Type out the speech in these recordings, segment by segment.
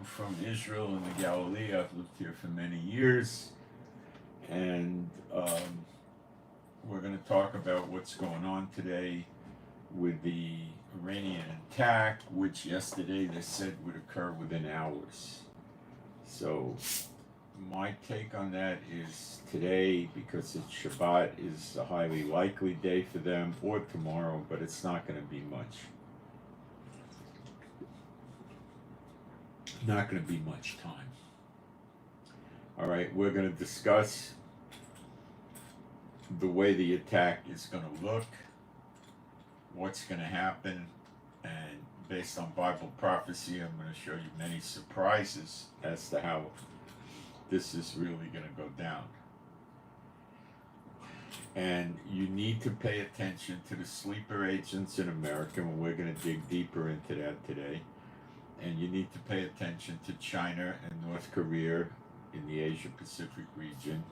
from Israel in the Galilee. I've lived here for many years, and we're going to talk about what's going on today with the Iranian attack, which yesterday they said would occur within hours. So my take on that is today, because it's Shabbat, is a highly likely day for them, or tomorrow, but it's not going to be much. Not going to be much time. All right, we're going to discuss the way the attack is going to look, what's going to happen, and based on Bible prophecy, I'm going to show you many surprises as to how this is really going to go down. And you need to pay attention to the sleeper agents in America, and we're going to dig deeper into that today. And you need to pay attention to China and North Korea in the Asia-Pacific region,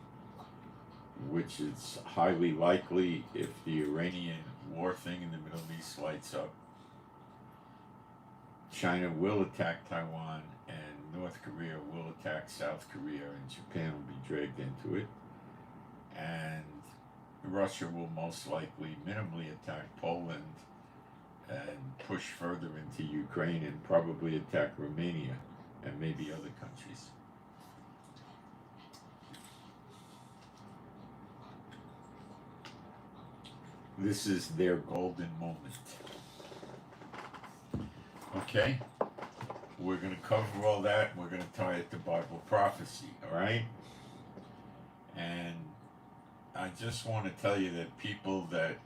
which is highly likely if the Iranian war thing in the Middle East lights up. China will attack Taiwan, and North Korea will attack South Korea, and Japan will be dragged into it. And Russia will most likely minimally attack Poland and push further into Ukraine and probably attack Romania and maybe other countries. This is their golden moment. Okay? We're going to cover all that, and we're going to tie it to Bible prophecy, all right? And I just want to tell you that people that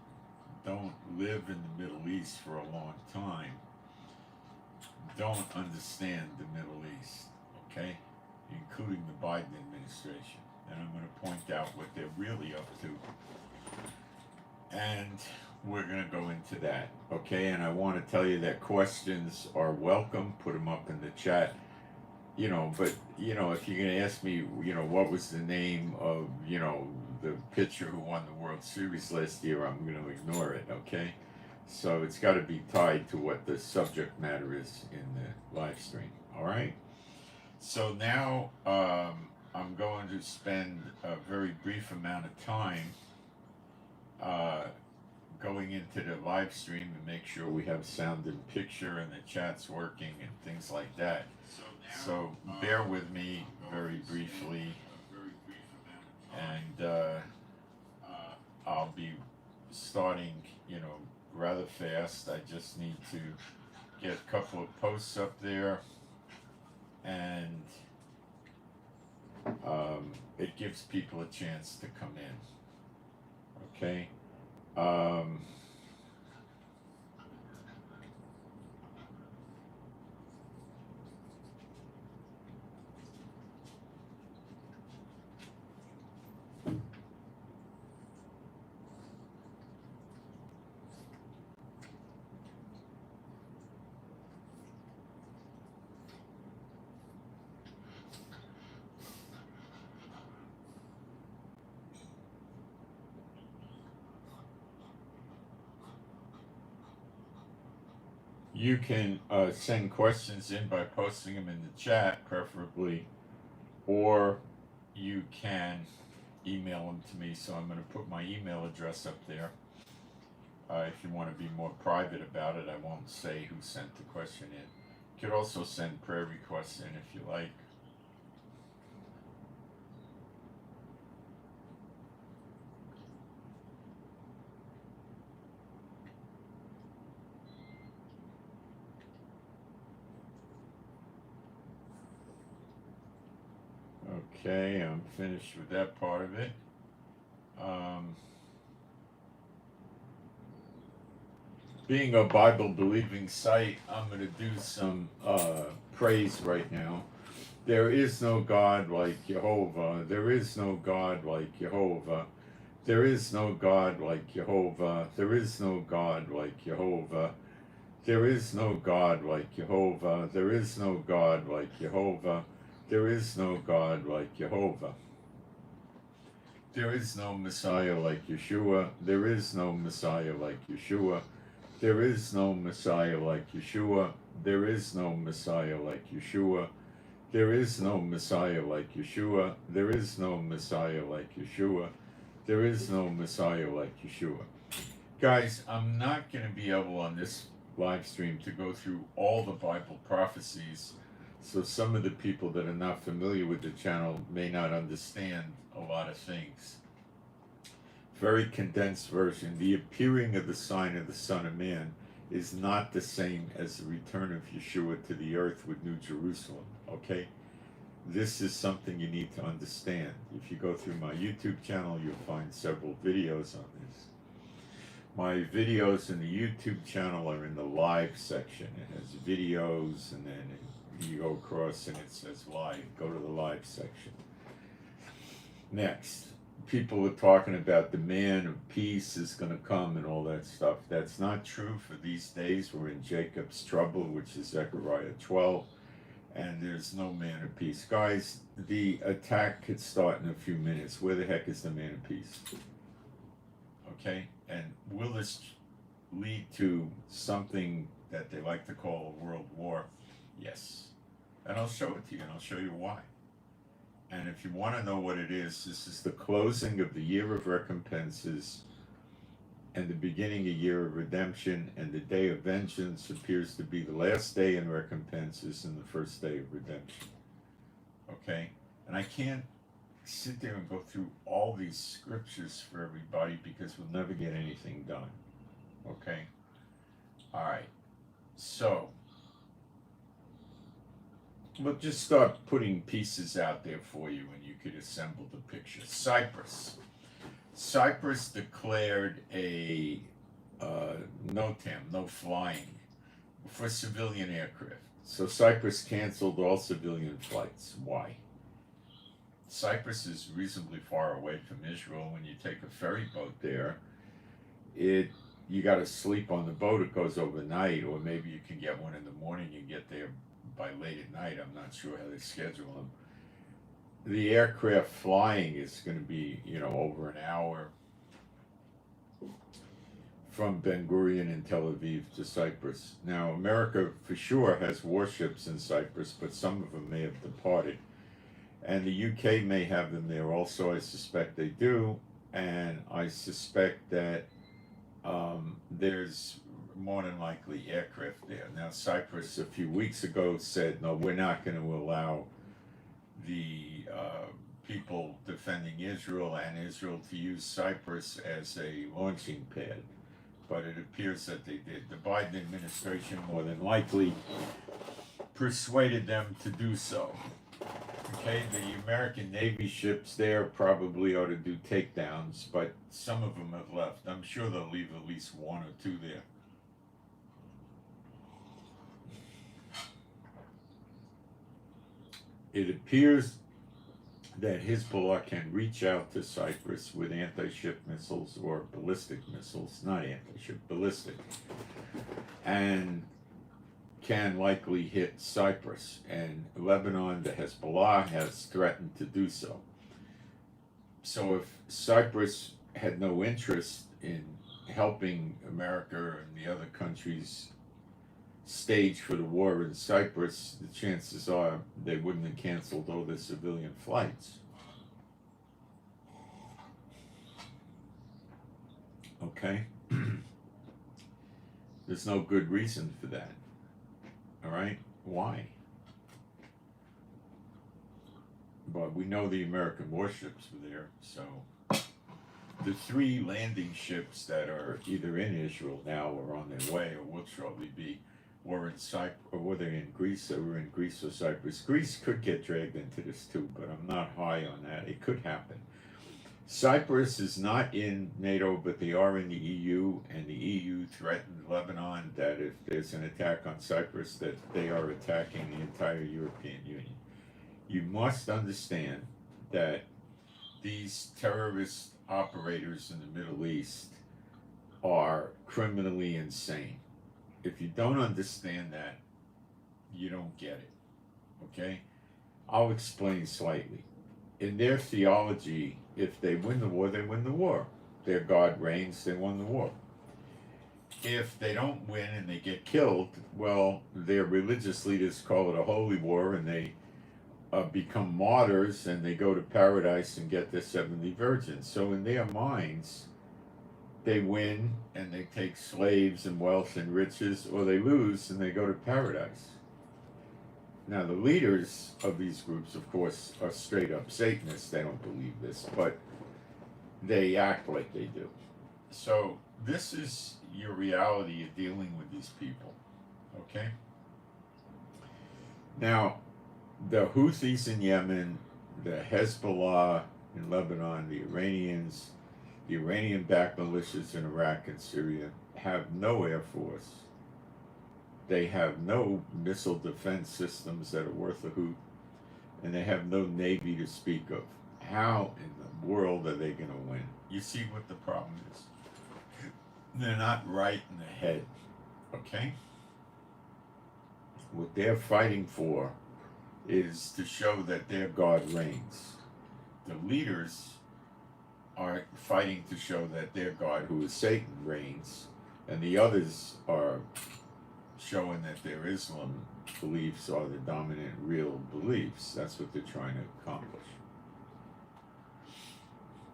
don't live in the Middle East for a long time don't understand the Middle East, okay? Including the Biden administration. And I'm going to point out what they're really up to. And we're going to go into that, okay? And I want to tell you that questions are welcome. Put them up in the chat. But, if you're going to ask me, what was the name of, the pitcher who won the World Series last year, I'm going to ignore it, okay? So it's got to be tied to what the subject matter is in the live stream, all right? So now I'm going to spend a very brief amount of time going into the live stream and make sure we have sound and picture and the chat's working and things like that. So bear with me very briefly, and I'll be starting, rather fast. I just need to get a couple of posts up there, and it gives people a chance to come in. Okay. You can send questions in by posting them in the chat, preferably, or you can email them to me. So I'm going to put my email address up there. If you want to be more private about it, I won't say who sent the question in. You could also send prayer requests in if you like. Okay, I'm finished with that part of it. Being a Bible-believing site, I'm going to do some praise right now. There is no God like Jehovah. There is no God like Jehovah. There is no God like Jehovah. There is no God like Jehovah. There is no God like Jehovah. There is no God like Jehovah. There is no God like Jehovah. There is no Messiah like Yeshua. There is no Messiah like Yeshua. There is no Messiah like Yeshua. There is no Messiah like Yeshua. There is no Messiah like Yeshua. There is no Messiah like Yeshua. There is no Messiah like Yeshua. Guys, I'm not going to be able on this live stream to go through all the Bible prophecies, so some of the people that are not familiar with the channel may not understand a lot of things. Very condensed version. The appearing of the sign of the Son of Man is not the same as the return of Yeshua to the earth with New Jerusalem, okay? This is something you need to understand. If you go through my YouTube channel, you'll find several videos on this. My videos in the YouTube channel are in the live section. It has videos, and then you go across and it says live. Go to the live section. Next, people are talking about the man of peace is going to come and all that stuff. That's not true for these days. We're in Jacob's trouble, which is Zechariah 12, and there's no man of peace. Guys, the attack could start in a few minutes. Where the heck is the man of peace? Okay, and will this lead to something that they like to call a world war? Yes. And I'll show it to you, and I'll show you why. And if you want to know what it is, this is the closing of the year of recompenses and the beginning of year of redemption, and the day of vengeance appears to be the last day in recompenses and the first day of redemption. Okay? And I can't sit there and go through all these scriptures for everybody because we'll never get anything done. Okay? All right. So we'll just start putting pieces out there for you, and you could assemble the picture. Cyprus. Cyprus declared a NOTAM, no flying, for civilian aircraft. So Cyprus canceled all civilian flights. Why? Cyprus is reasonably far away from Israel. When you take a ferry boat there, you got to sleep on the boat. It goes overnight, or maybe you can get one in the morning. You get there by late at night. I'm not sure how they schedule them. The aircraft flying is going to be, over an hour from Ben Gurion in Tel Aviv to Cyprus. Now, America for sure has warships in Cyprus, but some of them may have departed. And the UK may have them there also. I suspect they do. And I suspect that there's more than likely aircraft there. Now, Cyprus a few weeks ago said, no, we're not going to allow the people defending Israel and Israel to use Cyprus as a launching pad. But it appears that they did. The Biden administration more than likely persuaded them to do so. Okay, the American Navy ships there probably ought to do takedowns, but some of them have left. I'm sure they'll leave at least one or two there. It appears that Hezbollah can reach out to Cyprus with anti-ship missiles or ballistic missiles, not anti-ship, ballistic, and can likely hit Cyprus. And Lebanon, the Hezbollah, has threatened to do so. So if Cyprus had no interest in helping America and the other countries stage for the war in Cyprus, the chances are they wouldn't have canceled all the civilian flights. Okay? There's no good reason for that. All right? Why? But we know the American warships were there, so the 3 landing ships that are either in Israel now or on their way or will shortly be were in Cyprus, or were they in Greece? They were in Greece or Cyprus. Greece could get dragged into this too, but I'm not high on that. It could happen. Cyprus is not in NATO, but they are in the EU, and the EU threatened Lebanon that if there's an attack on Cyprus, that they are attacking the entire European Union. You must understand that these terrorist operators in the Middle East are criminally insane. If you don't understand that, you don't get it, okay? I'll explain slightly. In their theology, if they win the war, they win the war. Their God reigns, they won the war. If they don't win and they get killed, well, their religious leaders call it a holy war, and they become martyrs and they go to paradise and get their 70 virgins. So in their minds, they win and they take slaves and wealth and riches, or they lose and they go to paradise. Now, the leaders of these groups, of course, are straight up Satanists. They don't believe this, but they act like they do. So this is your reality of dealing with these people, okay? Now, the Houthis in Yemen, the Hezbollah in Lebanon, the Iranians, the Iranian-backed militias in Iraq and Syria have no air force. They have no missile defense systems that are worth a hoot, and they have no navy to speak of. How in the world are they going to win? You see what the problem is? They're not right in the head, okay? What they're fighting for is to show that their God reigns. The leaders are fighting to show that their God, who is Satan, reigns, and the others are showing that their Islam beliefs are the dominant real beliefs. That's what they're trying to accomplish.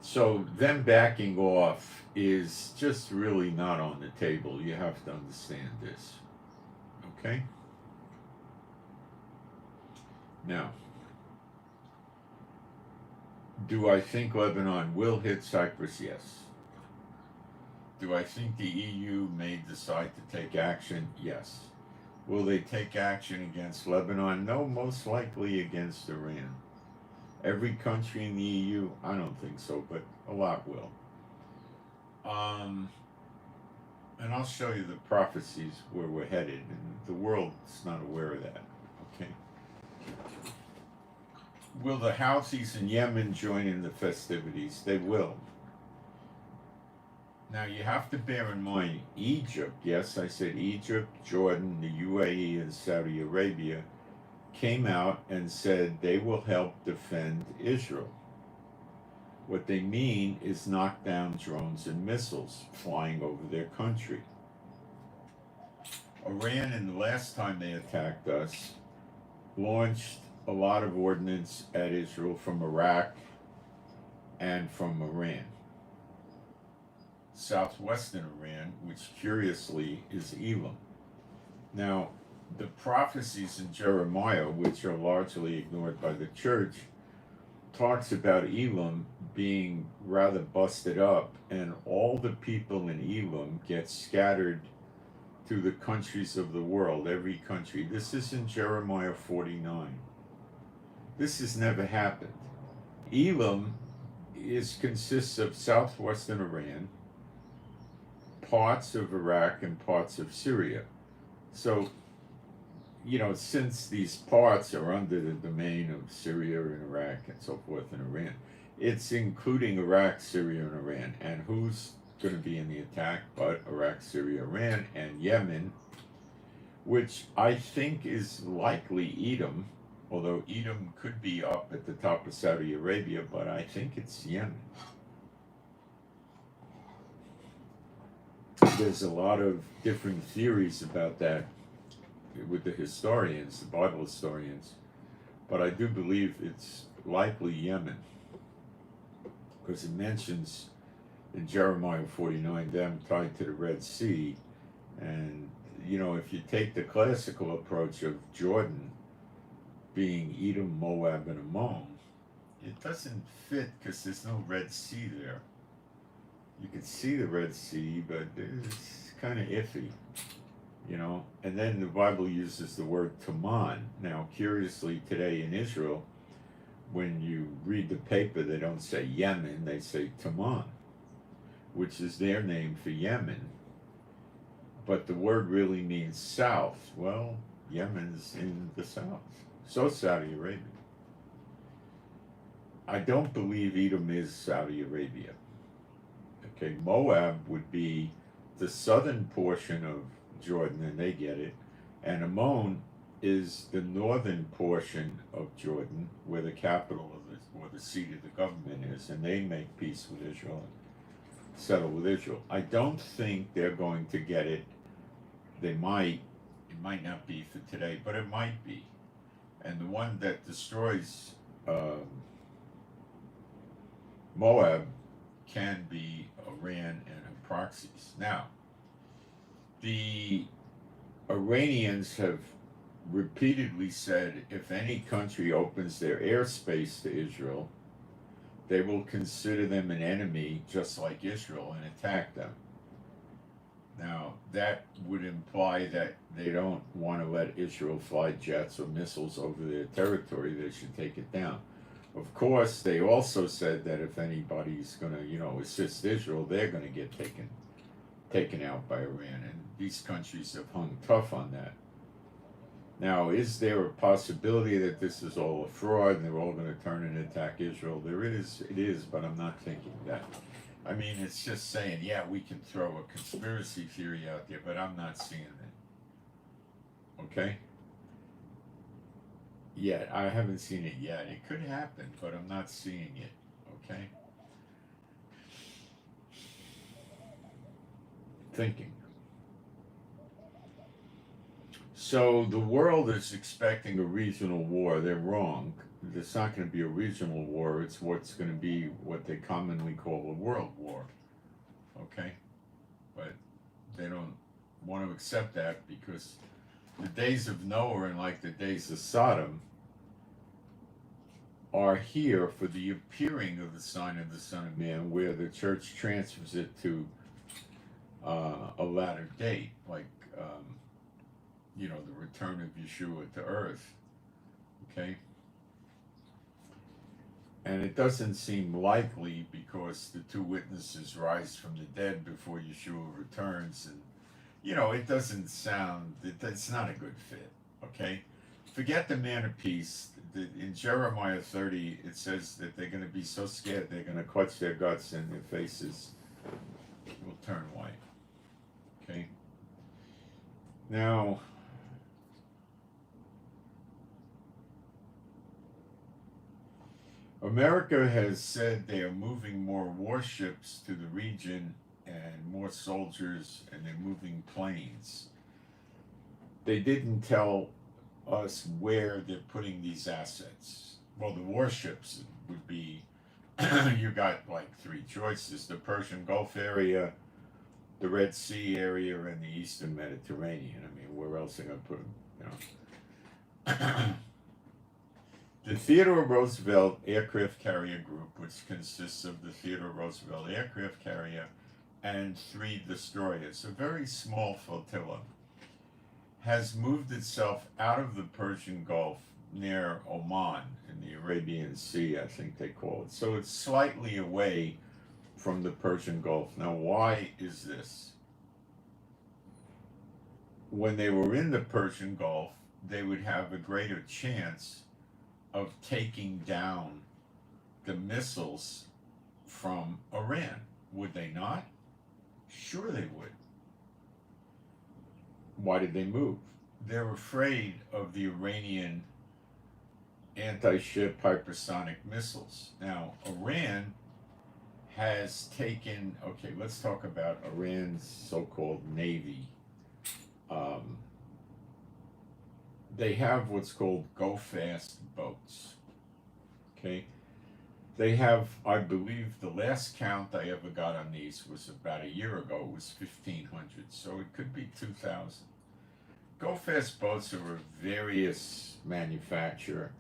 So them backing off is just really not on the table. You have to understand this, okay? Now, do I think Lebanon will hit Cyprus? Yes. Do I think the EU may decide to take action? Yes. Will they take action against Lebanon? No, most likely against Iran. Every country in the EU? I don't think so, but a lot will. And I'll show you the prophecies where we're headed, and the world's not aware of that, okay? Will the Houthis in Yemen join in the festivities? They will. Now you have to bear in mind, Egypt, yes, I said Egypt, Jordan, the UAE, and Saudi Arabia came out and said they will help defend Israel. What they mean is knock down drones and missiles flying over their country. Iran, in the last time they attacked us, launched a lot of ordnance at Israel from Iraq and from Iran. Southwestern Iran, which curiously is Elam. Now, the prophecies in Jeremiah, which are largely ignored by the church, talks about Elam being rather busted up, and all the people in Elam get scattered to the countries of the world, every country. This is in Jeremiah 49. This has never happened. Elam consists of southwestern Iran, parts of Iraq, and parts of Syria. So, you know, since these parts are under the domain of Syria and Iraq and so forth and Iran, it's including Iraq, Syria, and Iran. And who's going to be in the attack but Iraq, Syria, Iran, and Yemen, which I think is likely Edom, although Edom could be up at the top of Saudi Arabia, but I think it's Yemen. There's a lot of different theories about that with the historians, the Bible historians, but I do believe it's likely Yemen, because it mentions in Jeremiah 49 them tied to the Red Sea. And you know, if you take the classical approach of Jordan being Edom, Moab, and Ammon, it doesn't fit because there's no Red Sea there. You can see the Red Sea, but it's kind of iffy, you know. And then the Bible uses the word Taman. Now, curiously, today in Israel, when you read the paper, they don't say Yemen, they say Taman, which is their name for Yemen. But the word really means south. Well, Yemen's in the south. So Saudi Arabia. I don't believe Edom is Saudi Arabia. Okay, Moab would be the southern portion of Jordan, and they get it. And Ammon is the northern portion of Jordan, where the capital of or the seat of the government is, and they make peace with Israel and settle with Israel. I don't think they're going to get it. They might. It might not be for today, but it might be. and the one that destroys Moab can be Iran and her proxies. Now, the Iranians have repeatedly said if any country opens their airspace to Israel, they will consider them an enemy just like Israel and attack them. Now, that would imply that they don't want to let Israel fly jets or missiles over their territory. They should take it down. Of course, they also said that if anybody's going to, assist Israel, they're going to get taken out by Iran. And these countries have hung tough on that. Now, is there a possibility that this is all a fraud and they're all going to turn and attack Israel? It is, but I'm not thinking that. I mean, it's just saying, yeah, we can throw a conspiracy theory out there, but I'm not seeing it. Okay? Yet. I haven't seen it yet. It could happen, but I'm not seeing it. Okay? Thinking. So the world is expecting a regional war. They're wrong. It's not going to be a regional war. It's what's going to be what they commonly call a world war. Okay? But they don't want to accept that because the days of Noah and like the days of Sodom are here for the appearing of the sign of the Son of Man, where the church transfers it to a latter date, like the return of Yeshua to earth. Okay? And it doesn't seem likely because the two witnesses rise from the dead before Yeshua returns, and it doesn't sound, it's not a good fit. Okay? Forget the man of peace. In Jeremiah 30, it says that they're going to be so scared they're going to clutch their guts and their faces will turn white. Okay? Now, America has said they are moving more warships to the region and more soldiers, and they're moving planes. They didn't tell us where they're putting these assets. Well, the warships would be, you got like three choices: the Persian Gulf area, the Red Sea area, and the Eastern Mediterranean. I mean, where else are they going to put them? The Theodore Roosevelt Aircraft Carrier Group, which consists of the Theodore Roosevelt Aircraft Carrier and 3 destroyers, a very small flotilla, has moved itself out of the Persian Gulf near Oman in the Arabian Sea, I think they call it. So it's slightly away from the Persian Gulf. Now, why is this? When they were in the Persian Gulf, they would have a greater chance of taking down the missiles from Iran. Would they not? Sure they would. Why did they move? They're afraid of the Iranian anti-ship hypersonic missiles. Now, Iran has taken, okay, let's talk about Iran's so-called Navy. They have what's called go-fast boats, okay? They have, I believe, the last count I ever got on these was about a year ago. It was 1,500, so it could be 2,000. Go-fast boats are of various manufacturer.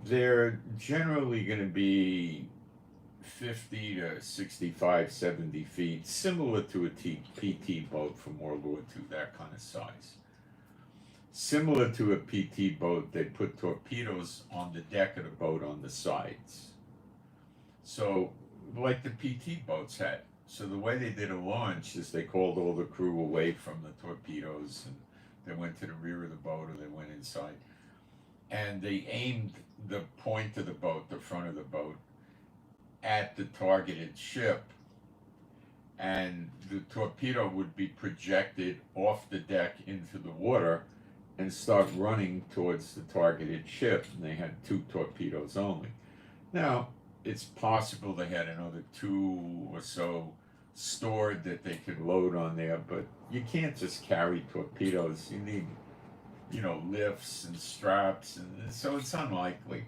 They're generally going to be 50 to 65, 70 feet, similar to a PT boat from World War II, that kind of size. Similar to a PT boat, they put torpedoes on the deck of the boat on the sides. So, like the PT boats had. So the way they did a launch is they called all the crew away from the torpedoes, and they went to the rear of the boat or they went inside. And they aimed the point of the boat, the front of the boat, at the targeted ship. And the torpedo would be projected off the deck into the water and start running towards the targeted ship. And they had 2 torpedoes only. Now, it's possible they had another 2 or so stored that they could load on there, but you can't just carry torpedoes. You need lifts and straps, and so it's unlikely.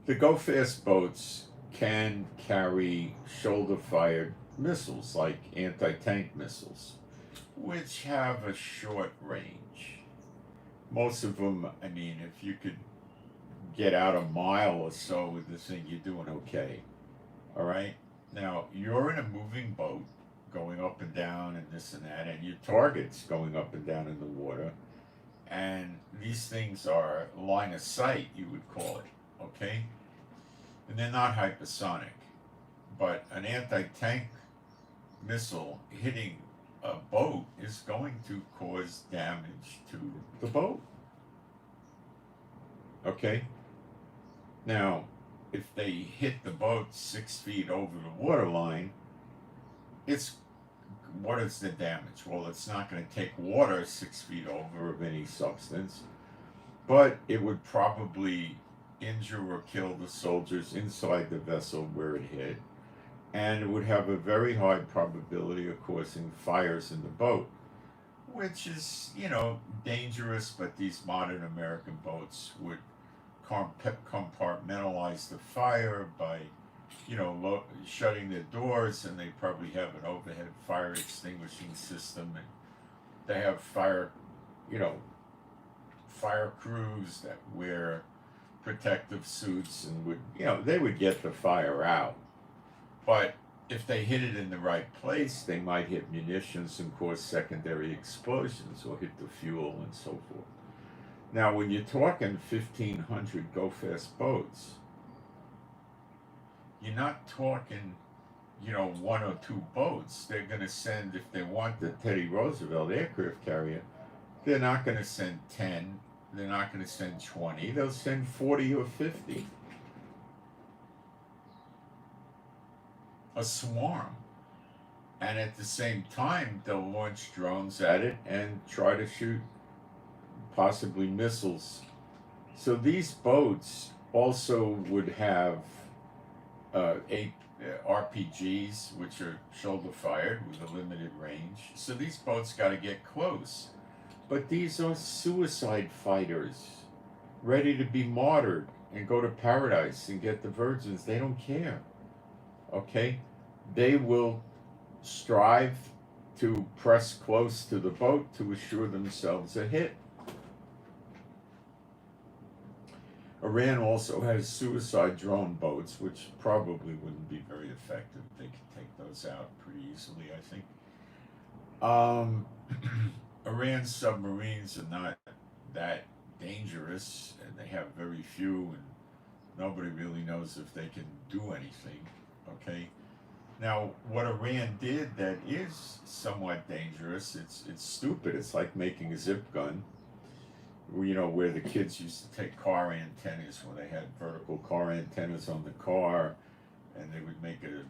The go-fast boats can carry shoulder-fired missiles like anti-tank missiles, which have a short range. Most of them, I mean, if you could get out a mile or so with the thing, you're doing okay. All right? Now, you're in a moving boat going up and down and this and that, and your target's going up and down in the water, and these things are line of sight, you would call it, okay? And they're not hypersonic, but an anti-tank missile hitting a boat is going to cause damage to the boat. Okay? Now, if they hit the boat 6 feet over the waterline, what is the damage? Well, it's not going to take water 6 feet over of any substance, but it would probably injure or kill the soldiers inside the vessel where it hit, and it would have a very high probability of causing fires in the boat, which is, dangerous, but these modern American boats would compartmentalize the fire by, shutting their doors, and they probably have an overhead fire extinguishing system, and they have fire crews that wear protective suits and they would get the fire out. But if they hit it in the right place, they might hit munitions and cause secondary explosions or hit the fuel and so forth. Now, when you're talking 1,500 go-fast boats, you're not talking, one or two boats. They're going to send, if they want the Teddy Roosevelt aircraft carrier, they're not going to send 10. They're not going to send 20. They'll send 40 or 50. A swarm. And at the same time, they'll launch drones at it and try to shoot possibly missiles. So these boats also would have RPGs, which are shoulder fired with a limited range. So these boats got to get close. But these are suicide fighters, ready to be martyred and go to paradise and get the virgins. They don't care. Okay? They will strive to press close to the boat to assure themselves a hit. Iran also has suicide drone boats, which probably wouldn't be very effective. They could take those out pretty easily, I think. Iran's submarines are not that dangerous, and they have very few, and nobody really knows if they can do anything, okay? Now, what Iran did that is somewhat dangerous, it's stupid. It's like making a zip gun, where the kids used to take car antennas when they had vertical car antennas on the car, and they would make a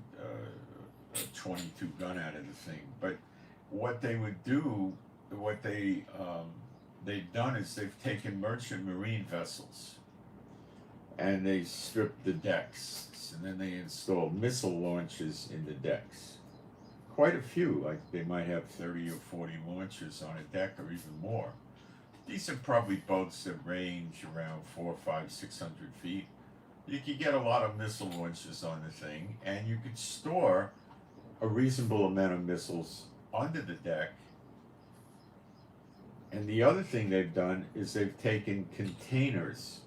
22 gun out of the thing. But what they would do, what they've done is they've taken merchant marine vessels and they stripped the decks, and then they installed missile launchers in the decks. Quite a few, like they might have 30 or 40 launchers on a deck or even more. These are probably boats that range around 400, 500, 600 feet. You could get a lot of missile launchers on the thing, and you could store a reasonable amount of missiles under the deck. And the other thing they've done is they've taken containers.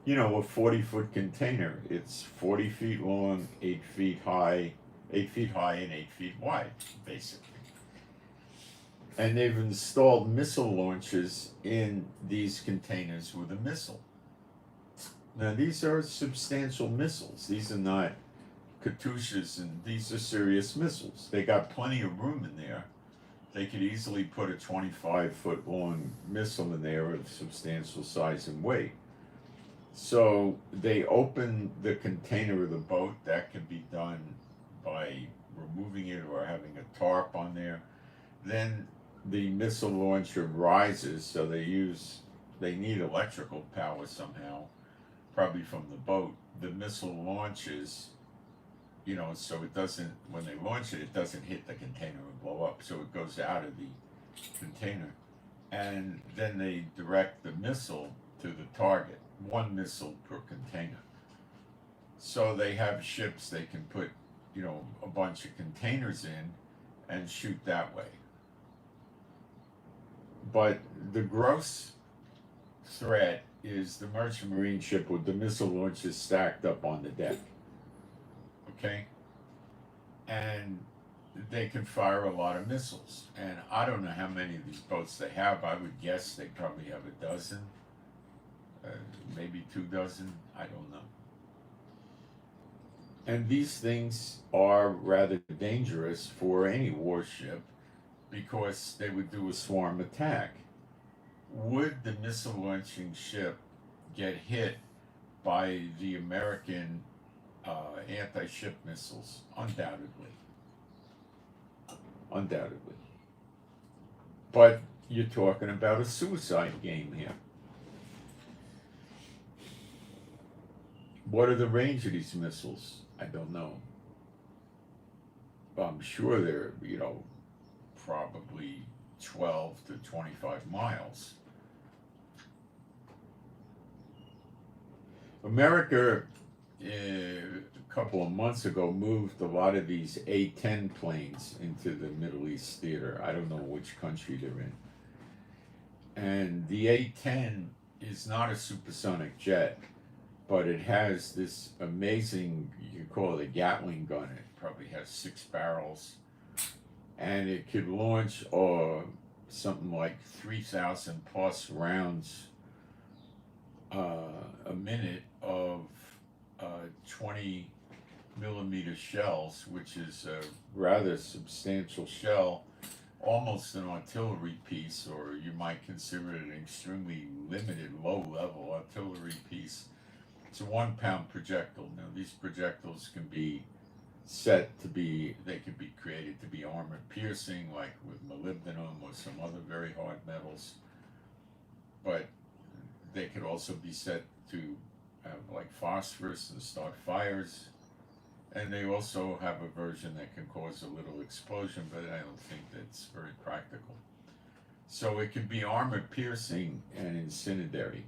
A 40-foot container. It's 40 feet long, 8 feet high, and 8 feet wide, basically. And they've installed missile launchers in these containers with a missile. Now, these are substantial missiles. These are not Katyushas, and these are serious missiles. They got plenty of room in there. They could easily put a 25-foot long missile in there of substantial size and weight. So they open the container of the boat. That can be done by removing it or having a tarp on there. Then the missile launcher rises, so they need electrical power somehow, probably from the boat. The missile launches, so it doesn't, when they launch it, it doesn't hit the container and blow up. So it goes out of the container, and then they direct the missile to the target, one missile per container. So they have ships they can put, a bunch of containers in and shoot that way. But the gross threat is the merchant marine ship with the missile launchers stacked up on the deck. Okay? And they can fire a lot of missiles. And I don't know how many of these boats they have. I would guess they probably have a dozen, maybe 24. I don't know. And these things are rather dangerous for any warship because they would do a swarm attack. Would the missile launching ship get hit by the American anti-ship missiles? Undoubtedly. Undoubtedly. But you're talking about a suicide game here. What are the range of these missiles? I don't know. I'm sure they're, probably 12 to 25 miles. America, a couple of months ago, moved a lot of these A-10 planes into the Middle East theater. I don't know which country they're in. And the A-10 is not a supersonic jet, but it has this amazing, you could call it a Gatling gun. It probably has 6 barrels. And it could launch something like 3,000 plus rounds a minute of 20 millimeter shells, which is a rather substantial shell, almost an artillery piece, or you might consider it an extremely limited low-level artillery piece. It's a 1 pound projectile. Now, these projectiles can be they could be created to be armor piercing, like with molybdenum or some other very hard metals. But they could also be set to have like phosphorus and start fires. And they also have a version that can cause a little explosion, but I don't think that's very practical. So it can be armor piercing and incendiary.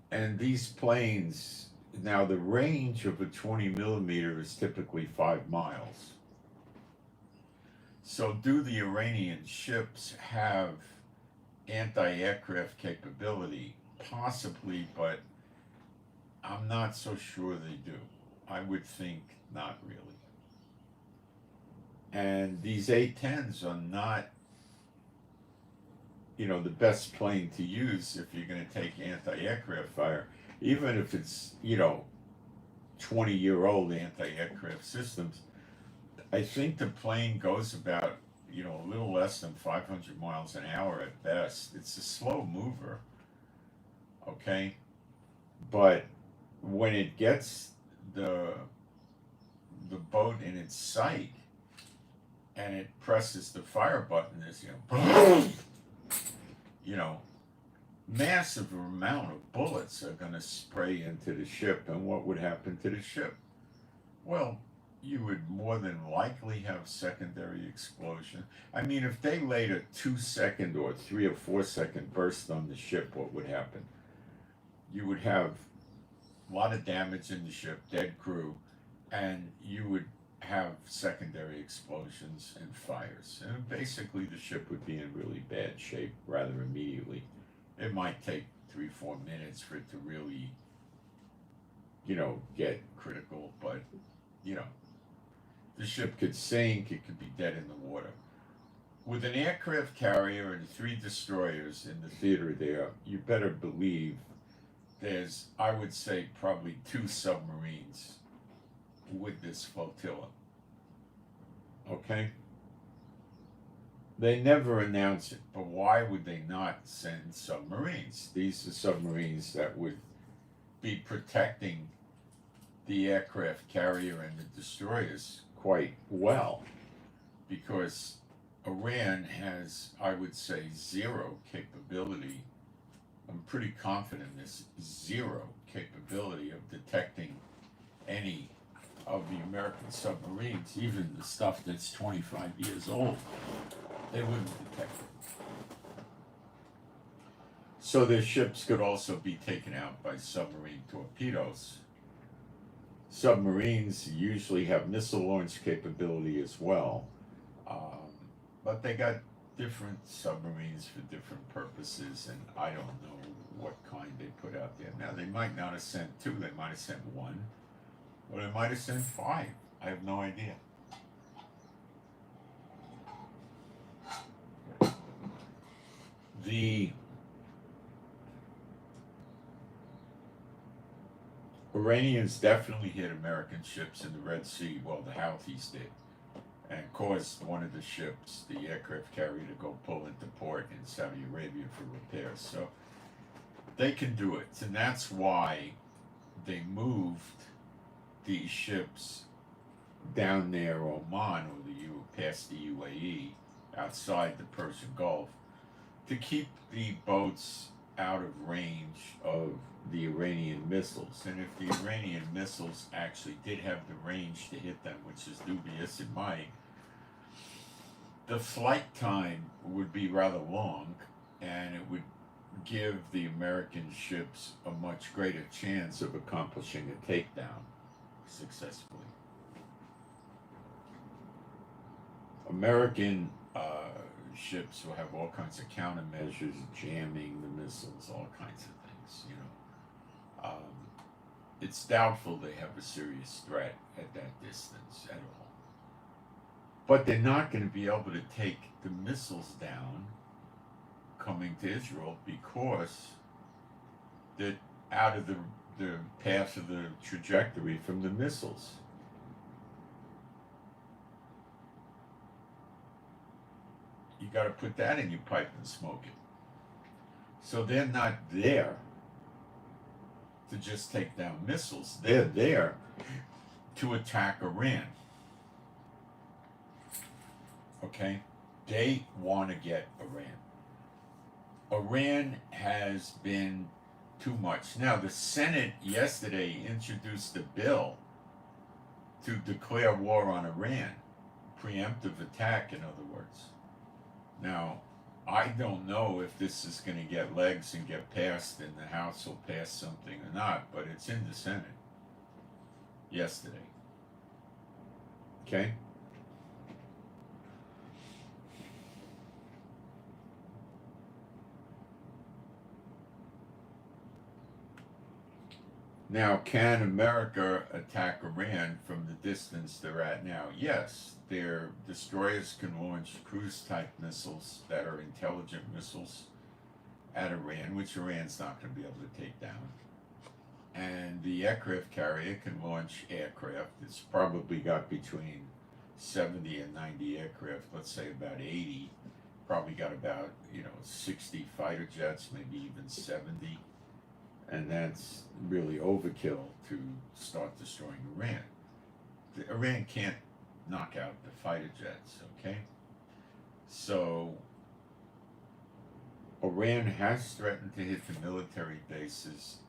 And these planes, now the range of a 20 millimeter is typically 5 miles. So do the Iranian ships have anti-aircraft capability? Possibly, but I'm not so sure they do. I would think not really. And these A-10s are not, the best plane to use if you're going to take anti-aircraft fire, even if it's, 20-year-old anti-aircraft systems. I think the plane goes about, a little less than 500 miles an hour at best. It's a slow mover, okay? But when it gets the boat in its sight and it presses the fire button, it's, massive amount of bullets are going to spray into the ship. And what would happen to the ship? Well, you would more than likely have secondary explosion. I mean, if they laid a 2-second or 3 or 4-second burst on the ship, what would happen? You would have a lot of damage in the ship, dead crew, and you would have secondary explosions and fires. And basically the ship would be in really bad shape rather immediately. It might take 3-4 minutes for it to really, get critical, but, the ship could sink, it could be dead in the water. With an aircraft carrier and 3 destroyers in the theater there, you better believe there's, I would say, probably 2 submarines with this flotilla. Okay? They never announce it, but why would they not send submarines? These are submarines that would be protecting the aircraft carrier and the destroyers quite well, because Iran has, I would say, 0 capability. I'm pretty confident in this, 0 capability of detecting any of the American submarines, even the stuff that's 25 years old, they wouldn't detect it. So their ships could also be taken out by submarine torpedoes. Submarines usually have missile launch capability as well, but they got different submarines for different purposes, and I don't know what kind they put out there. Now, they might not have sent 2, they might have sent 1, or they might have sent 5. I have no idea. The Iranians definitely hit American ships in the Red Sea, well, the Houthis did, and caused one of the ships, the aircraft carrier, to go pull into port in Saudi Arabia for repairs. So they can do it, and that's why they moved these ships down near Oman, or past the UAE, outside the Persian Gulf, to keep the boats out of range of the Iranian missiles. And if the Iranian missiles actually did have the range to hit them, which is dubious, it might, the flight time would be rather long, and it would give the American ships a much greater chance of accomplishing a takedown successfully. American ships will have all kinds of countermeasures, jamming the missiles, all kinds of things, you know. It's doubtful they have a serious threat at that distance at all. But they're not going to be able to take the missiles down coming to Israel, because they're out of the path of the trajectory from the missiles. You got to put that in your pipe and smoke it. So they're not there to just take down missiles. They're there to attack Iran. Okay? They want to get Iran. Iran has been too much. Now, the Senate yesterday introduced a bill to declare war on Iran. Preemptive attack, in other words. Now, I don't know if this is going to get legs and get passed, and the House will pass something or not, but it's in the Senate yesterday. Okay? Now, can America attack Iran from the distance they're at now? Yes, their destroyers can launch cruise-type missiles that are intelligent missiles at Iran, which Iran's not going to be able to take down. And the aircraft carrier can launch aircraft. It's probably got between 70 and 90 aircraft, let's say about 80. Probably got about, 60 fighter jets, maybe even 70. And that's really overkill to start destroying Iran. Iran can't knock out the fighter jets, okay? So Iran has threatened to hit the military bases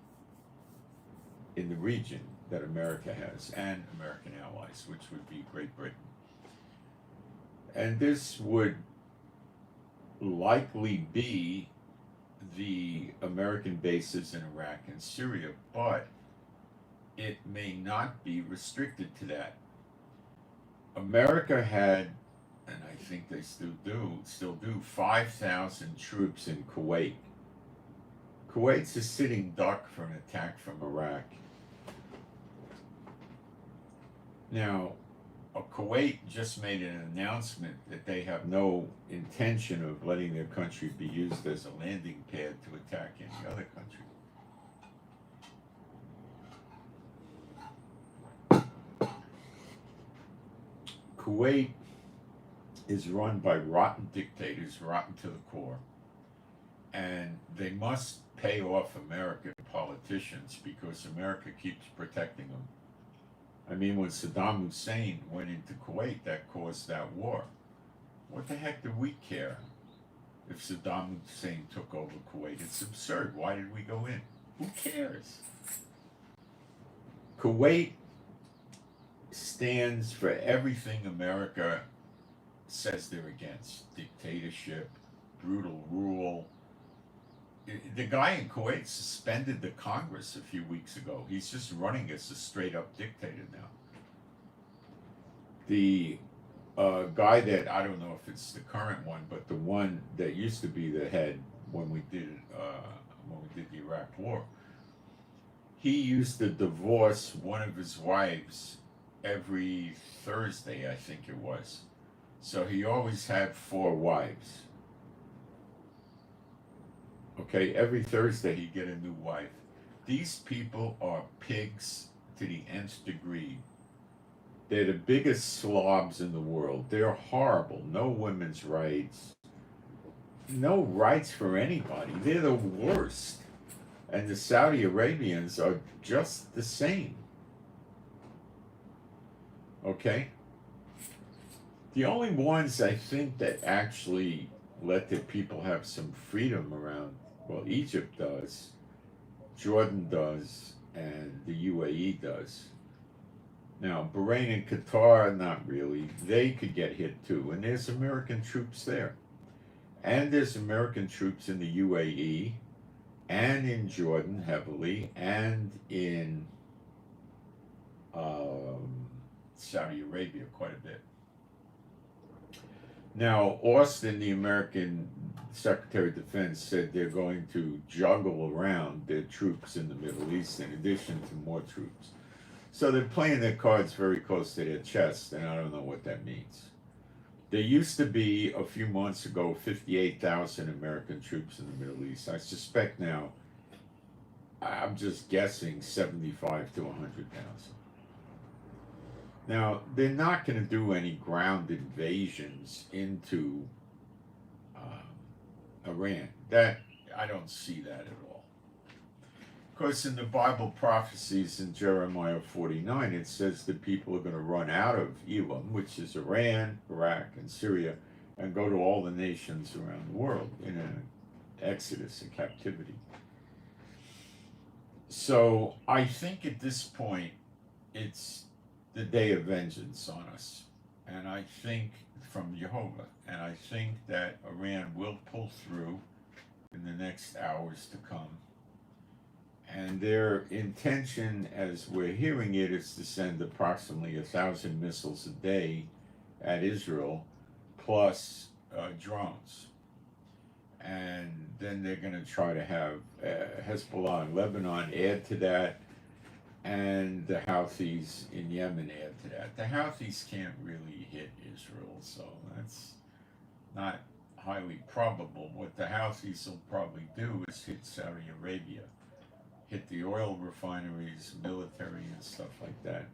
in the region that America has, and American allies, which would be Great Britain. And this would likely be the American bases in Iraq and Syria, but it may not be restricted to that. America had, and I think they still do 5,000 troops in Kuwait. Kuwait's a sitting duck for an attack from Iraq. Now, Kuwait just made an announcement that they have no intention of letting their country be used as a landing pad to attack any other country. Kuwait is run by rotten dictators, rotten to the core, and they must pay off American politicians because America keeps protecting them. I mean, when Saddam Hussein went into Kuwait, that caused that war. What the heck do we care if Saddam Hussein took over Kuwait? It's absurd. Why did we go in? Who cares? Kuwait stands for everything America says they're against: dictatorship, brutal rule. The guy in Kuwait suspended the Congress a few weeks ago. He's just running as a straight up dictator now. The guy that, I don't know if it's the current one, but the one that used to be the head when we did the Iraq War, he used to divorce one of his wives every Thursday, I think it was. So he always had 4 wives. Okay, every Thursday he'd get a new wife. These people are pigs to the nth degree. They're the biggest slobs in the world. They're horrible. No women's rights. No rights for anybody. They're the worst. And the Saudi Arabians are just the same. Okay? The only ones I think that actually let their people have some freedom around, well, Egypt does, Jordan does, and the UAE does. Now, Bahrain and Qatar, not really. They could get hit too, and there's American troops there. And there's American troops in the UAE, and in Jordan heavily, and in Saudi Arabia quite a bit. Now, Austin, the American Secretary of Defense, said they're going to juggle around their troops in the Middle East in addition to more troops. So they're playing their cards very close to their chest, and I don't know what that means. There used to be, a few months ago, 58,000 American troops in the Middle East. I suspect now, I'm just guessing, 75 to 100,000. Now, they're not going to do any ground invasions into Iran. That, I don't see that at all. Of course, in the Bible prophecies in Jeremiah 49, it says that people are going to run out of Elam, which is Iran, Iraq, and Syria, and go to all the nations around the world in an exodus, a captivity. So I think at this point, it's the day of vengeance on us. And I think from Jehovah, and I think that Iran will pull through in the next hours to come. And their intention, as we're hearing it, is to send approximately 1,000 missiles a day at Israel, plus drones. And then they're going to try to have Hezbollah in Lebanon add to that, and the Houthis in Yemen add to that. The Houthis can't really hit Israel, so that's not highly probable. What the Houthis will probably do is hit Saudi Arabia, hit the oil refineries, military, and stuff like that.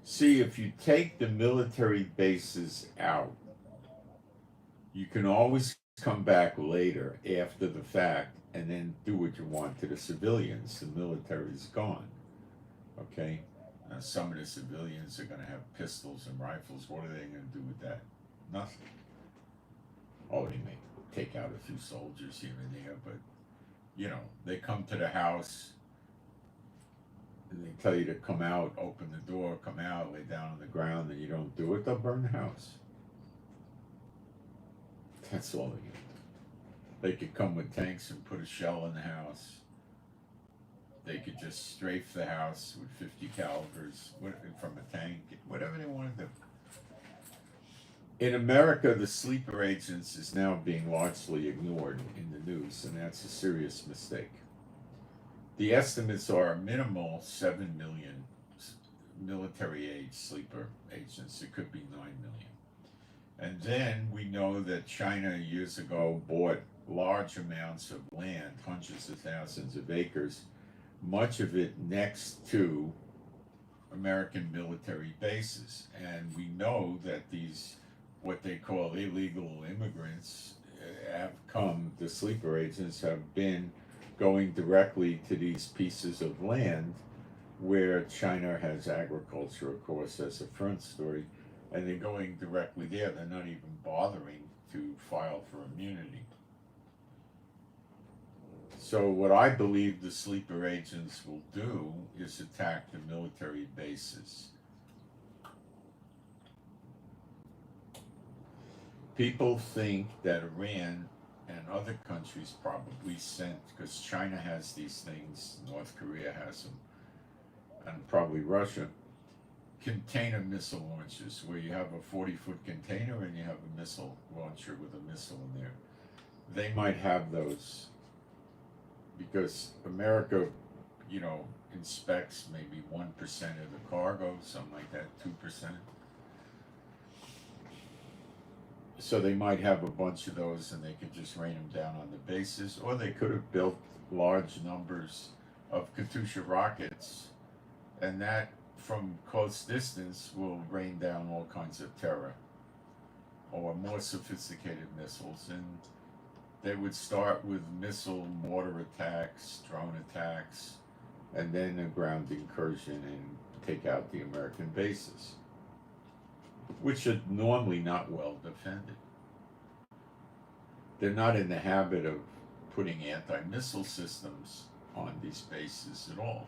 See, if you take the military bases out, you can always come back later after the fact and then do what you want to the civilians. The military's gone. Okay? Now, some of the civilians are going to have pistols and rifles. What are they going to do with that? Nothing. Oh, they may take out a few soldiers here and there, but, you know, they come to the house and they tell you to come out, open the door, come out, lay down on the ground, and you don't do it, they'll burn the house. That's all they can do. They could come with tanks and put a shell in the house. They could just strafe the house with 50 calibers from a tank, whatever they want to do. In America, the sleeper agents is now being largely ignored in the news, and that's a serious mistake. The estimates are a minimal 7 million military-age sleeper agents. It could be 9 million. And then we know that China years ago bought large amounts of land, hundreds of thousands of acres, much of it next to American military bases. And we know that these, what they call illegal immigrants, have come, the sleeper agents have been going directly to these pieces of land where China has agriculture, of course, as a front story, and they're going directly there. They're not even bothering to file for immunity. So what I believe the sleeper agents will do is attack the military bases. People think that Iran and other countries probably sent, because China has these things, North Korea has them, and probably Russia, container missile launchers, where you have a 40-foot container and you have a missile launcher with a missile in there. They might have those because America, inspects maybe 1% of the cargo, something like that, 2%. So they might have a bunch of those and they could just rain them down on the bases, or they could have built large numbers of Katyusha rockets, and that from close distance will rain down all kinds of terror or more sophisticated missiles. And they would start with missile mortar attacks, drone attacks, and then a ground incursion and take out the American bases, which are normally not well defended. They're not in the habit of putting anti-missile systems on these bases at all.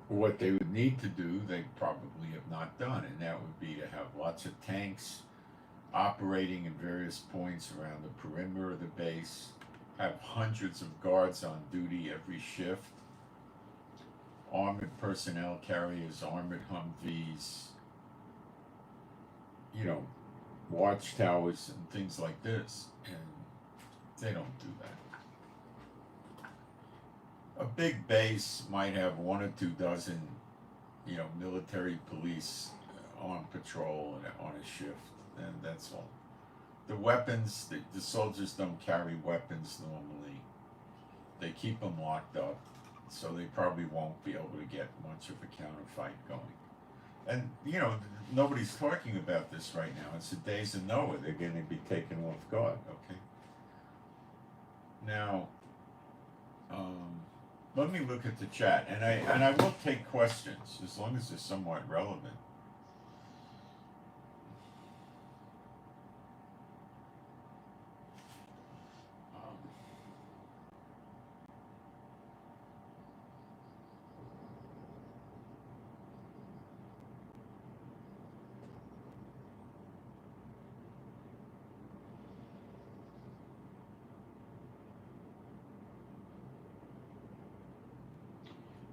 What they would need to do, they probably have not done, and that would be to have lots of tanks operating in various points around the perimeter of the base, have hundreds of guards on duty every shift, armored personnel carriers, armored Humvees, watchtowers and things like this, and they don't do that. A big base might have 1 or 2 dozen, military police on patrol and on a shift, and that's all. The weapons, the soldiers don't carry weapons normally. They keep them locked up, so they probably won't be able to get much of a counterfight going. And, nobody's talking about this right now. It's the days of Noah. They're going to be taken off guard, okay? Now, let me look at the chat, and I will take questions as long as they're somewhat relevant.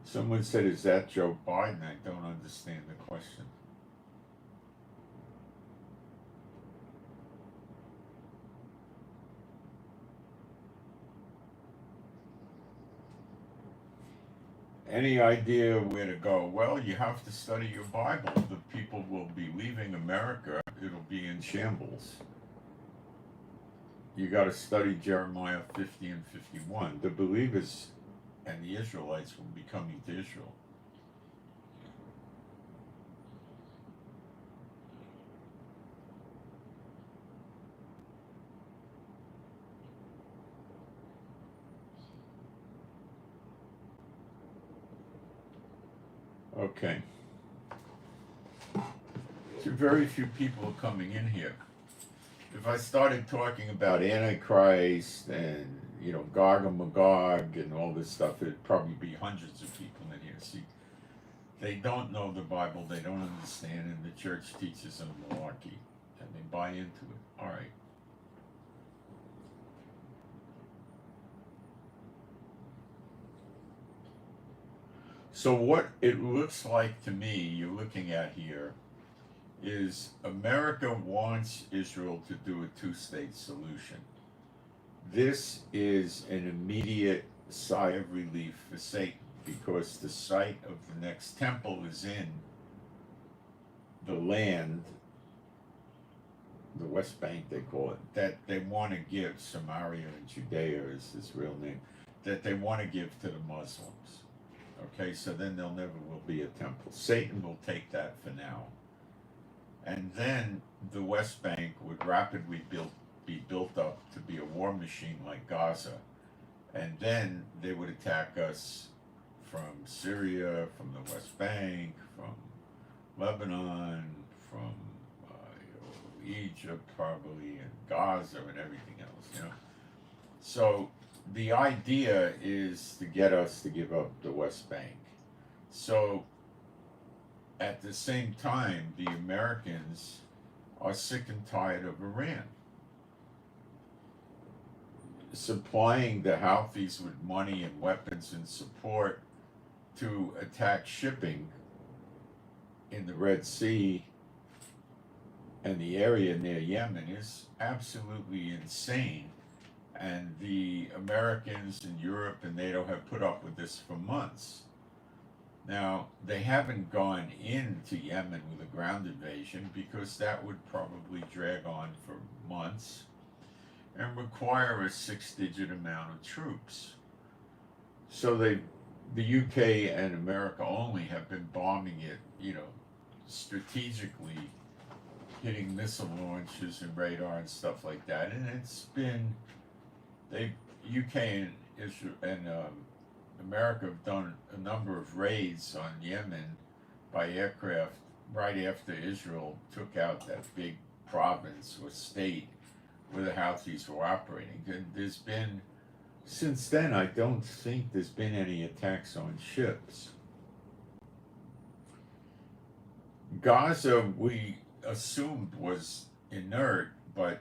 Someone said, is that Joe Biden? I don't understand the question. Any idea where to go? Well, you have to study your Bible. The people will be leaving America. It'll be in shambles. You got to study Jeremiah 50 and 51. The believers and the Israelites will be coming to Israel. Okay. So very few people are coming in here. If I started talking about Antichrist and, Gog and Magog and all this stuff, it'd probably be hundreds of people in here. See, they don't know the Bible, they don't understand, and the church teaches them malarkey, and they buy into it. All right. So what it looks like to me, you're looking at here, is America wants Israel to do a 2-state solution. This is an immediate sigh of relief for Satan, because the site of the next temple is in the land, the West Bank they call it, that they want to give, Samaria and Judea is his real name, that they want to give to the Muslims. Okay, so then there never will be a temple. Satan will take that for now. And then the West Bank would rapidly be built up to be a war machine like Gaza. And then they would attack us from Syria, from the West Bank, from Lebanon, from Egypt probably, and Gaza and everything else, So the idea is to get us to give up the West Bank. So at the same time, the Americans are sick and tired of Iran supplying the Houthis with money and weapons and support to attack shipping in the Red Sea and the area near Yemen is absolutely insane. And the Americans and Europe and NATO have put up with this for months. Now, they haven't gone into Yemen with a ground invasion because that would probably drag on for months and require a six-digit amount of troops. So the UK and America only have been bombing it, strategically hitting missile launches and radar and stuff like that. And it's been, UK and Israel and America have done a number of raids on Yemen by aircraft right after Israel took out that big province or state where the Houthis were operating. And there's been, since then, I don't think there's been any attacks on ships. Gaza, we assumed was inert, but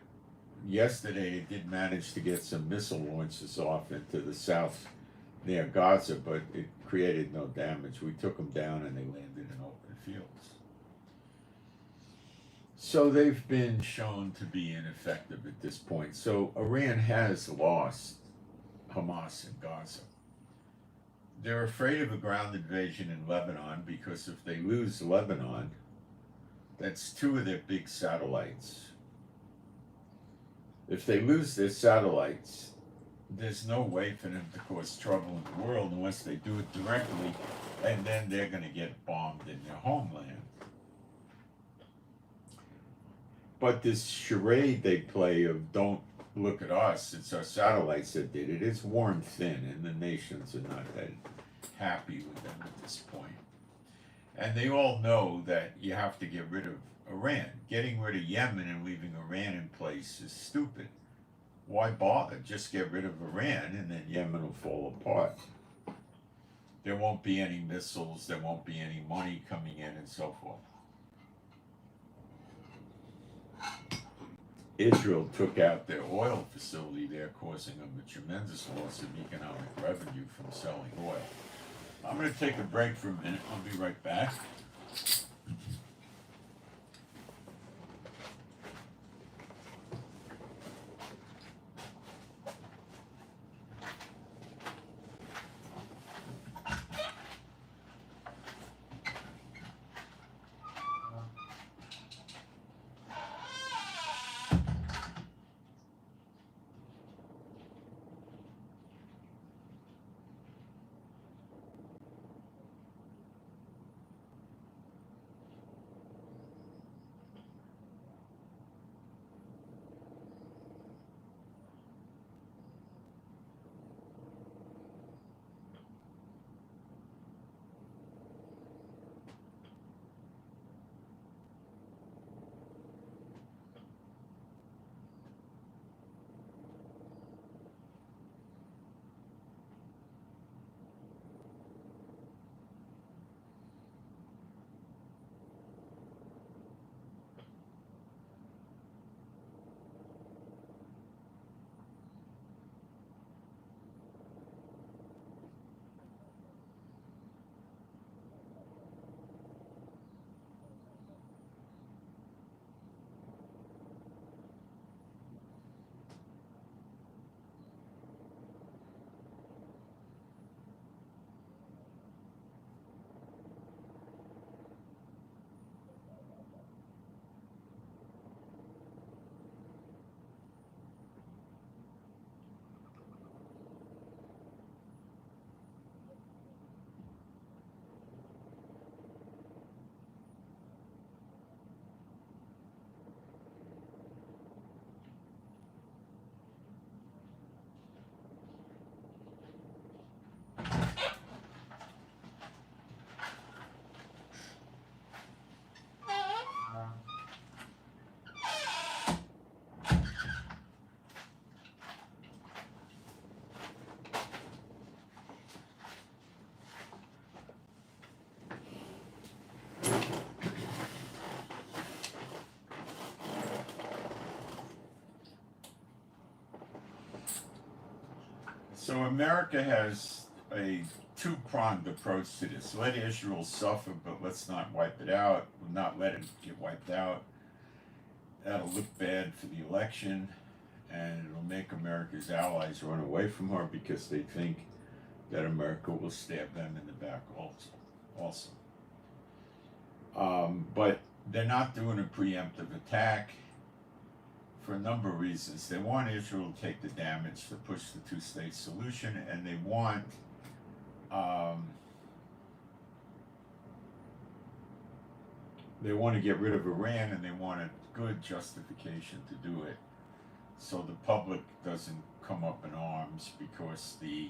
yesterday it did manage to get some missile launches off into the south near Gaza, but it created no damage. We took them down and they landed in open fields. So they've been shown to be ineffective at this point. So Iran has lost Hamas in Gaza. They're afraid of a ground invasion in Lebanon because if they lose Lebanon, that's two of their big satellites. If they lose their satellites, there's no way for them to cause trouble in the world unless they do it directly, and then they're going to get bombed in their homeland. But this charade they play of don't look at us, it's our satellites that did it, it's worn thin, and the nations are not that happy with them at this point. And they all know that you have to get rid of Iran. Getting rid of Yemen and leaving Iran in place is stupid. Why bother? Just get rid of Iran and then Yemen will fall apart. There won't be any missiles, there won't be any money coming in and so forth. Israel took out their oil facility there, causing them a tremendous loss of economic revenue from selling oil. I'm going to take a break for a minute. I'll be right back. So America has a two-pronged approach to this. Let Israel suffer, but let's not wipe it out. We'll not let it get wiped out. That'll look bad for the election, and it'll make America's allies run away from her because they think that America will stab them in the back also. But they're not doing a preemptive attack for a number of reasons. They want Israel to take the damage to push the two-state solution, and they want to get rid of Iran, and they want a good justification to do it, so the public doesn't come up in arms because the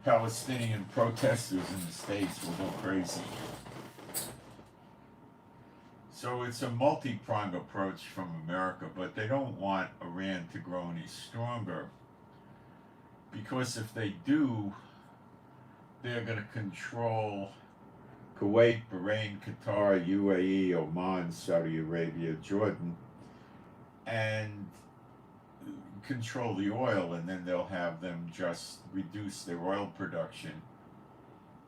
Palestinian protesters in the States will go crazy. So it's a multi-pronged approach from America, but they don't want Iran to grow any stronger, because if they do, they're going to control Kuwait, Bahrain, Qatar, UAE, Oman, Saudi Arabia, Jordan, and control the oil, and then they'll have them just reduce their oil production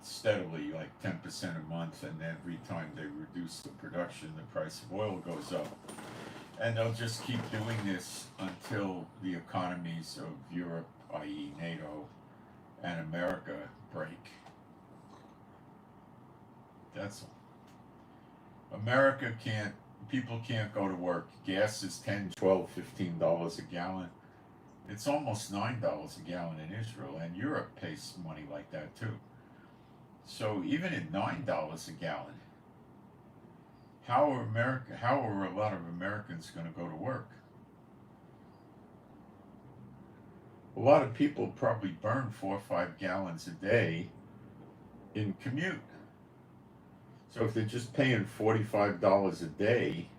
steadily, like 10% a month, and every time they reduce the production, the price of oil goes up. And they'll just keep doing this until the economies of Europe, i.e. NATO, and America break. That's all. People can't go to work. Gas is $10, $12, $15 a gallon. It's almost $9 a gallon in Israel, and Europe pays money like that too. So even at $9 a gallon, how are a lot of Americans going to go to work? A lot of people probably burn 4 or 5 gallons a day in commute. So if they're just paying $45 a day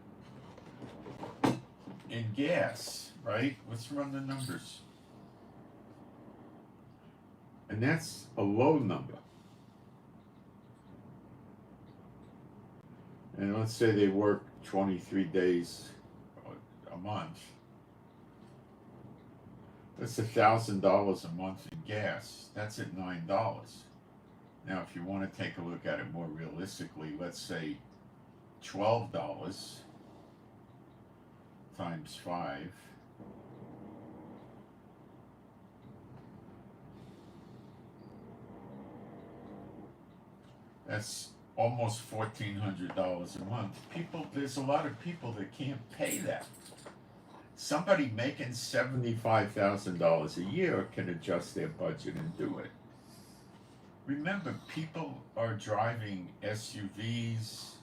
in gas, right? Let's run the numbers. And that's a low number. And let's say they work 23 days a month. That's $1,000 a month in gas. That's at $9. Now, if you want to take a look at it more realistically, let's say $12 times 5. That's almost $1,400 a month. There's a lot of people that can't pay that. Somebody making $75,000 a year can adjust their budget and do it. Remember, people are driving SUVs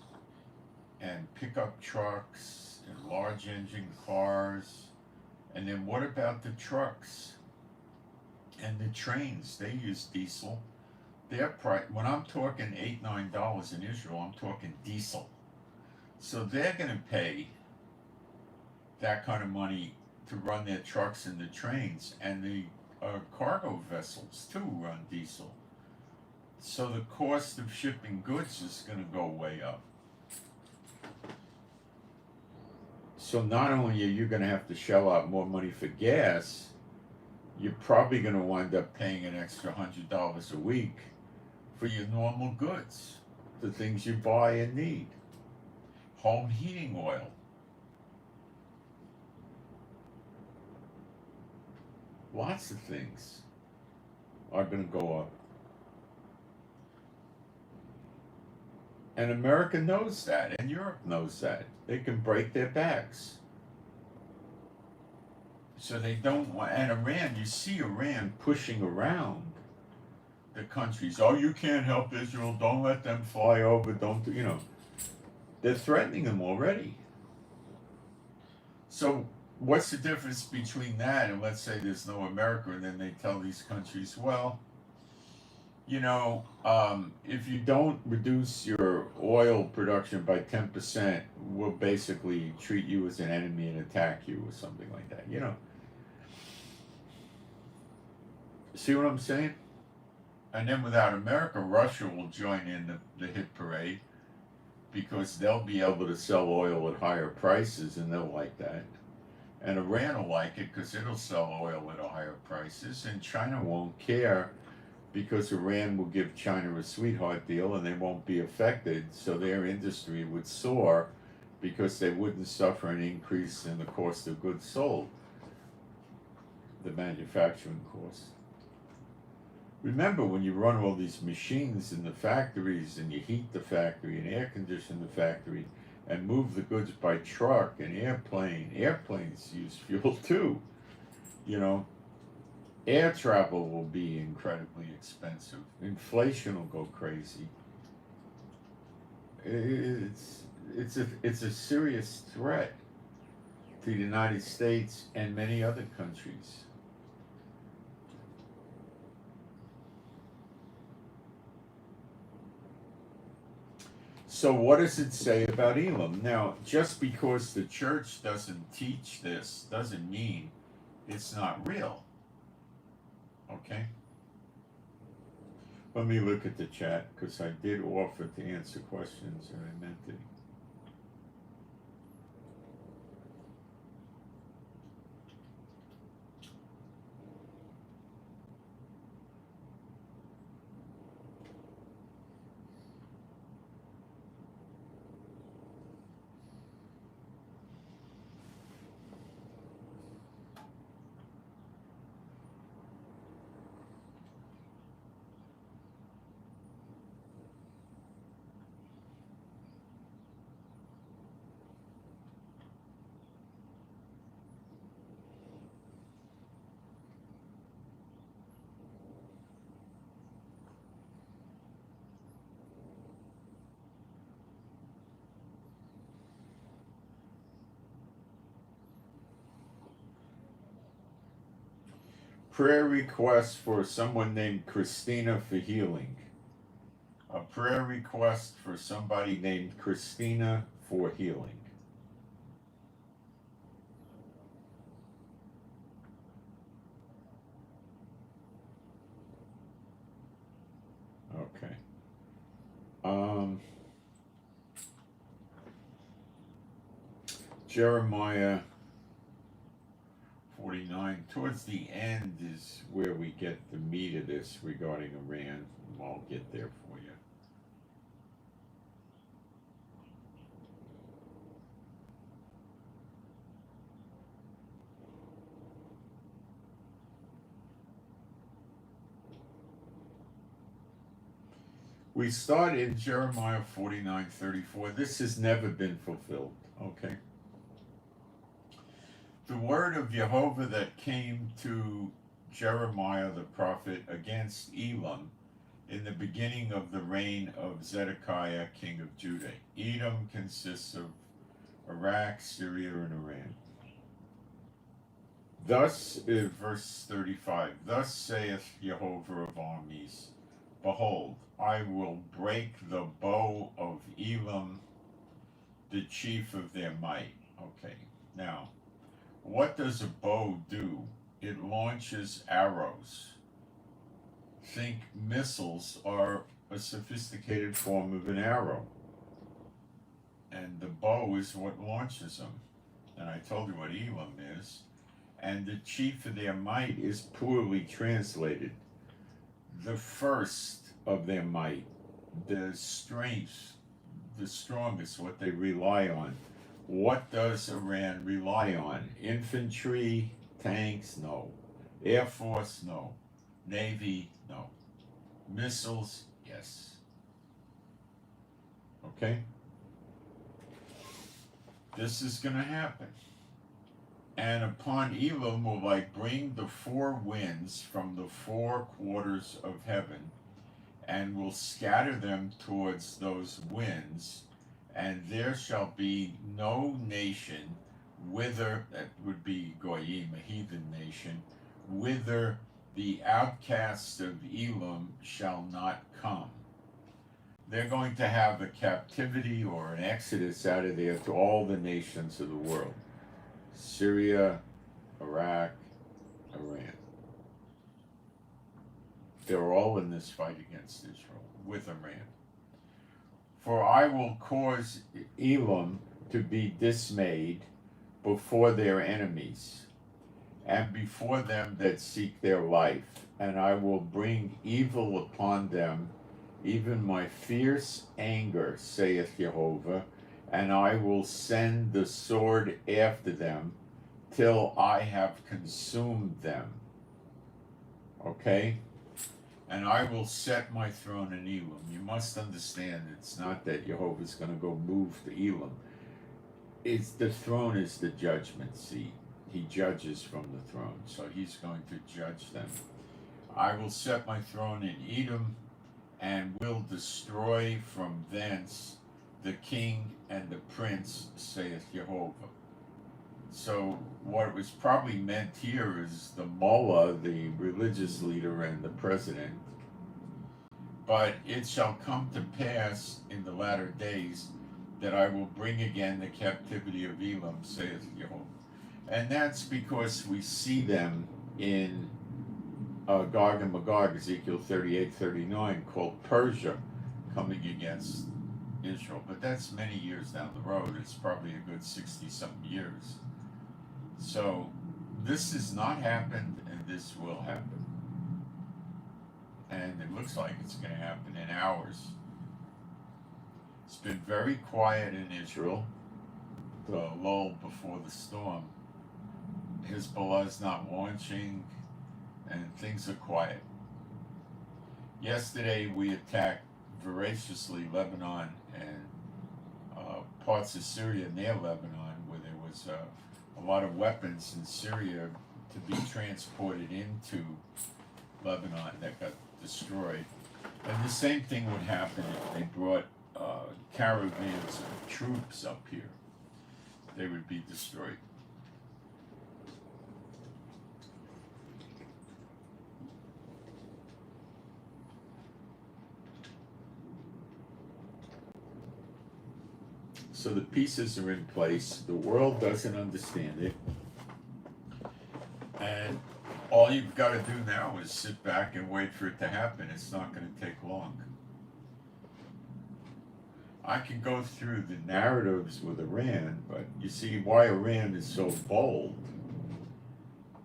and pickup trucks and large engine cars. And then what about the trucks and the trains? They use diesel. When I'm talking $8, $9 in Israel, I'm talking diesel. So they're going to pay that kind of money to run their trucks and the trains, and the cargo vessels too run diesel. So the cost of shipping goods is going to go way up. So not only are you going to have to shell out more money for gas, you're probably going to wind up paying an extra $100 a week for your normal goods, the things you buy and need. Home heating oil. Lots of things are going to go up. And America knows that, and Europe knows that. They can break their backs. So they don't want, and Iran, you see Iran pushing around the countries. Oh, you can't help Israel, don't let them fly over, they're threatening them already. So what's the difference between that and, let's say there's no America, and then they tell these countries, well, if you don't reduce your oil production by 10%, we'll basically treat you as an enemy and attack you or something like that, See what I'm saying? And then without America, Russia will join in the hit parade, because they'll be able to sell oil at higher prices, and they'll like that. And Iran will like it because it'll sell oil at a higher prices, and China won't care because Iran will give China a sweetheart deal and they won't be affected, so their industry would soar because they wouldn't suffer an increase in the cost of goods sold, the manufacturing cost. Remember, when you run all these machines in the factories and you heat the factory and air condition the factory and move the goods by truck and airplanes use fuel too, you know. Air travel will be incredibly expensive. Inflation will go crazy. It's a serious threat to the United States and many other countries. So what does it say about Elam? Now, just because the church doesn't teach this doesn't mean it's not real. Okay? Let me look at the chat because I did offer to answer questions and I meant it. Prayer request for someone named Christina for healing. A prayer request for somebody named Christina for healing. Okay. Jeremiah 49, towards the end is where we get the meat of this regarding Iran. I'll get there for you. We start in Jeremiah 49:34. This has never been fulfilled, okay? The word of Jehovah that came to Jeremiah the prophet against Elam in the beginning of the reign of Zedekiah, king of Judah. Edom consists of Iraq, Syria, and Iran. Thus, verse 35, thus saith Jehovah of armies, behold, I will break the bow of Elam, the chief of their might. Okay, now, what does a bow do? It launches arrows. Think missiles are a sophisticated form of an arrow. And the bow is what launches them. And I told you what Elam is. And the chief of their might is poorly translated. The first of their might, the strength, the strongest, what they rely on. What does Iran rely on? Infantry, tanks, no. Air Force, no. Navy, no. Missiles, yes. Okay? This is going to happen. And upon Elam will I bring the four winds from the four quarters of heaven, and will scatter them towards those winds, and there shall be no nation whither, that would be Goyim, a heathen nation, whither the outcasts of Elam shall not come. They're going to have a captivity or an exodus out of there to all the nations of the world. Syria, Iraq, Iran. They're all in this fight against Israel with Iran. For I will cause Elam to be dismayed, before their enemies, and before them that seek their life, and I will bring evil upon them, even my fierce anger, saith Jehovah, and I will send the sword after them, till I have consumed them. Okay? And I will set my throne in Elam. You must understand, it's not that Jehovah's going to go move to Elam. It's the throne is the judgment seat. He judges from the throne, so he's going to judge them. I will set my throne in Edom, and will destroy from thence the king and the prince, saith Jehovah. So what was probably meant here is the mullah, the religious leader, and the president. But it shall come to pass in the latter days that I will bring again the captivity of Elam, saith Jehovah. And that's because we see them in Gog and Magog, Ezekiel 38-39, called Persia, coming against Israel. But that's many years down the road. It's probably a good 60-something years. So this has not happened, and this will happen. And it looks like it's going to happen in hours. It's been very quiet in Israel, the lull before the storm. Hezbollah's not launching, and things are quiet. Yesterday we attacked voraciously Lebanon and parts of Syria near Lebanon, where there was a lot of weapons in Syria to be transported into Lebanon that got destroyed. And the same thing would happen if they brought caravans of troops up here. They would be destroyed. So the pieces are in place. The world doesn't understand it. And all you've got to do now is sit back and wait for it to happen. It's not going to take long. I can go through the narratives with Iran, but you see why Iran is so bold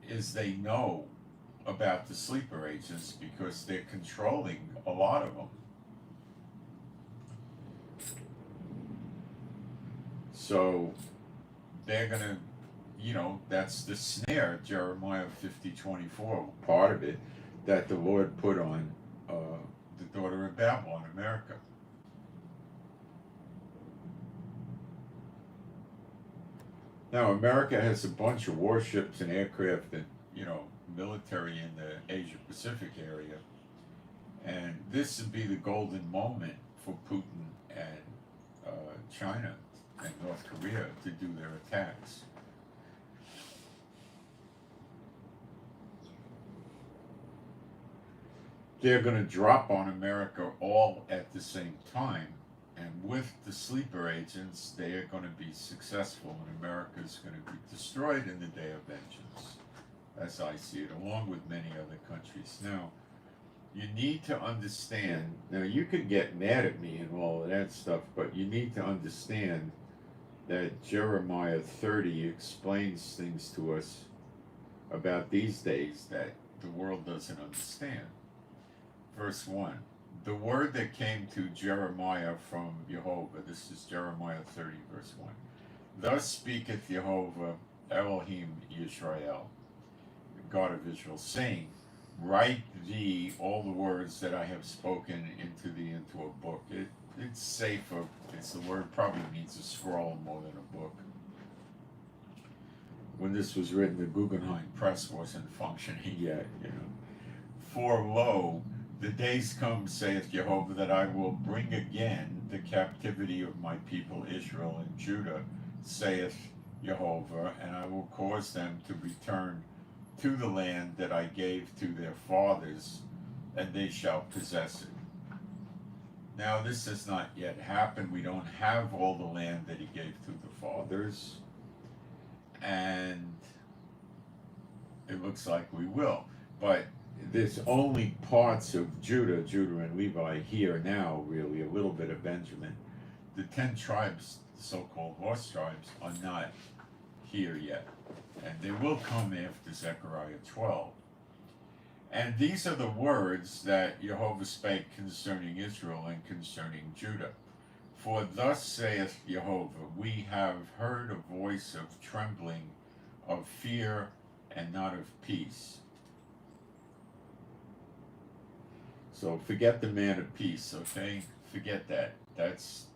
is they know about the sleeper agents because they're controlling a lot of them. So they're going to, that's the snare, Jeremiah 50:24, part of it, that the Lord put on the daughter of Babylon, America. Now, America has a bunch of warships and aircraft and, military in the Asia-Pacific area. And this would be the golden moment for Putin and China and North Korea to do their attacks. They're going to drop on America all at the same time. And with the sleeper agents, they are going to be successful, and America is going to be destroyed in the day of vengeance, as I see it, along with many other countries. Now, you need to understand, now you can get mad at me and all of that stuff, but you need to understand that Jeremiah 30 explains things to us about these days that the world doesn't understand. Verse 1. The word that came to Jeremiah from Jehovah, this is Jeremiah 30, verse 1. Thus speaketh Jehovah Elohim Yisrael, the God of Israel, saying, write thee all the words that I have spoken into a book. It's safer. It's the word probably means a scroll more than a book. When this was written, the Guggenheim Press wasn't functioning yet, For lo, the days come, saith Jehovah, that I will bring again the captivity of my people Israel and Judah, saith Jehovah, and I will cause them to return to the land that I gave to their fathers, and they shall possess it. Now this has not yet happened. We don't have all the land that he gave to the fathers, and it looks like we will. But there's only parts of Judah and Levi here now, really, a little bit of Benjamin. The 10 tribes, the so-called lost tribes, are not here yet. And they will come after Zechariah 12. And these are the words that Jehovah spake concerning Israel and concerning Judah. For thus saith Jehovah, we have heard a voice of trembling, of fear, and not of peace. So forget the man of peace, okay? Forget that. That's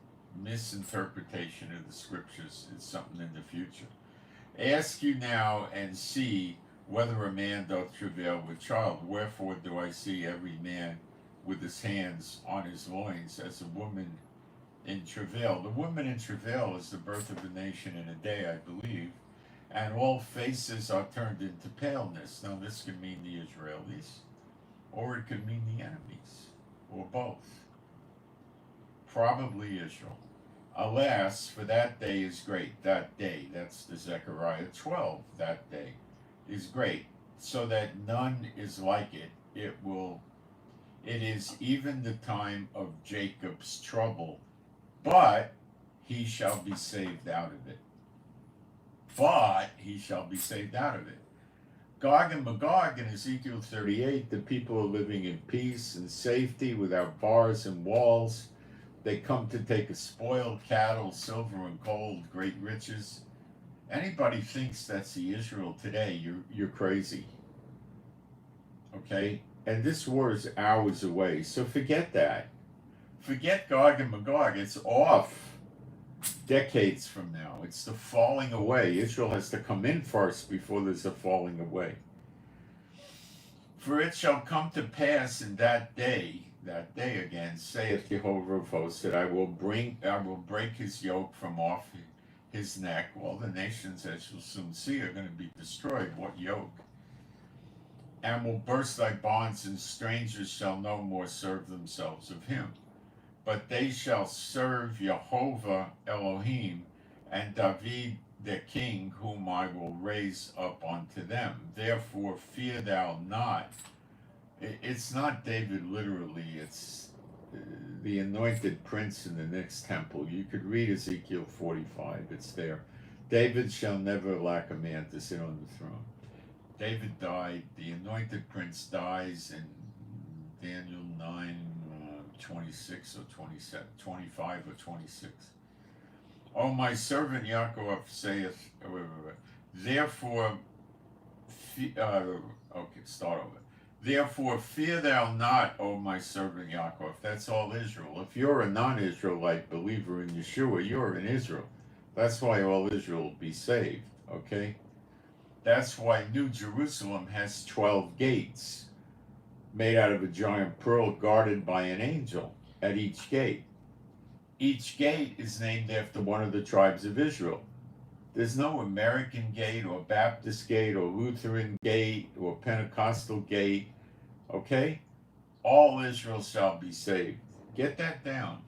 misinterpretation of the scriptures. It's something in the future. Ask you now and see whether a man doth travail with child. Wherefore do I see every man with his hands on his loins as a woman in travail? The woman in travail is the birth of a nation in a day, I believe, and all faces are turned into paleness. Now this could mean the Israelis, or it could mean the enemies, or both. Probably Israel. Alas, for that day is great. That day, that's the Zechariah 12, that day is great, so that none is like it. It is even the time of Jacob's trouble, but he shall be saved out of it. But he shall be saved out of it. Gog and Magog in Ezekiel 38, the people are living in peace and safety without bars and walls. They come to take a spoil, cattle, silver and gold, great riches. Anybody thinks that's the Israel today, you're crazy. Okay? And this war is hours away, so forget that. Forget Gog and Magog. It's off decades from now. It's the falling away. Israel has to come in first before there's a falling away. For it shall come to pass in that day again, saith Jehovah of hosts, that I will break his yoke from off his neck. Well, the nations, as you'll soon see, are going to be destroyed. What yoke? And will burst thy bonds, and strangers shall no more serve themselves of him. But they shall serve Jehovah Elohim, and David the king, whom I will raise up unto them. Therefore fear thou not. It's not David literally, it's the anointed prince in the next temple. You could read Ezekiel 45, it's there. David shall never lack a man to sit on the throne. David died, the anointed prince dies in Daniel 9, 26 or 27, 25 or 26. Oh, my servant Yaakov saith, therefore, start over. Therefore fear thou not, O my servant Yaakov. That's all Israel. If you're a non-Israelite believer in Yeshua, you're in Israel. That's why all Israel will be saved, okay? That's why New Jerusalem has 12 gates made out of a giant pearl guarded by an angel at each gate. Each gate is named after one of the tribes of Israel. There's no American gate or Baptist gate or Lutheran gate or Pentecostal gate, okay? All Israel shall be saved. Get that down.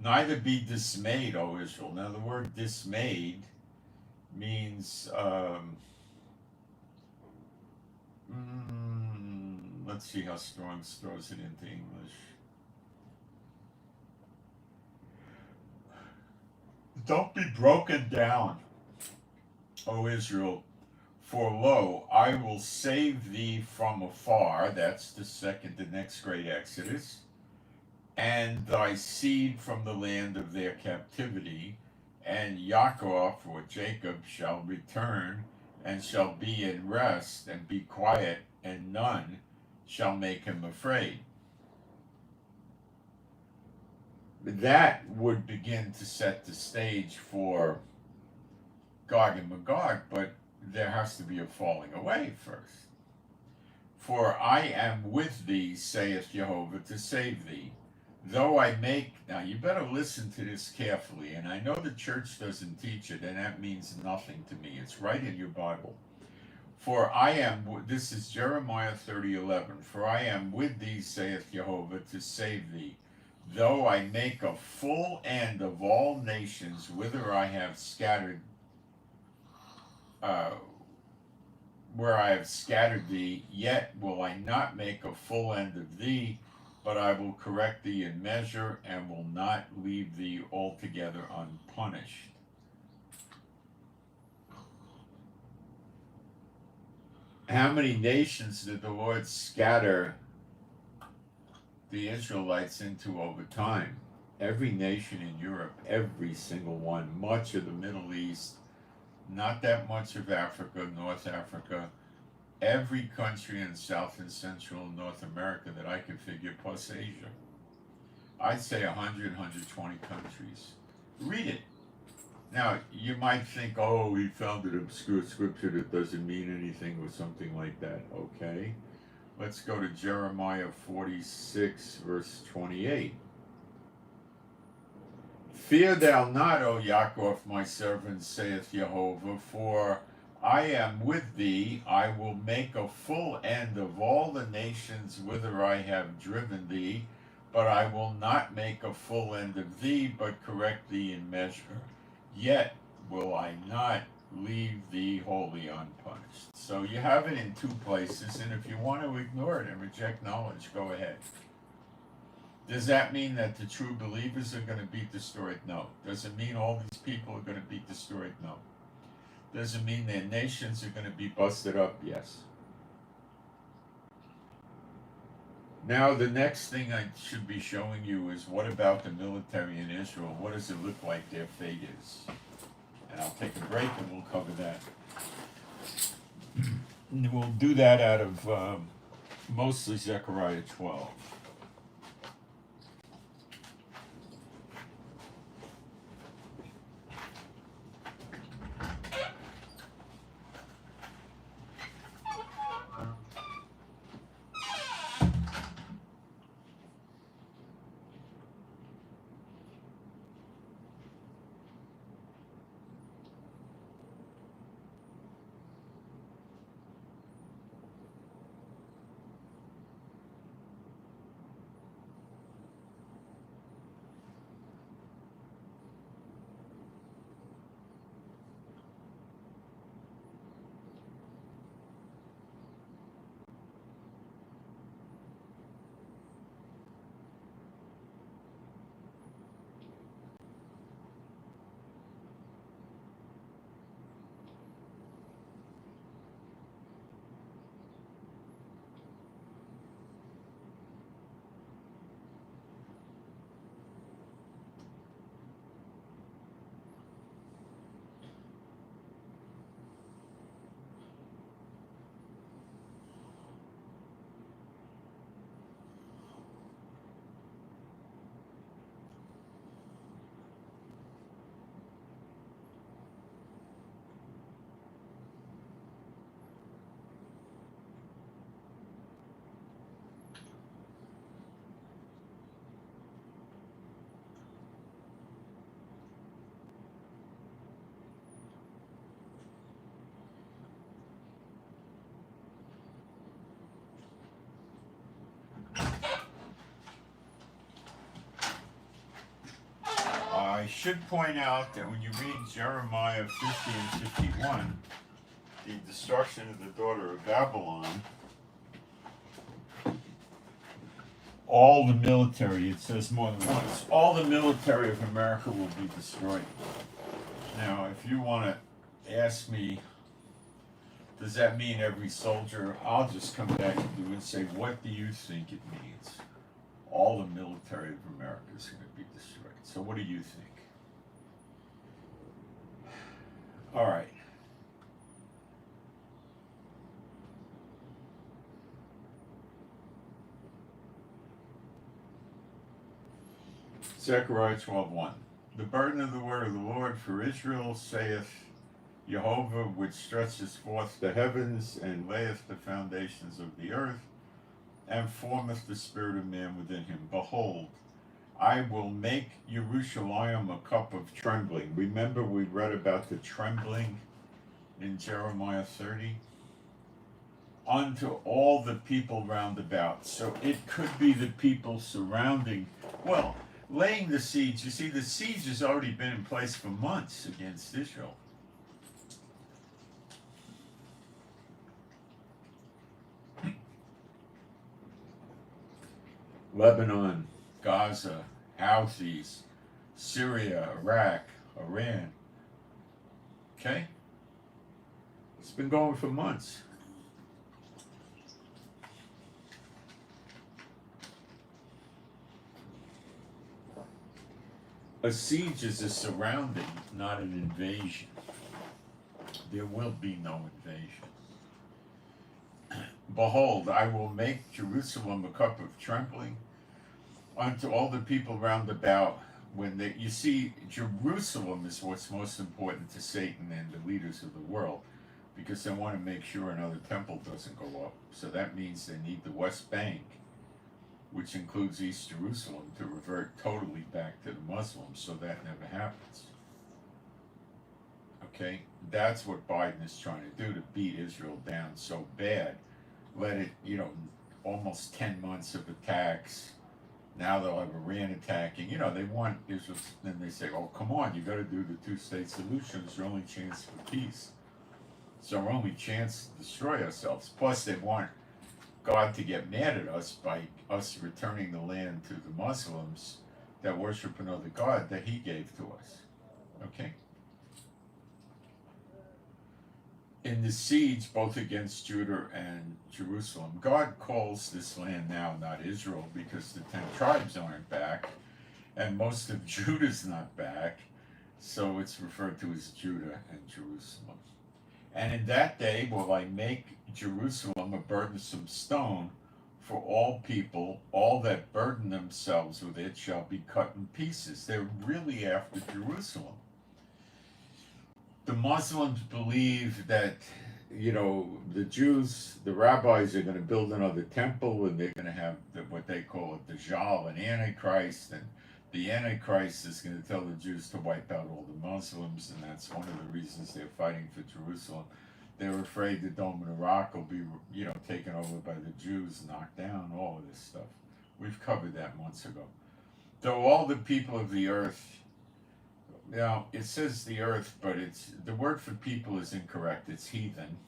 Neither be dismayed, O Israel. Now the word dismayed means, let's see how Strong's throws it into English. Don't be broken down, O Israel, for lo, I will save thee from afar. That's the next great Exodus. And thy seed from the land of their captivity. And Yaakov, or Jacob, shall return, and shall be in rest, and be quiet, and none shall make him afraid. That would begin to set the stage for Gog and Magog, but there has to be a falling away first. For I am with thee, saith Jehovah, to save thee. Though I make, now you better listen to this carefully, and I know the church doesn't teach it, and that means nothing to me. It's right in your Bible. For I am, this is Jeremiah 30:11. For I am with thee, saith Jehovah, to save thee. Though I make a full end of all nations whither I have scattered, where I have scattered thee, yet will I not make a full end of thee, but I will correct thee in measure, and will not leave thee altogether unpunished. How many nations did the Lord scatter the Israelites into over time? Every nation in Europe, every single one, much of the Middle East, not that much of Africa, North Africa, every country in South and Central North America that I could figure, plus Asia. I'd say 100, 120 countries. Read it. Now, you might think, oh, he found an obscure scripture that doesn't mean anything or something like that. Okay. Let's go to Jeremiah 46, verse 28. Fear thou not, O Yaakov, my servant, saith Jehovah, for I am with thee. I will make a full end of all the nations whither I have driven thee, but I will not make a full end of thee, but correct thee in measure. Yet will I not leave thee wholly unpunished. So you have it in two places, and if you want to ignore it and reject knowledge, go ahead. Does that mean that the true believers are going to be destroyed? No. Does it mean all these people are going to be destroyed? No. Does it mean their nations are going to be busted up? Yes. Now, the next thing I should be showing you is what about the military in Israel? What does it look like their fate is? And I'll take a break and we'll cover that. And we'll do that out of mostly Zechariah 12. I should point out that when you read Jeremiah 50 and 51, the destruction of the daughter of Babylon, all the military, it says more than once, all the military of America will be destroyed. Now, if you want to ask me, does that mean every soldier? I'll just come back to you and say, what do you think it means? All the military of America is going to be destroyed. So what do you think? All right. Zechariah 12:1. The burden of the word of the Lord for Israel, saith Jehovah, which stretcheth forth the heavens and layeth the foundations of the earth, and formeth the spirit of man within him. Behold, I will make Jerusalem a cup of trembling. Remember we read about the trembling in Jeremiah 30? Unto all the people round about. So it could be the people surrounding, well, laying the siege. You see, the siege has already been in place for months against Israel. Lebanon, Gaza, Houthis, Syria, Iraq, Iran. Okay? It's been going for months. A siege is a surrounding, not an invasion. There will be no invasion. Behold, I will make Jerusalem a cup of trembling unto all the people round about. When they, you see, Jerusalem is what's most important to Satan and the leaders of the world, because they want to make sure another temple doesn't go up. So that means they need the West Bank, which includes East Jerusalem, to revert totally back to the Muslims, so that never happens. Okay, that's what Biden is trying to do, to beat Israel down so bad. Let it, almost 10 months of attacks. Now they'll have Iran attacking. They want Israel. Then they say, "Oh, come on, you got to do the two-state solution. It's our only chance for peace. It's our only chance to destroy ourselves." Plus, they want God to get mad at us by us returning the land to the Muslims that worship another God that He gave to us. Okay. In the siege, both against Judah and Jerusalem, God calls this land now not Israel, because the 10 tribes aren't back, and most of Judah's not back, so it's referred to as Judah and Jerusalem. And in that day will I make Jerusalem a burdensome stone for all people. All that burden themselves with it shall be cut in pieces. They're really after Jerusalem. The Muslims believe that, the Jews, the rabbis are going to build another temple, and they're going to have what they call a Dajjal, an Antichrist, and the Antichrist is going to tell the Jews to wipe out all the Muslims, and that's one of the reasons they're fighting for Jerusalem. They're afraid the Dome of the Rock will be, taken over by the Jews, knocked down, all of this stuff. We've covered that months ago. Though all the people of the earth, now it says the earth, but the word for people is incorrect. It's heathen.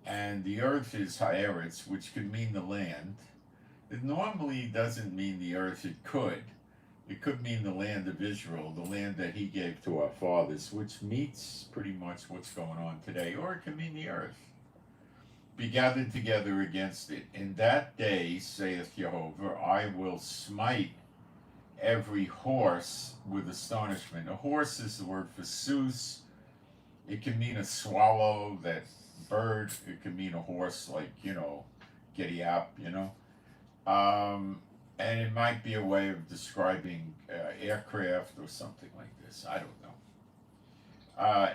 And the earth is haaretz, which could mean the land. It normally doesn't mean the earth. It could. It could mean the land of Israel, the land that He gave to our fathers, which meets pretty much what's going on today. Or it could mean the earth. Be gathered together against it. In that day, saith Jehovah, I will smite every horse with astonishment. A horse is the word for sus. It can mean a swallow, that bird. It can mean a horse, like, giddy up, and it might be a way of describing aircraft or something like this. I don't know.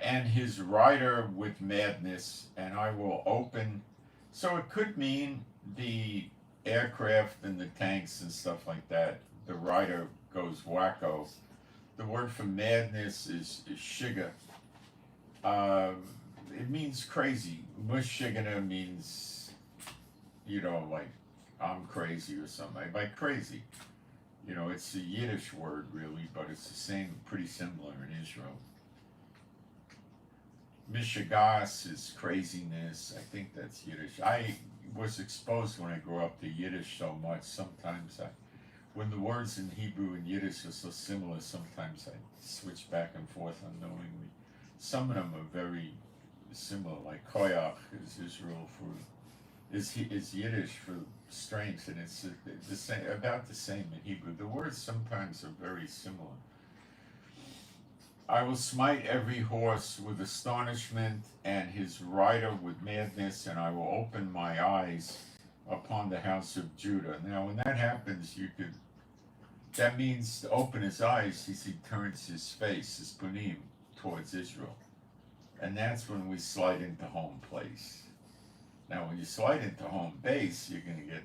And his rider with madness, and I will open. So it could mean the aircraft and the tanks and stuff like that. The rider goes wacko. The word for madness is shiga. It means crazy. Mushigana means, like I'm crazy or something. Like crazy. It's a Yiddish word really, but it's the same, pretty similar in Israel. Mishigas is craziness. I think that's Yiddish. I was exposed when I grew up to Yiddish so much. Sometimes when the words in Hebrew and Yiddish are so similar, sometimes I switch back and forth unknowingly. Some of them are very similar, like koyach is Israel is Yiddish for strength, and it's the same, about the same in Hebrew. The words sometimes are very similar. I will smite every horse with astonishment, and his rider with madness, and I will open my eyes upon the house of Judah. Now, when that happens, that means to open his eyes, he turns his face, his panim, towards Israel. And that's when we slide into home place. Now, when you slide into home base, you're going to get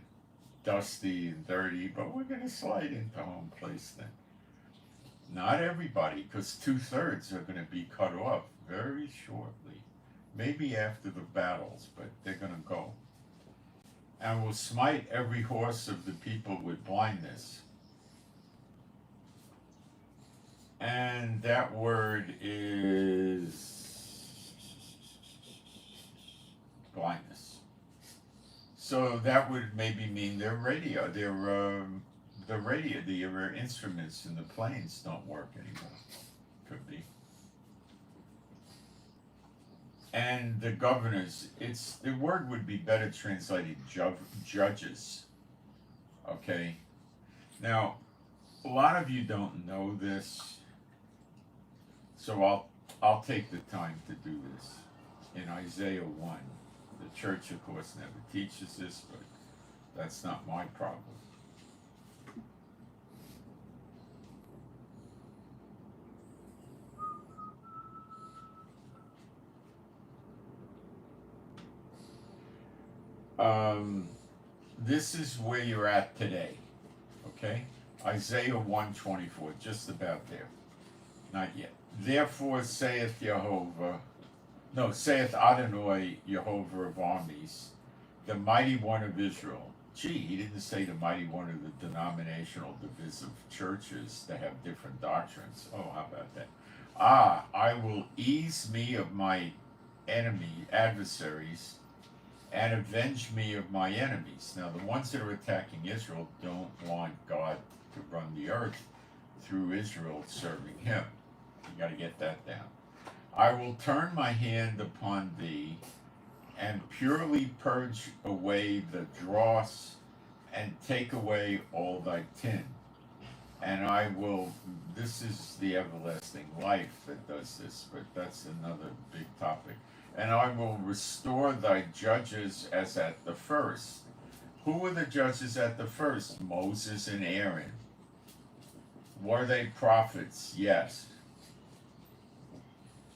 dusty and dirty, but we're going to slide into home place then. Not everybody, because 2/3 are going to be cut off very shortly. Maybe after the battles, but they're going to go. And will smite every horse of the people with blindness. And that word is blindness. So that would maybe mean their radio, their instruments in the planes don't work anymore. Could be. And the governors, the word would be better translated judges. Okay. Now, A lot of you don't know this, so I'll take the time to do this. In Isaiah 1, the church, of course, never teaches this, but that's not my problem. This is where you're at today, okay? Isaiah 1:24, just about there. Not yet. Therefore saith Jehovah, no, saith Adonai, Jehovah of armies, the mighty one of Israel. Gee, he didn't say the mighty one of the denominational divisive churches that have different doctrines. Oh, how about that? I will ease me of my adversaries, and avenge me of my enemies. Now, the ones that are attacking Israel don't want God to run the earth through Israel serving him. You got to get that down. I will turn my hand upon thee and purely purge away the dross and take away all thy tin. And I will, this is the everlasting life that does this, but that's another big topic. And I will restore thy judges as at the first. Who were the judges at the first? Moses and Aaron. Were they prophets? Yes.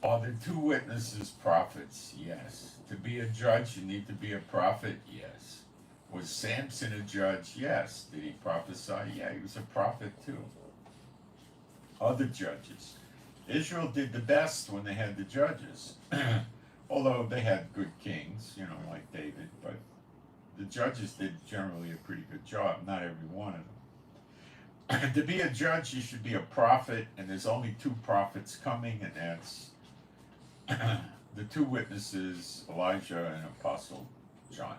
Are the two witnesses prophets? Yes. To be a judge, you need to be a prophet? Yes. Was Samson a judge? Yes. Did he prophesy? Yeah, he was a prophet too. Other judges. Israel did the best when they had the judges. Although they had good kings, like David, but the judges did generally a pretty good job, not every one of them. To be a judge, you should be a prophet, and there's only two prophets coming, and that's the two witnesses, Elijah and Apostle John.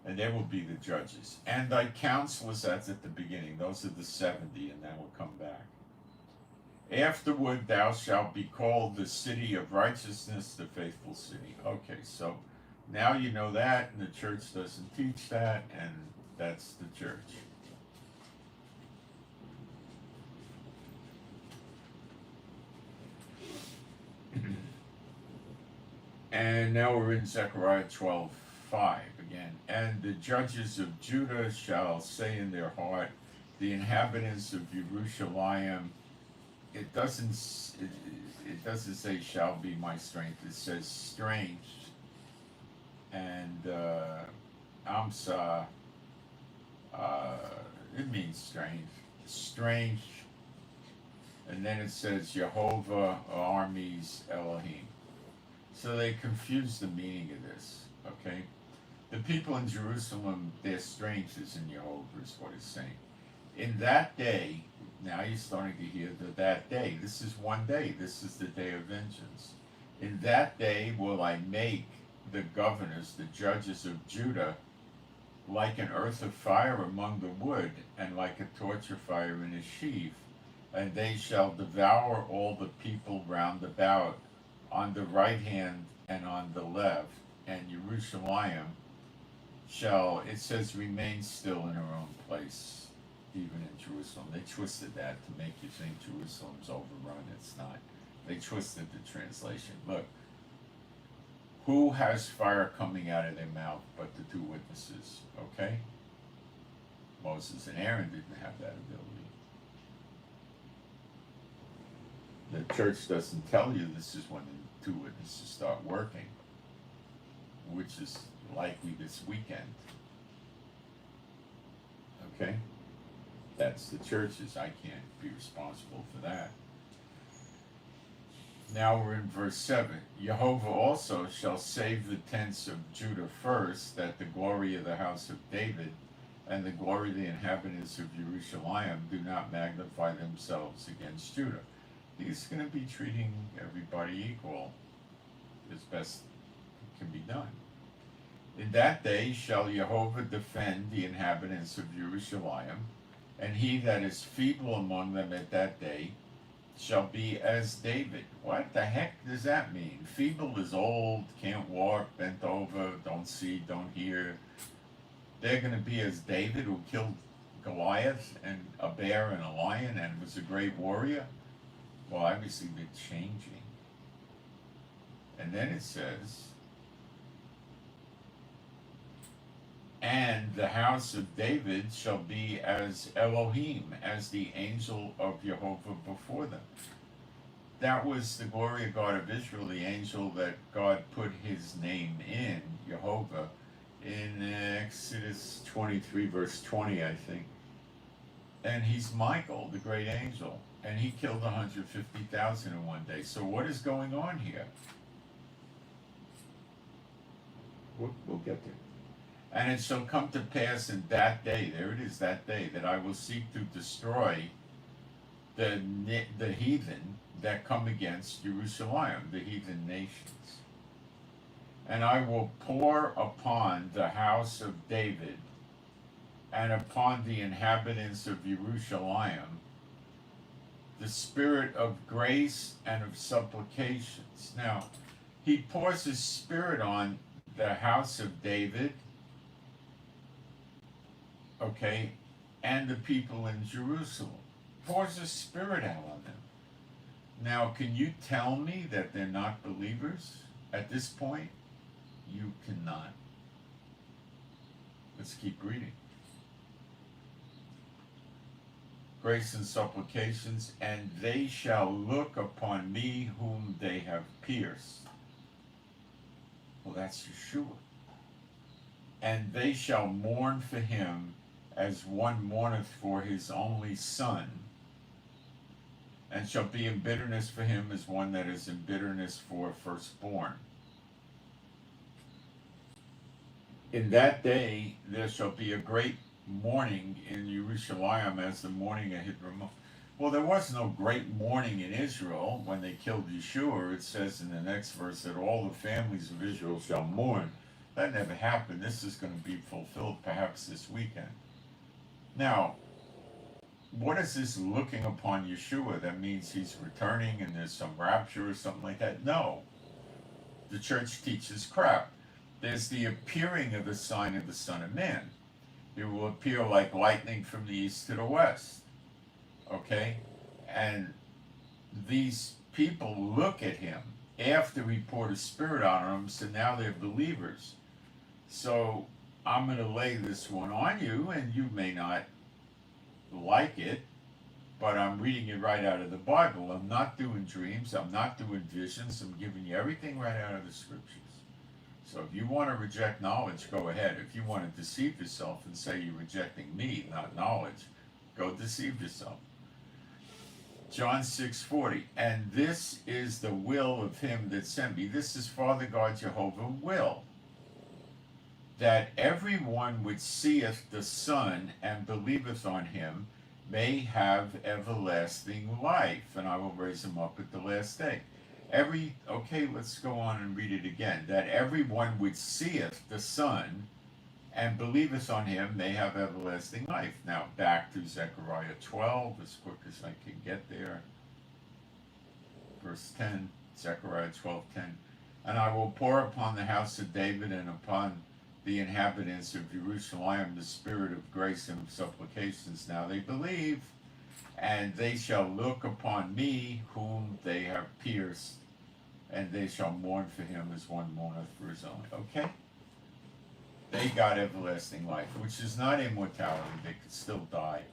And they will be the judges. And thy counselors, that's at the beginning, those are the 70, and then will come back. Afterward thou shalt be called the city of righteousness, the faithful city. Okay, so now you know that, and the church doesn't teach that, and that's the church. And now we're in Zechariah 12:5 again. And the judges of Judah shall say in their heart, the inhabitants of Jerusalem. It doesn't say shall be my strength. It says strength. And Amsa, it means strength. Strength. And then it says Jehovah armies Elohim. So they confuse the meaning of this, okay? The people in Jerusalem, their strength is in Jehovah, is what it's saying. In that day, now you're starting to hear that day. This is one day. This is the day of vengeance. In that day will I make the governors, the judges of Judah, like an earth of fire among the wood, and like a torch of fire in a sheaf. And they shall devour all the people round about, on the right hand and on the left. And Jerusalem shall, it says, remain still in her own place. Even in Jerusalem, they twisted that to make you think Jerusalem's overrun. It's not. They twisted the translation. Look, who has fire coming out of their mouth but the two witnesses? Okay? Moses and Aaron didn't have that ability. The church doesn't tell you this is when the two witnesses start working, which is likely this weekend. Okay? That's the churches. I can't be responsible for that. Now we're in verse 7. Jehovah also shall save the tents of Judah first, that the glory of the house of David and the glory of the inhabitants of Jerusalem do not magnify themselves against Judah. He's going to be treating everybody equal as best can be done. In that day shall Jehovah defend the inhabitants of Jerusalem, and he that is feeble among them at that day shall be as David. What the heck does that mean? Feeble is old, can't walk, bent over, don't see, don't hear. They're going to be as David, who killed Goliath and a bear and a lion and was a great warrior? Well, obviously they're changing. And then it says, and the house of David shall be as Elohim, as the angel of Jehovah before them. That was the glory of God of Israel, the angel that God put his name in, Jehovah, in Exodus 23, verse 20, I think. And he's Michael, the great angel, and he killed 150,000 in one day. So what is going on here? We'll get there. And it shall come to pass in that day, there it is, that day, that I will seek to destroy the heathen that come against Jerusalem, the heathen nations. And I will pour upon the house of David and upon the inhabitants of Jerusalem the spirit of grace and of supplications. Now, he pours his spirit on the house of David, okay, and the people in Jerusalem. Pours his spirit out on them. Now, can you tell me that they're not believers at this point? You cannot. Let's keep reading. Grace and supplications, and they shall look upon me whom they have pierced. Well, that's Yeshua. And they shall mourn for him as one mourneth for his only son, and shall be in bitterness for him as one that is in bitterness for firstborn. In that day there shall be a great mourning in Jerusalem as the mourning of Hidramah. Well, there was no great mourning in Israel when they killed Yeshua. It says in the next verse that all the families of Israel shall mourn. That never happened. This is going to be fulfilled perhaps this weekend. Now, what is this looking upon Yeshua? That means he's returning and there's some rapture or something like that? No. The church teaches crap. There's the appearing of the sign of the Son of Man. It will appear like lightning from the east to the west. Okay? And these people look at him after he poured his spirit on them, so now they're believers. So I'm going to lay this one on you, and you may not like it, but I'm reading it right out of the Bible. I'm not doing dreams. I'm not doing visions. I'm giving you everything right out of the scriptures. So if you want to reject knowledge, go ahead. If you want to deceive yourself and say you're rejecting me, not knowledge, go deceive yourself. John 6:40, and this is the will of him that sent me. This is Father God Jehovah will, that everyone which seeth the Son and believeth on him may have everlasting life, and I will raise him up at the last day. Okay, let's go on and read it again. That everyone which seeth the Son and believeth on him may have everlasting life. Now back to Zechariah 12 as quick as I can get there. Verse 10, Zechariah 12:10. And I will pour upon the house of David and upon the inhabitants of Jerusalem the spirit of grace and supplications. Now they believe, and they shall look upon me whom they have pierced, and they shall mourn for him as one mourneth for his only. Okay? They got everlasting life, which is not immortality. They could still die.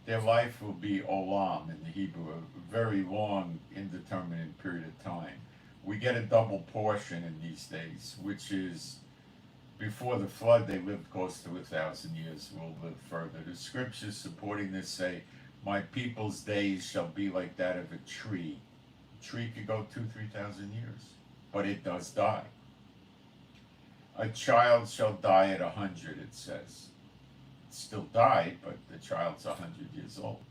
Their life will be olam in the Hebrew, a very long, indeterminate period of time. We get a double portion in these days, which is before the flood, they lived close to 1,000 years. We'll live further. The scriptures supporting this say, my people's days shall be like that of a tree. A tree could go 2,000-3,000 years, but it does die. A child shall die at 100, it says. It still died, but the child's 100 years old.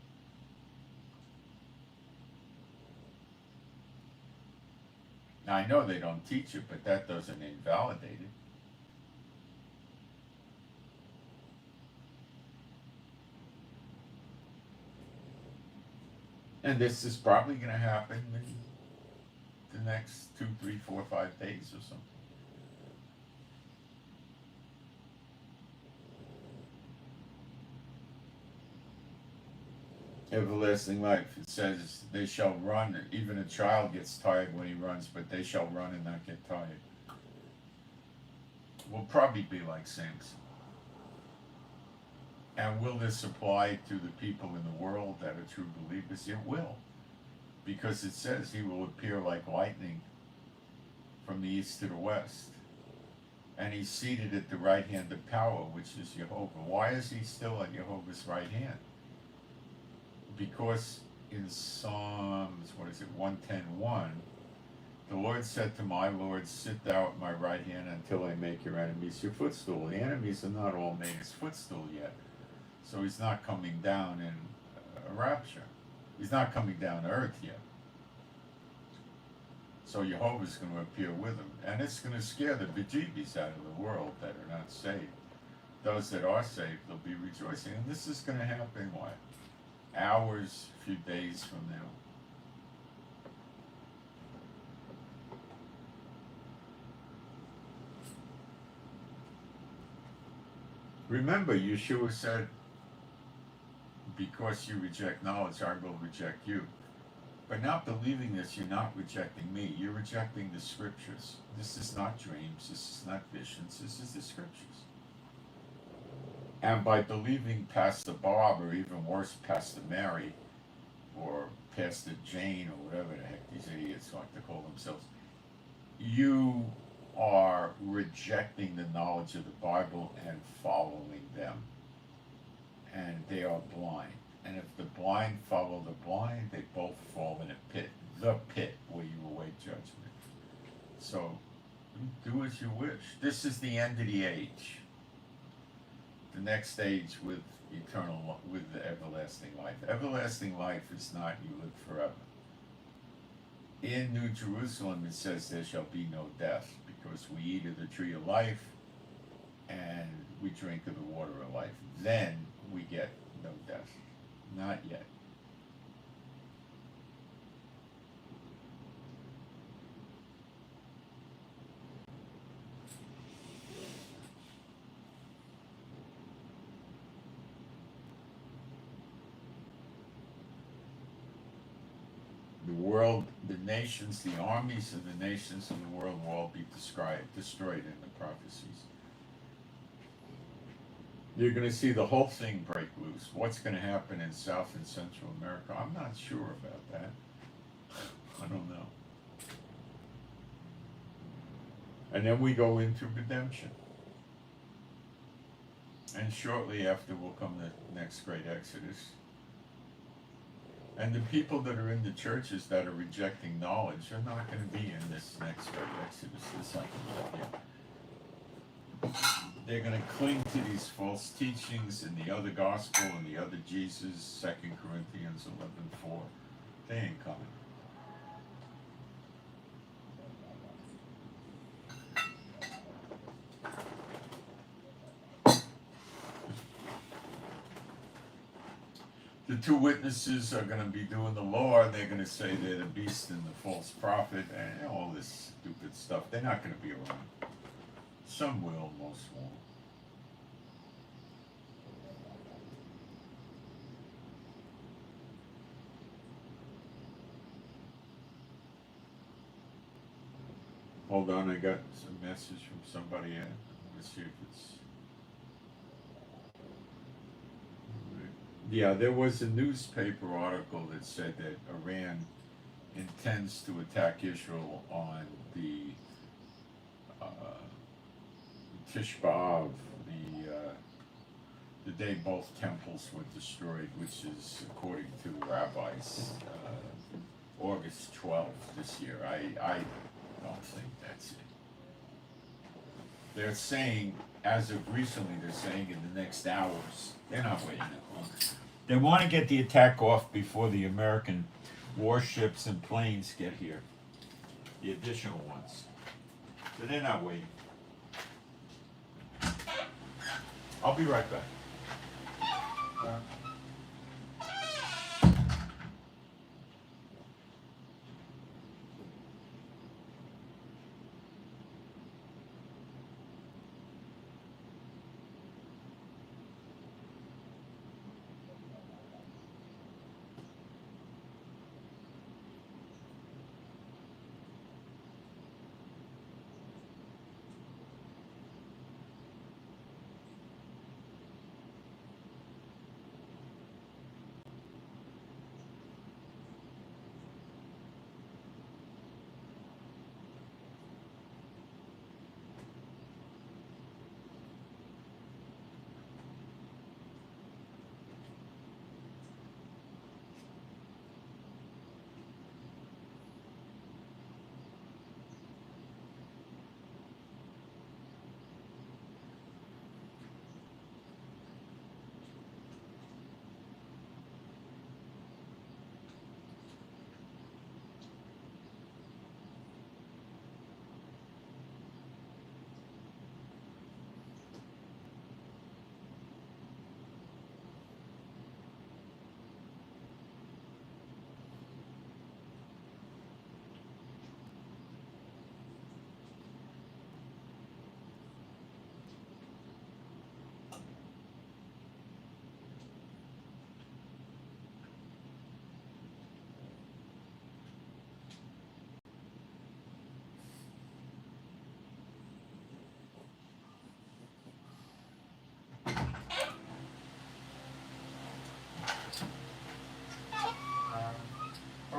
Now, I know they don't teach it, but that doesn't invalidate it. And this is probably going to happen in the next 2, 3, 4, 5 days or something. Everlasting life. It says they shall run. Even a child gets tired when he runs, but they shall run and not get tired. We'll probably be like Samson. And will this apply to the people in the world that are true believers? It will. Because it says he will appear like lightning from the east to the west. And he's seated at the right hand of power, which is Jehovah. Why is he still at Jehovah's right hand? Because in Psalms, 110:1, the Lord said to my Lord, sit thou at my right hand until I make your enemies your footstool. The enemies are not all made his footstool yet. So he's not coming down in a rapture. He's not coming down to earth yet. So Jehovah's going to appear with him. And it's going to scare the bejeebies out of the world that are not saved. Those that are saved, they'll be rejoicing. And this is going to happen, what? Hours, a few days from now. Remember, Yeshua said, because you reject knowledge, I will reject you. By not believing this, you're not rejecting me. You're rejecting the scriptures. This is not dreams. This is not visions. This is the scriptures. And by believing Pastor Bob, or even worse, Pastor Mary, or Pastor Jane, or whatever the heck these idiots like to call themselves, you are rejecting the knowledge of the Bible and following them. And they are blind. And if the blind follow the blind, they both fall in a pit, the pit where you await judgment. So, do as you wish. This is the end of the age. The next age with with the everlasting life. Everlasting life is not you live forever. In New Jerusalem it says there shall be no death, because we eat of the tree of life and we drink of the water of life. Then we get no death. Not yet. The world, the nations, the armies of the nations of the world will all be destroyed in the prophecies. You're going to see the whole thing break loose. What's going to happen in South and Central America, I'm not sure about that. I don't know. And then we go into redemption. And shortly after will come the next great Exodus. And the people that are in the churches that are rejecting knowledge are not going to be in this next great Exodus. This I can tell you. They're going to cling to these false teachings and the other gospel and the other Jesus, 2 Corinthians 11:4. They ain't coming. The two witnesses are going to be doing the law, and they're going to say they're the beast and the false prophet and all this stupid stuff. They're not going to be around. Some will, most won't. Hold on, I got some message from somebody. Let's see if it's... Yeah, there was a newspaper article that said that Iran intends to attack Israel on the Tish B'Av, the day both temples were destroyed, which is, according to the rabbis, August 12th this year. I don't think that's it. They're saying, as of recently, they're saying in the next hours. They're not waiting that long. They want to get the attack off before the American warships and planes get here, the additional ones. So they're not waiting. I'll be right back.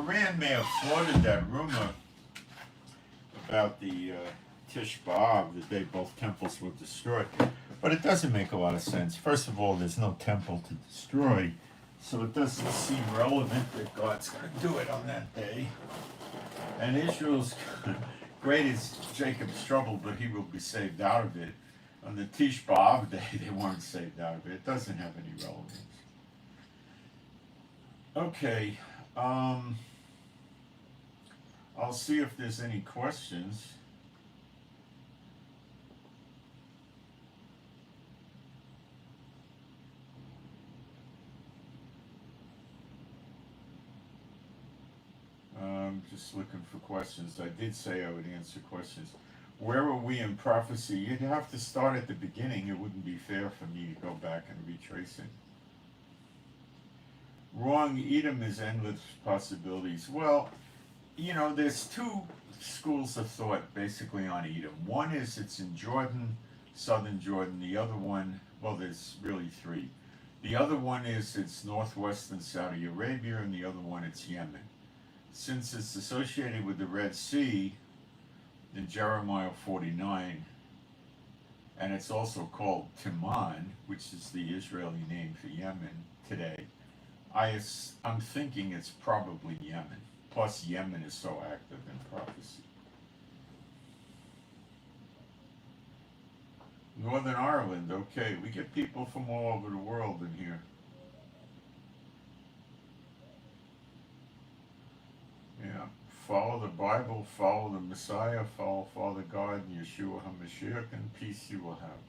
Iran may have floated that rumor about the Tish B'Av, the day both temples were destroyed. But it doesn't make a lot of sense. First of all, there's no temple to destroy, so it doesn't seem relevant that God's going to do it on that day. And Israel's great is Jacob's trouble, but he will be saved out of it. On the Tish B'Av day, they weren't saved out of it. It doesn't have any relevance. Okay, I'll see if there's any questions. Just looking for questions. I did say I would answer questions. Where are we in prophecy? You'd have to start at the beginning. It wouldn't be fair for me to go back and retrace it. Wrong, Edom is endless possibilities. Well, you know, there's two schools of thought basically on Edom. One is it's in Jordan, southern Jordan. The other one, well, there's really three. The other one is it's northwestern Saudi Arabia, and the other one it's Yemen. Since it's associated with the Red Sea in Jeremiah 49, and it's also called Timan, which is the Israeli name for Yemen today, I'm thinking it's probably Yemen. Plus, Yemen is so active in prophecy. Northern Ireland, okay. We get people from all over the world in here. Yeah. Follow the Bible, follow the Messiah, follow Father God and Yeshua HaMashiach, and peace you will have.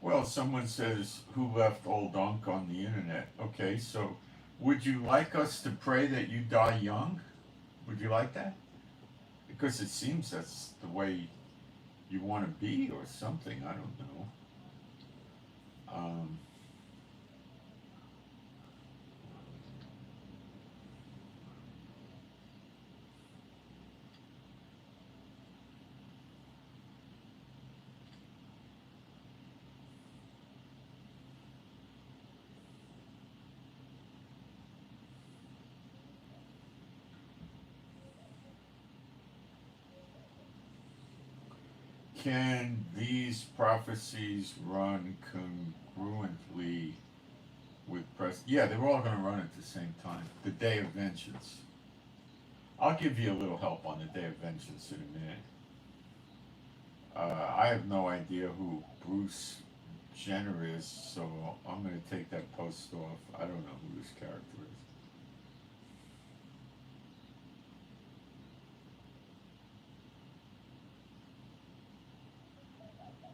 Well, someone says, who left old Unk on the internet? Okay, so would you like us to pray that you die young? Would you like that? Because it seems that's the way you want to be or something, I don't know. Can these prophecies run congruently with Yeah, they're all going to run at the same time. The day of vengeance. I'll give you a little help on the day of vengeance in a minute. I have no idea who Bruce Jenner is, so I'm going to take that post off. I don't know who this character is.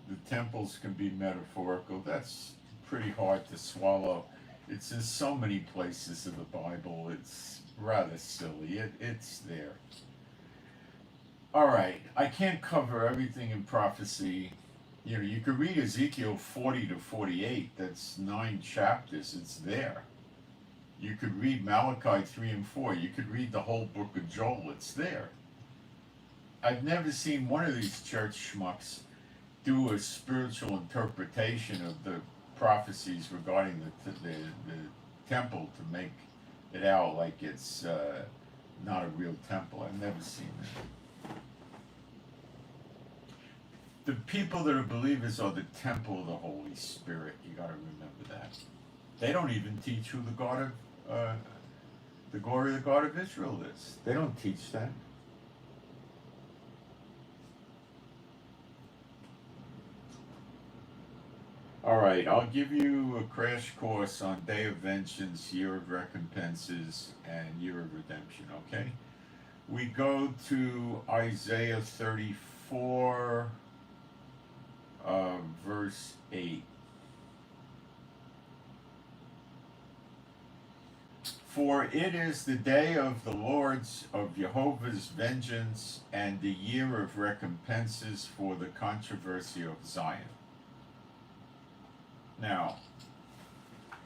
The temples can be metaphorical. That's pretty hard to swallow. It's in so many places of the Bible. It's rather silly. It's there. All right. I can't cover everything in prophecy. You know, you could read Ezekiel 40 to 48. That's 9 chapters. It's there. You could read Malachi 3 and 4. You could read the whole book of Joel. It's there. I've never seen one of these church schmucks do a spiritual interpretation of the prophecies regarding the temple to make it out like it's not a real temple. I've never seen that. The people that are believers are the temple of the Holy Spirit. You got to remember that. They don't even teach who the God of the glory of the God of Israel is. They don't teach that. All right, I'll give you a crash course on Day of Vengeance, Year of Recompenses, and Year of Redemption, okay? We go to Isaiah 34, verse 8. For it is the day of the Lord's, of Jehovah's vengeance, and the year of recompenses for the controversy of Zion. Now,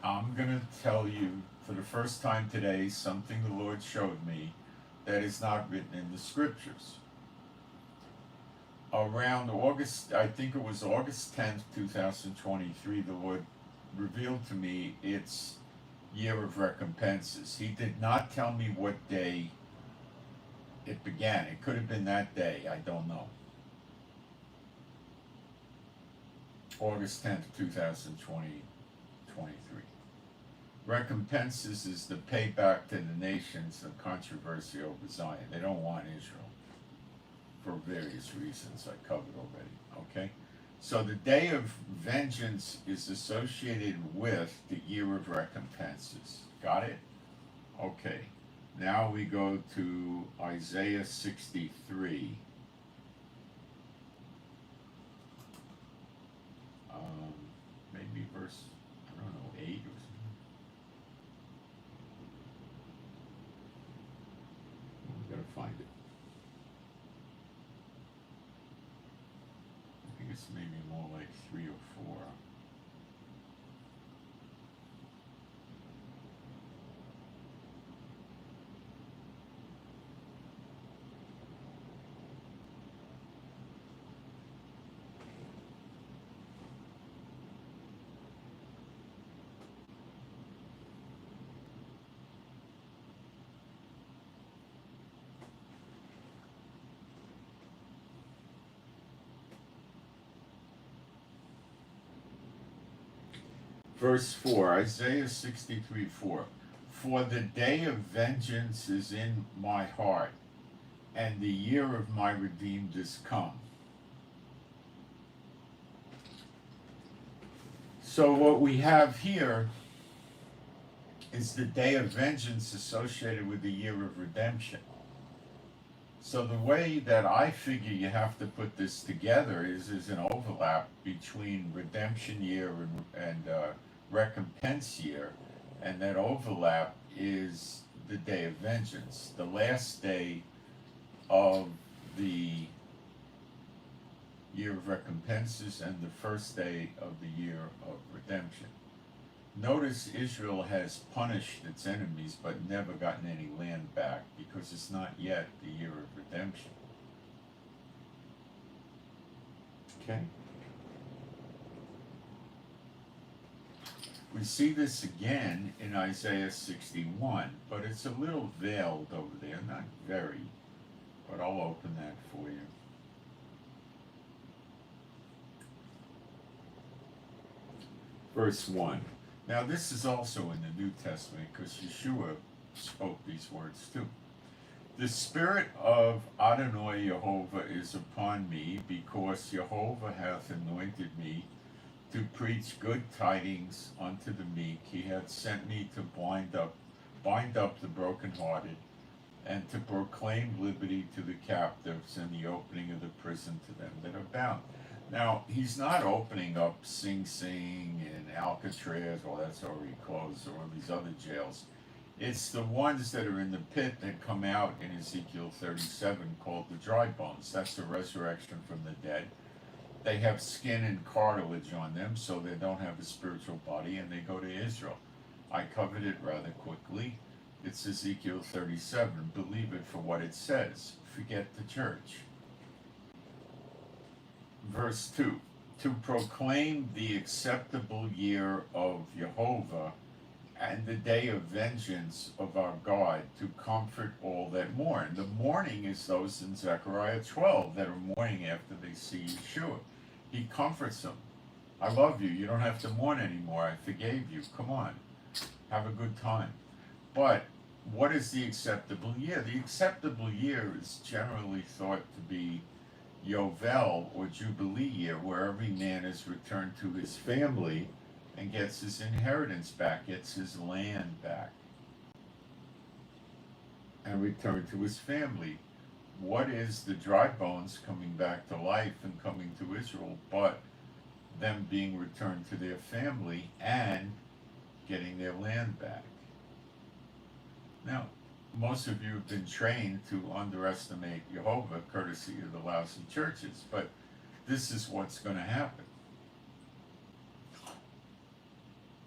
I'm going to tell you for the first time today something the Lord showed me that is not written in the scriptures. Around August, I think it was August 10th, 2023, the Lord revealed to me it's year of recompenses. He did not tell me what day it began. It could have been that day, I don't know. August 10th, 2023. Recompenses is the payback to the nations of controversy over Zion. They don't want Israel for various reasons I covered already. Okay? So the day of vengeance is associated with the year of recompenses. Got it? Okay. Now we go to Isaiah 63. Maybe verse, I don't know, 8 or something. We gotta find it. I think it's maybe more like 3 or 4. Verse 4, Isaiah 63, 4. For the day of vengeance is in my heart, and the year of my redeemed is come. So what we have here is the day of vengeance associated with the year of redemption. So the way that I figure you have to put this together is an overlap between redemption year and recompense year, and that overlap is the day of vengeance, the last day of the year of recompenses and the first day of the year of redemption. Notice Israel has punished its enemies but never gotten any land back because it's not yet the year of redemption. Okay? We see this again in Isaiah 61, but it's a little veiled over there, not very, but I'll open that for you. Verse 1. Now this is also in the New Testament because Yeshua spoke these words too. The Spirit of Adonai Jehovah is upon me, because Jehovah hath anointed me to preach good tidings unto the meek. He hath sent me to bind up the brokenhearted, and to proclaim liberty to the captives, and the opening of the prison to them that are bound. Now, he's not opening up Sing Sing and Alcatraz, well, that's already closed, or these other jails. It's the ones that are in the pit that come out in Ezekiel 37 called the dry bones. That's the resurrection from the dead. They have skin and cartilage on them, so they don't have a spiritual body, and they go to Israel. I covered it rather quickly. It's Ezekiel 37. Believe it for what it says. Forget the church. Verse 2, to proclaim the acceptable year of Jehovah and the day of vengeance of our God, to comfort all that mourn. The mourning is those in Zechariah 12 that are mourning after they see Yeshua. He comforts them. I love you. You don't have to mourn anymore. I forgave you. Come on. Have a good time. But what is the acceptable year? The acceptable year is generally thought to be Yovel, or Jubilee year, where every man is returned to his family and gets his inheritance back, gets his land back, and returned to his family. What is the dry bones coming back to life and coming to Israel but them being returned to their family and getting their land back? Now, most of you have been trained to underestimate Jehovah, courtesy of the lousy churches, but this is what's going to happen.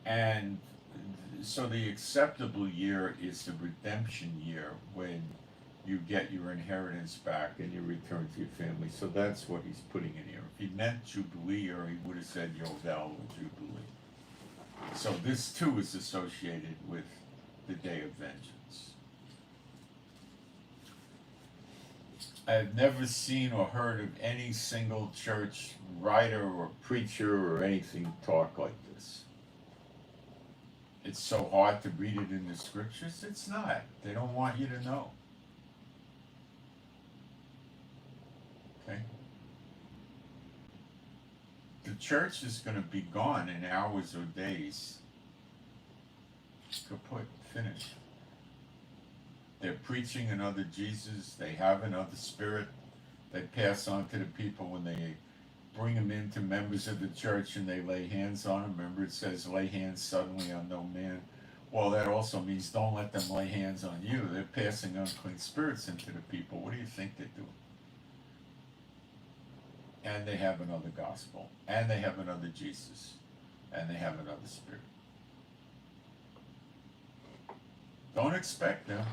And so the acceptable year is the redemption year, when you get your inheritance back and you return to your family. So that's what he's putting in here. If he meant Jubilee, or he would have said Yovel or Jubilee. So this too is associated with the day of vengeance. I have never seen or heard of any single church writer or preacher or anything talk like this. It's so hard to read it in the scriptures. It's not. They don't want you to know. Okay? The church is going to be gone in hours or days. Kaput, finish. They're preaching another Jesus. They have another spirit. They pass on to the people when they bring them into members of the church and they lay hands on them. Remember, it says, lay hands suddenly on no man. Well, that also means don't let them lay hands on you. They're passing unclean spirits into the people. What do you think they're doing? And they have another gospel. And they have another Jesus. And they have another spirit. Don't expect them.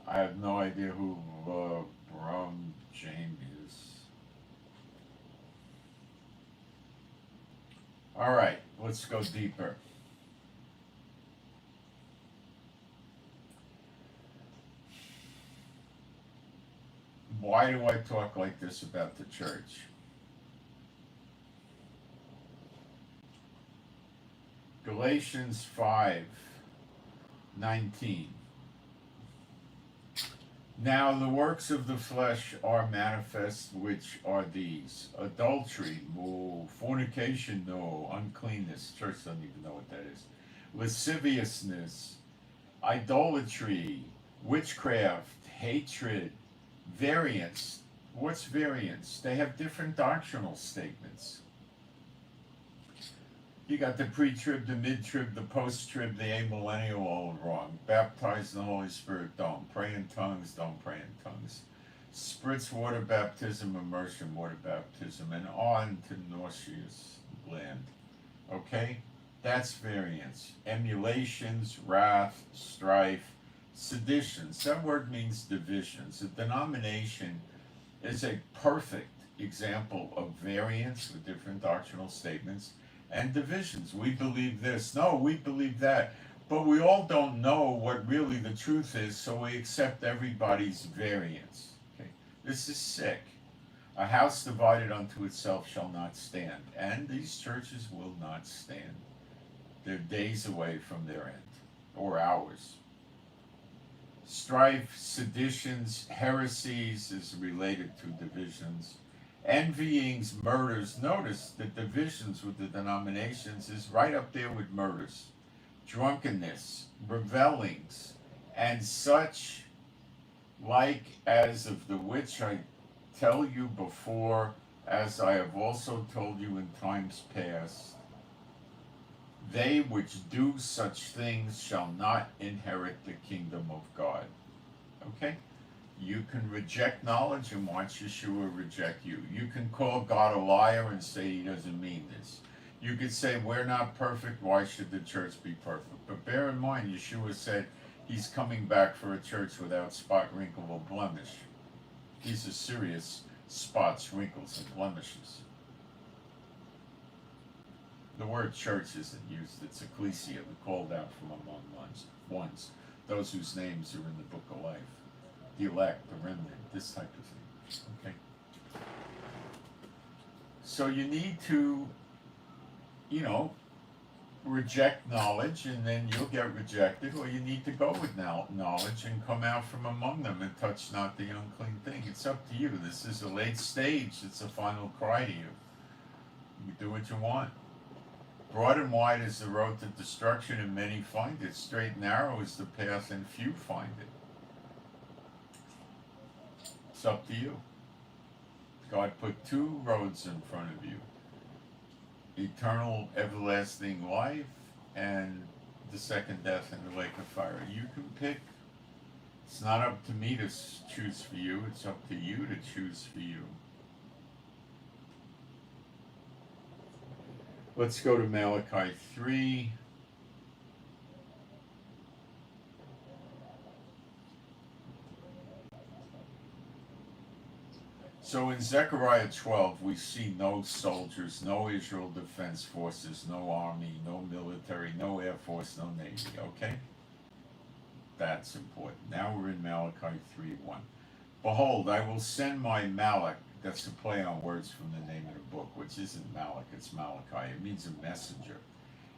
I have no idea who Brum James is. All right, let's go deeper. Why do I talk like this about the church? Galatians 5:19. Now the works of the flesh are manifest, which are these: adultery, no; fornication, no; uncleanness, church doesn't even know what that is; lasciviousness, idolatry, witchcraft, hatred, variance. What's variance? They have different doctrinal statements. You got the pre-trib, the mid-trib, the post-trib, the amillennial, all wrong. Baptized in the Holy Spirit, don't. Pray in tongues, don't pray in tongues. Spritz water baptism, immersion water baptism, and on to nauseous land. Okay? That's variance. Emulations, wrath, strife, seditions. That word means divisions. A denomination is a perfect example of variance with different doctrinal statements and divisions. We believe this. No, we believe that. But we all don't know what really the truth is, so we accept everybody's variance. Okay? This is sick. A house divided unto itself shall not stand, and these churches will not stand. They're days away from their end, or hours. Strife, seditions, heresies is related to divisions. Envyings, murders. Notice the divisions with the denominations is right up there with murders. Drunkenness, revelings, and such like as of the which I tell you before, as I have also told you in times past, they which do such things shall not inherit the kingdom of God. Okay? You can reject knowledge and watch Yeshua reject you. You can call God a liar and say he doesn't mean this. You could say we're not perfect, why should the church be perfect? But bear in mind, Yeshua said he's coming back for a church without spot, wrinkle, or blemish. These are serious spots, wrinkles, and blemishes. The word church isn't used, it's ecclesia, the called out from among ones, those whose names are in the book of life. The elect, the remnant, this type of thing. Okay. So you need to, reject knowledge, and then you'll get rejected, or you need to go with knowledge and come out from among them and touch not the unclean thing. It's up to you. This is a late stage. It's a final cry to you. You do what you want. Broad and wide is the road to destruction, and many find it. Straight and narrow is the path, and few find it. It's up to you. God put two roads in front of you: eternal, everlasting life, and the second death in the lake of fire. You can pick. It's not up to me to choose for you. It's up to you to choose for you. Let's go to Malachi 3. So in Zechariah 12, we see no soldiers, no Israel Defense Forces, no army, no military, no Air Force, no Navy, okay? That's important. Now we're in Malachi 3:1. Behold, I will send my Malach, that's a play on words from the name of the book, which isn't Malach, it's Malachi. It means a messenger.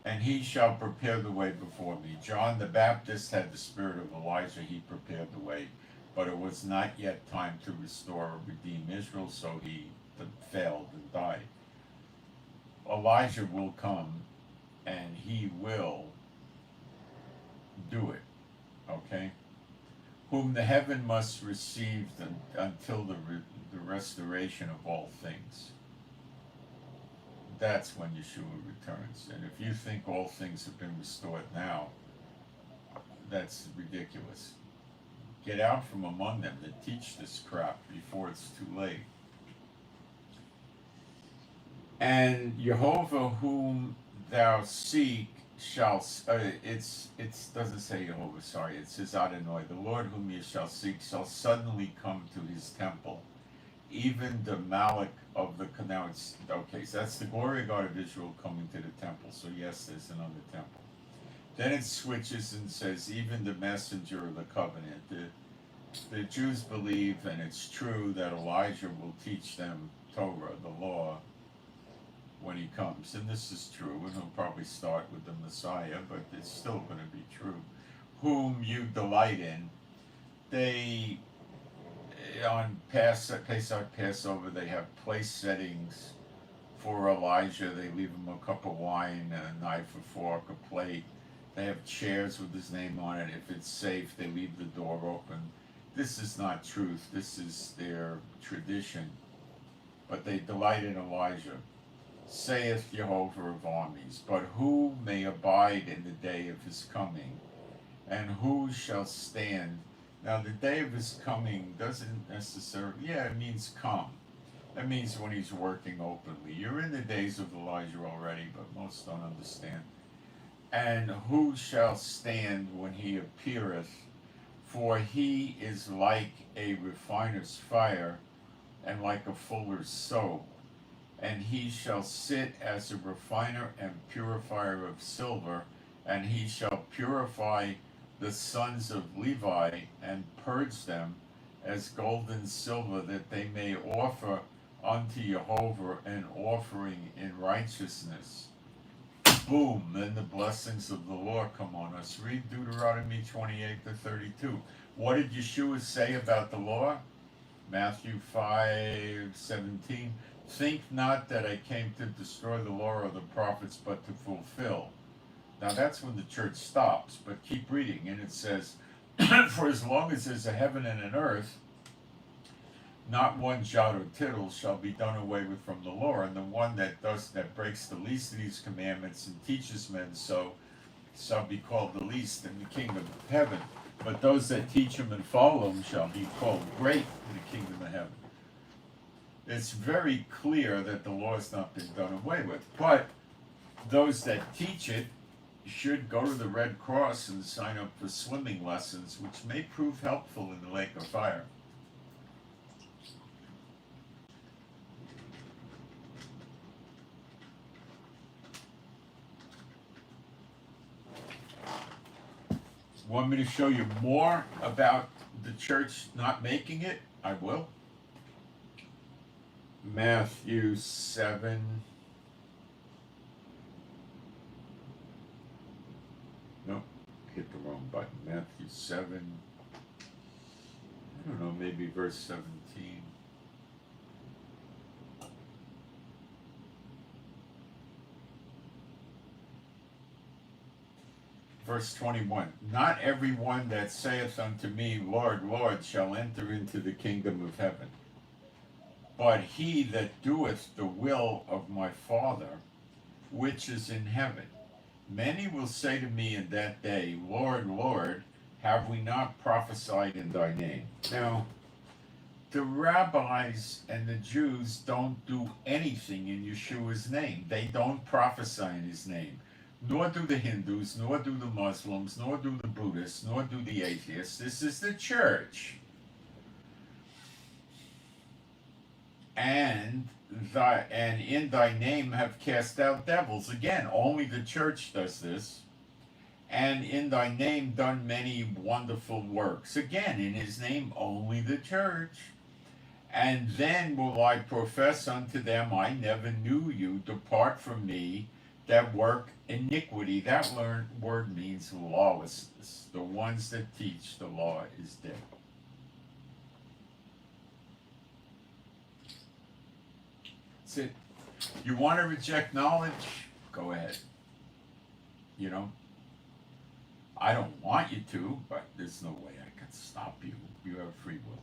And he shall prepare the way before me. John the Baptist had the spirit of Elijah, he prepared the way. But it was not yet time to restore or redeem Israel, so he failed and died. Elijah will come, and he will do it, okay? Whom the heaven must receive until the restoration of all things. That's when Yeshua returns. And if you think all things have been restored now, that's ridiculous. Get out from among them that teach this crap before it's too late. And Jehovah whom thou seek shall, it doesn't say Jehovah, sorry, it says Adonai, the Lord whom you shall seek shall suddenly come to his temple, even the Malach of the, now it's, okay, so that's the glory of God of Israel coming to the temple, so yes, there's another temple. Then it switches and says, even the messenger of the covenant. The Jews believe, and it's true, that Elijah will teach them Torah, the law, when he comes. And this is true, and he'll probably start with the Messiah, but it's still going to be true. Whom you delight in. They, on Pesach, Passover, they have place settings for Elijah. They leave him a cup of wine, a knife, a fork, a plate. They have chairs with his name on it. If it's safe, they leave the door open. This is not truth. This is their tradition. But they delight in Elijah. Saith Jehovah of armies. But who may abide in the day of his coming? And who shall stand? Now, the day of his coming doesn't necessarily, it means come. That means when he's working openly. You're in the days of Elijah already, but most don't understand. And who shall stand when he appeareth? For he is like a refiner's fire, and like a fuller's soap. And he shall sit as a refiner and purifier of silver, and he shall purify the sons of Levi, and purge them as gold and silver, that they may offer unto Jehovah an offering in righteousness. Boom, then the blessings of the Lord come on us. Read Deuteronomy 28-32. What did Yeshua say about the law? Matthew 5:17. Think not that I came to destroy the law or the prophets, but to fulfill. Now that's when the church stops, but keep reading, and it says, for as long as there's a heaven and an earth, not one jot or tittle shall be done away with from the law, and the one that breaks the least of these commandments and teaches men so shall be called the least in the kingdom of heaven. But those that teach him and follow him shall be called great in the kingdom of heaven. It's very clear that the law has not been done away with, but those that teach it should go to the Red Cross and sign up for swimming lessons, which may prove helpful in the lake of fire. Want me to show you more about the church not making it? I will. Matthew 7. Nope, hit the wrong button. Matthew 7. I don't know, maybe verse 17. Verse 21, not every one that saith unto me, Lord, Lord, shall enter into the kingdom of heaven, but he that doeth the will of my Father, which is in heaven. Many will say to me in that day, Lord, Lord, have we not prophesied in thy name? Now, the rabbis and the Jews don't do anything in Yeshua's name. They don't prophesy in his name. Nor do the Hindus, nor do the Muslims, nor do the Buddhists, nor do the atheists. This is the church. And in thy name have cast out devils. Again, only the church does this. And in thy name done many wonderful works. Again, in his name only the church. And then will I profess unto them, I never knew you. Depart from me that work iniquity. That word means lawlessness. The ones that teach the law is dead. That's it. You want to reject knowledge? Go ahead. You know? I don't want you to, but there's no way I can stop you. You have free will.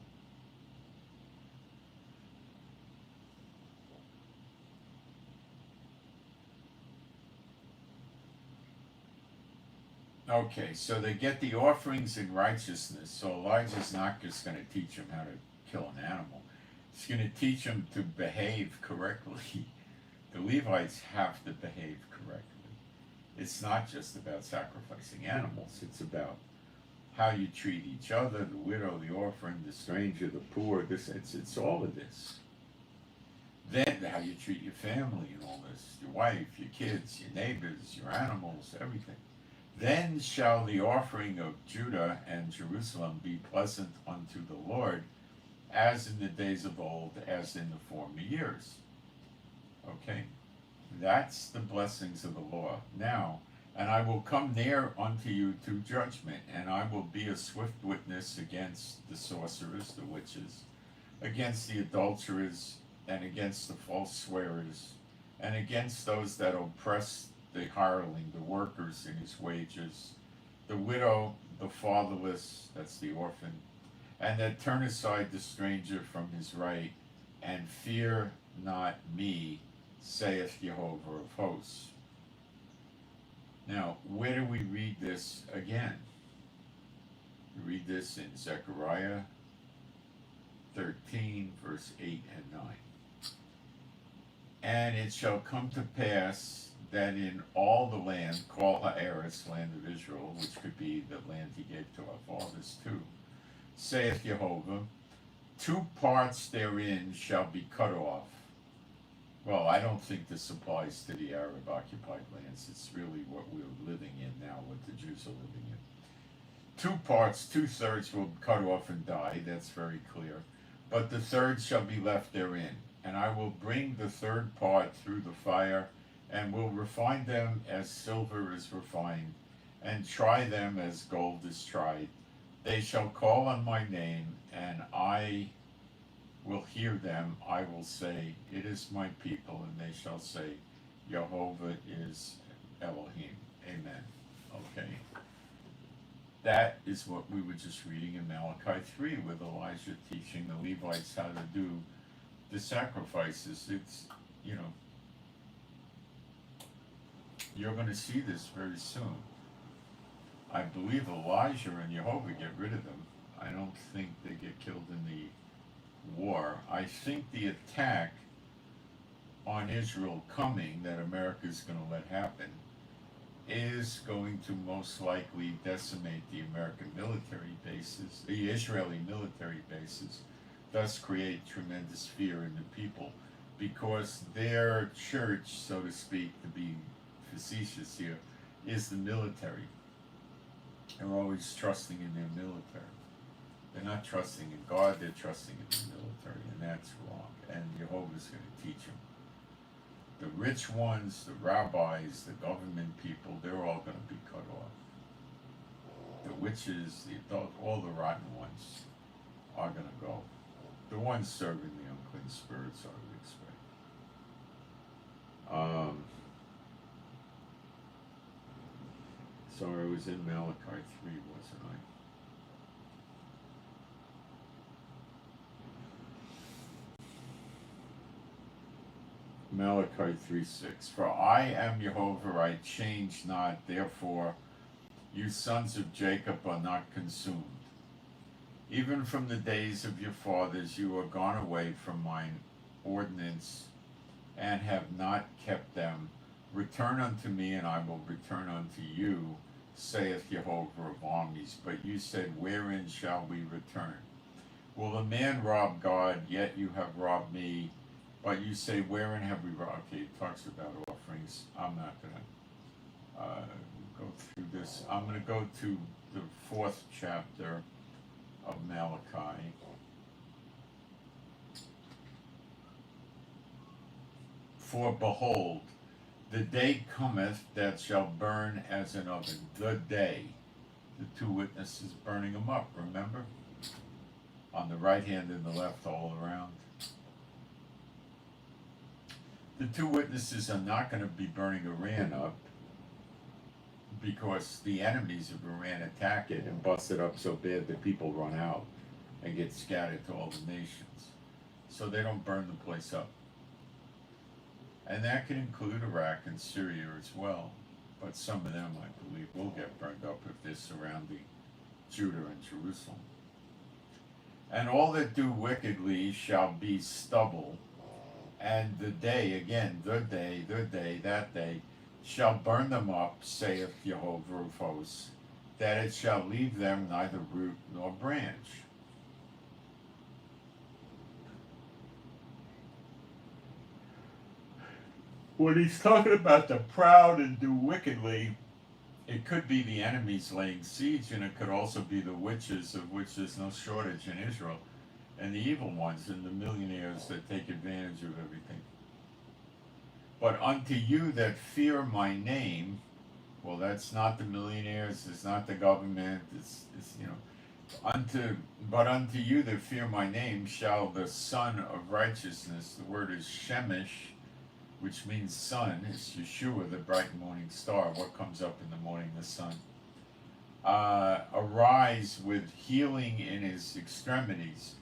Okay, so they get the offerings in righteousness. So Elijah's not just going to teach them how to kill an animal. He's going to teach them to behave correctly. The Levites have to behave correctly. It's not just about sacrificing animals. It's about how you treat each other, the widow, the orphan, the stranger, the poor. It's all of this. Then how you treat your family and all this, your wife, your kids, your neighbors, your animals, everything. Then shall the offering of Judah and Jerusalem be pleasant unto the Lord, as in the days of old, as in the former years. Okay? That's the blessings of the law. Now, and I will come near unto you to judgment, and I will be a swift witness against the sorcerers, the witches, against the adulterers, and against the false swearers, and against those that oppress the hireling, the workers in his wages, the widow, the fatherless, that's the orphan, and that turn aside the stranger from his right, and fear not me, saith Jehovah of hosts. Now, where do we read this again? We read this in Zechariah 13, verse 8 and 9. And it shall come to pass that in all the land, called Haaretz, land of Israel, which could be the land he gave to our fathers too, saith Jehovah, 2 parts therein shall be cut off. Well, I don't think this applies to the Arab occupied lands. It's really what we're living in now, what the Jews are living in. 2 parts, 2/3 will cut off and die, that's very clear. But the third shall be left therein. And I will bring the 3rd part through the fire, and will refine them as silver is refined, and try them as gold is tried. They shall call on my name, and I will hear them. I will say, it is my people, and they shall say, Jehovah is Elohim. Amen. Okay. That is what we were just reading in Malachi 3, with Elijah teaching the Levites how to do the sacrifices. It's, you know, you're going to see this very soon. I believe Elijah and Jehovah get rid of them. I don't think they get killed in the war. I think the attack on Israel coming, that America is going to let happen, is going to most likely decimate the American military bases, the Israeli military bases, thus create tremendous fear in the people, because their church, so to speak, to be facetious here, is the military. They're always trusting in their military. They're not trusting in God, they're trusting in the military, and that's wrong. And Jehovah's going to teach them. The rich ones, the rabbis, the government people, they're all going to be cut off. The witches, the adult, all the rotten ones are going to go. The ones serving the unclean spirits are to expect. Sorry, I was in Malachi 3, wasn't I? Malachi 3:6. For I am Jehovah, I change not, therefore you sons of Jacob are not consumed. Even from the days of your fathers you are gone away from mine ordinance, and have not kept them. Return unto me, and I will return unto you, saith Jehovah of armies. But you said, wherein shall we return? Will a man rob God? Yet you have robbed me. But you say, wherein have we robbed? Okay, it talks about offerings. I'm not going to go through this. I'm going to go to the 4th chapter of Malachi. For behold, the day cometh that shall burn as an oven. The day. The two witnesses burning them up, remember? On the right hand and the left, all around. The two witnesses are not going to be burning Iran up, because the enemies of Iran attack it and bust it up so bad that people run out and get scattered to all the nations. So they don't burn the place up. And that can include Iraq and Syria as well. But some of them, I believe, will get burned up if they're surrounding Judah and Jerusalem. And all that do wickedly shall be stubble. And the day, again, the day, that day, shall burn them up, saith Jehovah of hosts, that it shall leave them neither root nor branch. When he's talking about the proud and do wickedly, it could be the enemies laying siege, and it could also be the witches, of which there's no shortage in Israel, and the evil ones and the millionaires that take advantage of everything. But unto you that fear my name, well, that's not the millionaires, it's not the government, it's but unto you that fear my name shall the Son of Righteousness, the word is Shemesh, which means sun, is Yeshua, the bright morning star. What comes up in the morning? The sun. Arise with healing in his extremities.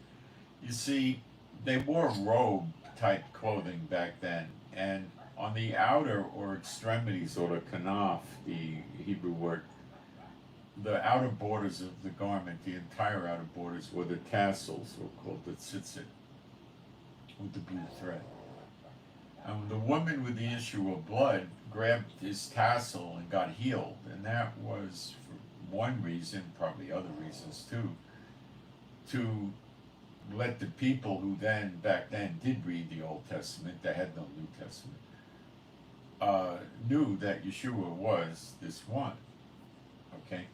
You see, they wore robe type clothing back then, and on the outer or extremities, or the kanaf, the Hebrew word, the outer borders of the garment, the entire outer borders, were the tassels, or called the tzitzit, with the blue thread. And the woman with the issue of blood grabbed his tassel and got healed, and that was for one reason, probably other reasons too, to let the people who back then did read the Old Testament, they had no New Testament, knew that Yeshua was this one. Okay?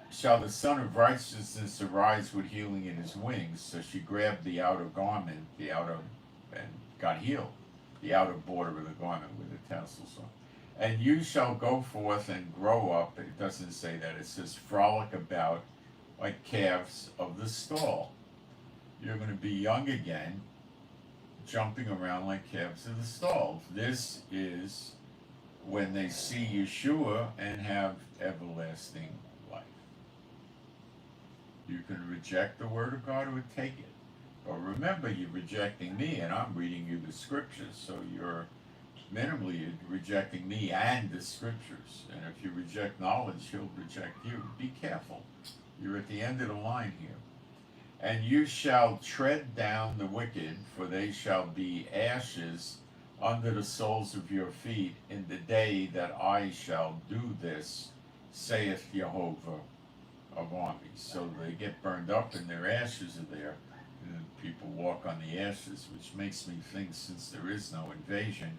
Shall the Son of Righteousness arise with healing in his wings? So she grabbed the outer garment, and got healed, the outer border of the garment with the tassels on. And you shall go forth and grow up. It doesn't say that. It says frolic about like calves of the stall. You're going to be young again, jumping around like calves of the stall. This is when they see Yeshua and have everlasting life. You can reject the word of God or take it. But remember, you're rejecting me, and I'm reading you the scriptures, so you're minimally rejecting me and the scriptures. And if you reject knowledge, he'll reject you. Be careful. You're at the end of the line here. And you shall tread down the wicked, for they shall be ashes under the soles of your feet in the day that I shall do this, saith Jehovah of armies. So they get burned up and their ashes are there. And people walk on the ashes, which makes me think, since there is no invasion,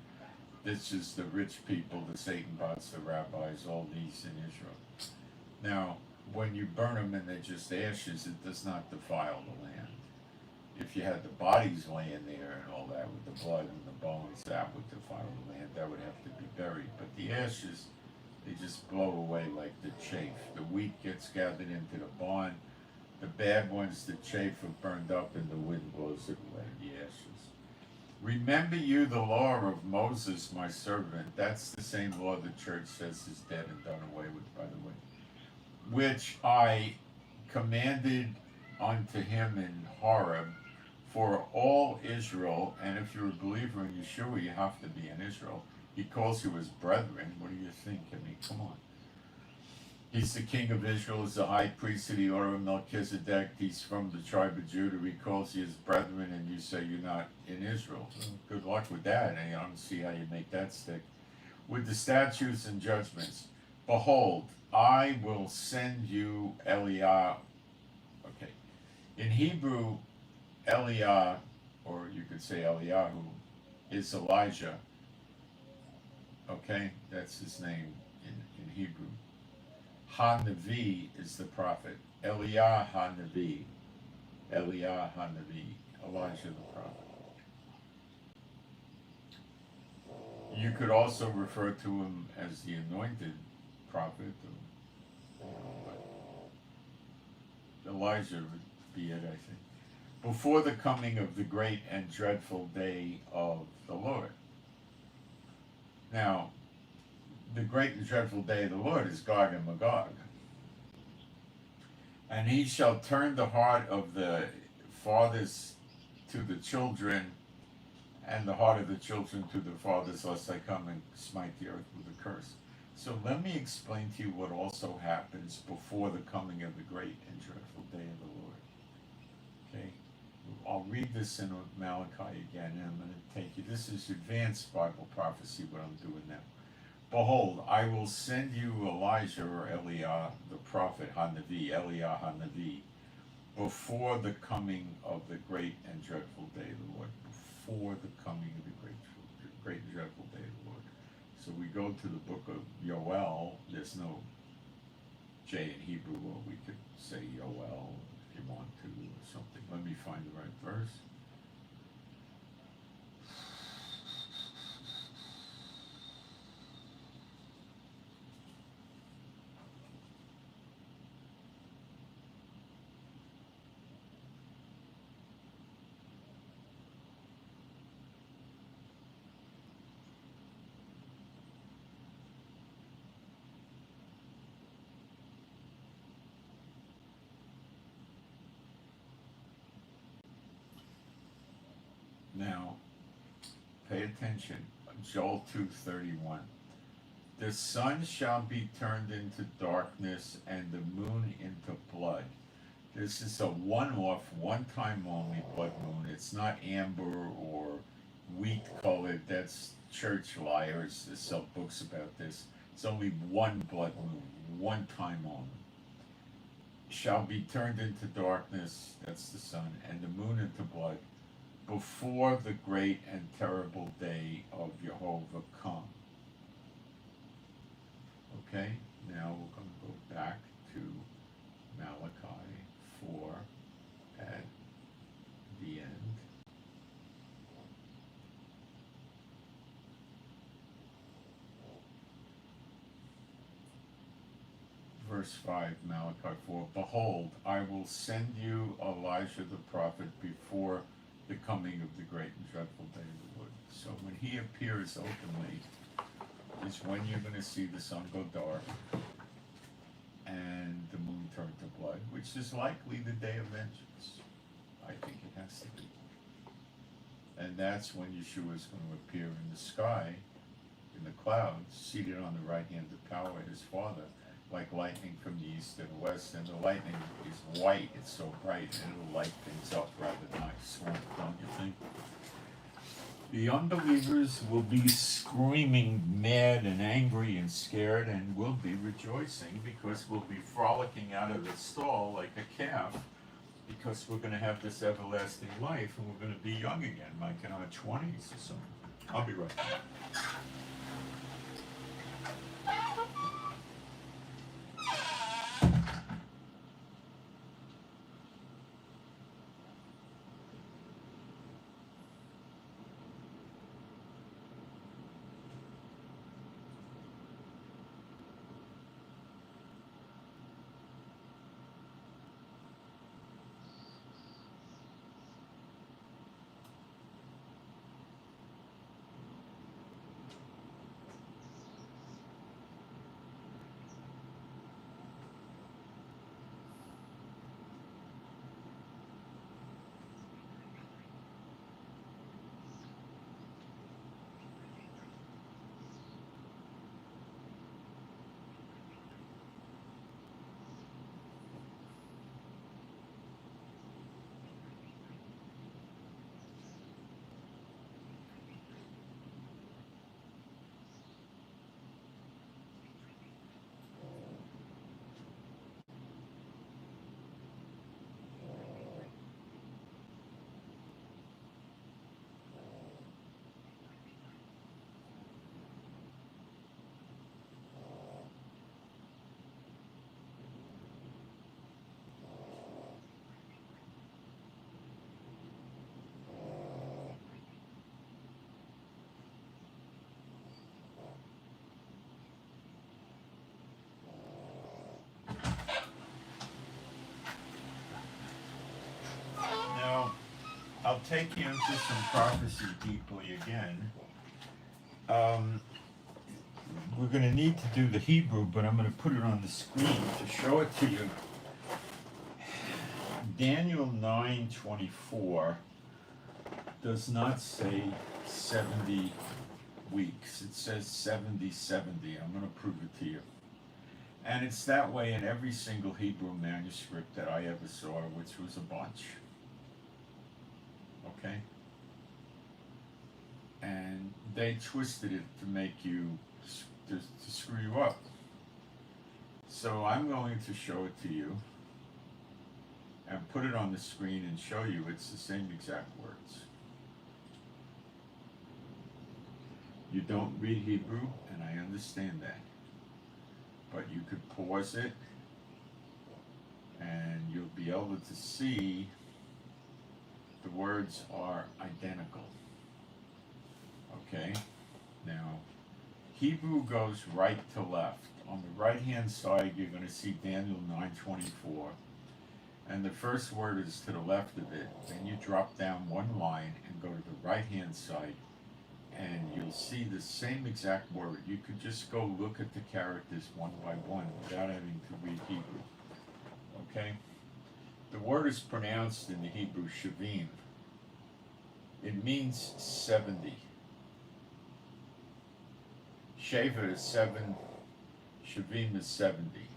this is the rich people, the Satan bots, the rabbis, all these in Israel. Now, when you burn them and they're just ashes, it does not defile the land. If you had the bodies laying there and all that with the blood and the bones, that would defile the land. That would have to be buried. But the ashes, they just blow away like the chaff. The wheat gets gathered into the barn. The bad ones, the chaff, are burned up and the wind blows it away, the ashes. Remember you the law of Moses, my servant. That's the same law the church says is dead and done away with, by the way. Which I commanded unto him in Horeb for all Israel. And if you're a believer in Yeshua, you have to be in Israel. He calls you his brethren. What do you think? I mean, come on. He's the king of Israel, is the high priest of the order of Melchizedek. He's from the tribe of Judah. He calls you his brethren, and you say you're not in Israel. So good luck with that. I don't see how you make that stick. With the statutes and judgments, behold, I will send you Eliah. Okay. In Hebrew, Eliah, or you could say Eliyahu, is Elijah. Okay? That's his name in Hebrew. Ha-Navi is the prophet. Eliah Ha-Navi. Eliah Ha-Navi. Elijah the prophet. You could also refer to him as the anointed prophet. But Elijah would be it, I think. Before the coming of the great and dreadful day of the Lord. Now, the great and dreadful day of the Lord is Gog and Magog. And he shall turn the heart of the fathers to the children, and the heart of the children to the fathers, lest I come and smite the earth with a curse. So let me explain to you what also happens before the coming of the great and dreadful day of the Lord. Okay? I'll read this in Malachi again, and I'm going to take you. This is advanced Bible prophecy, what I'm doing now. Behold, I will send you Elijah or Eliah, the prophet Ha-Navi, Eliah Ha-Navi, before the coming of the great and dreadful day of the Lord. Before the coming of the great and dreadful day of the Lord. So we go to the book of Yoel. There's no J in Hebrew, or we could say Yoel if you want to, or something. Let me find the right verse. Now, pay attention. Joel 2:31. The sun shall be turned into darkness and the moon into blood. This is a one-off, one-time only blood moon. It's not amber or wheat colored. That's church liars that sell books about this. It's only one blood moon, one time only. Shall be turned into darkness, that's the sun, and the moon into blood, before the great and terrible day of Jehovah come. Okay, now we're going to go back to Malachi 4 at the end. Verse 5, Malachi 4, behold, I will send you Elijah the prophet before the coming of the great and dreadful day of the Lord. So when he appears openly is when you're going to see the sun go dark and the moon turn to blood, which is likely the day of vengeance. I think it has to be. And that's when Yeshua is going to appear in the sky, in the clouds, seated on the right hand of power, his Father, like lightning from the east and the west. And the lightning is white, it's so bright, and it'll light things up rather nice, don't you think? The unbelievers will be screaming mad and angry and scared, and we'll be rejoicing because we'll be frolicking out of the stall like a calf, because we're going to have this everlasting life and we're going to be young again, like in our 20s or something. I'll be right back. I'll take you into some prophecy deeply again. We're going to need to do the Hebrew, but I'm going to put it on the screen to show it to you. Daniel 9:24 does not say 70 weeks. It says 70. I'm going to prove it to you. And it's that way in every single Hebrew manuscript that I ever saw, which was a bunch. Okay? And they twisted it to make you, to screw you up. So I'm going to show it to you and put it on the screen and show you it's the same exact words. You don't read Hebrew, and I understand that. But you could pause it, and you'll be able to see the words are identical. Okay? Now, Hebrew goes right to left. On the right-hand side, you're going to see Daniel 9:24. And the first word is to the left of it. Then you drop down one line and go to the right-hand side, and you'll see the same exact word. You could just go look at the characters one by one without having to read Hebrew. Okay? The word is pronounced in the Hebrew shavim. It means 70. Sheva is 7, shavim is 70.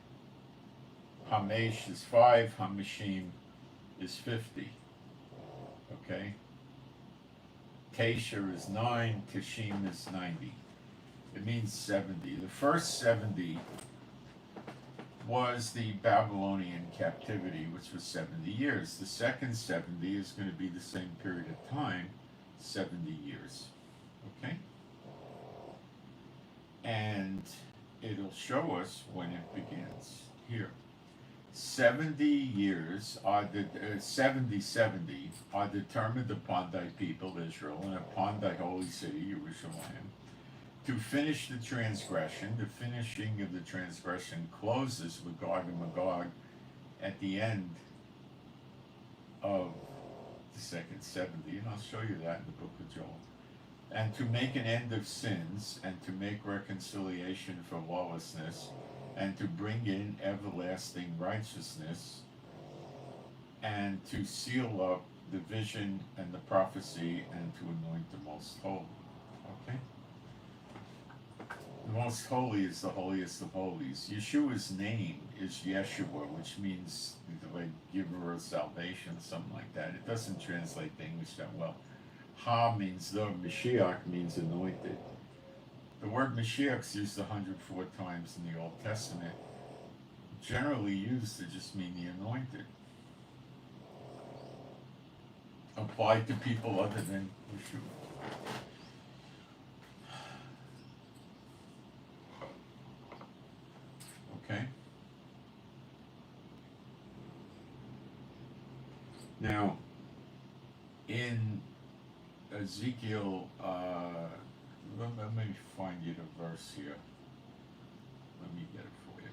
Hamesh is 5, Hamashim is 50. Okay? Tesher is 9, Teshim is 90. It means 70. The first 70 was the Babylonian captivity, which was 70 years. The second 70 is going to be the same period of time, 70 years. Okay? And it'll show us when it begins here. 70 years are 70 are determined upon thy people Israel and upon thy holy city Jerusalem to finish the transgression. The finishing of the transgression closes with Gog and Magog at the end of the second 70, and I'll show you that in the book of Joel. And to make an end of sins, and to make reconciliation for lawlessness, and to bring in everlasting righteousness, and to seal up the vision and the prophecy, and to anoint the most holy. Okay? The most holy is the holiest of holies. Yeshua's name is Yeshua, which means like giver of salvation, something like that. It doesn't translate to English that well. Ha means the, Mashiach means anointed. The word Mashiach is used 104 times in the Old Testament, generally used to just mean the anointed. Applied to people other than Yeshua. Okay? Now, in Ezekiel, let me find you the verse here. Let me get it for you.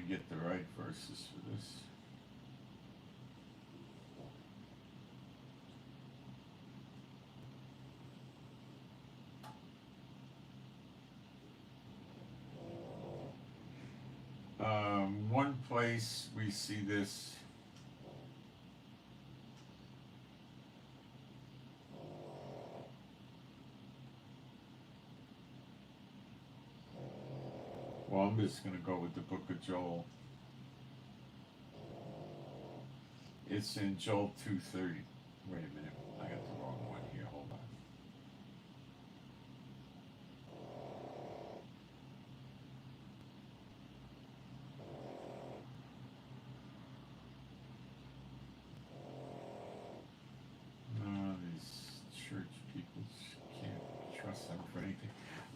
Get the right verses for this. One place we see this well, I'm just going to go with the book of Joel. It's in Joel 2:30. Wait a minute, I got the wrong one here. Hold on.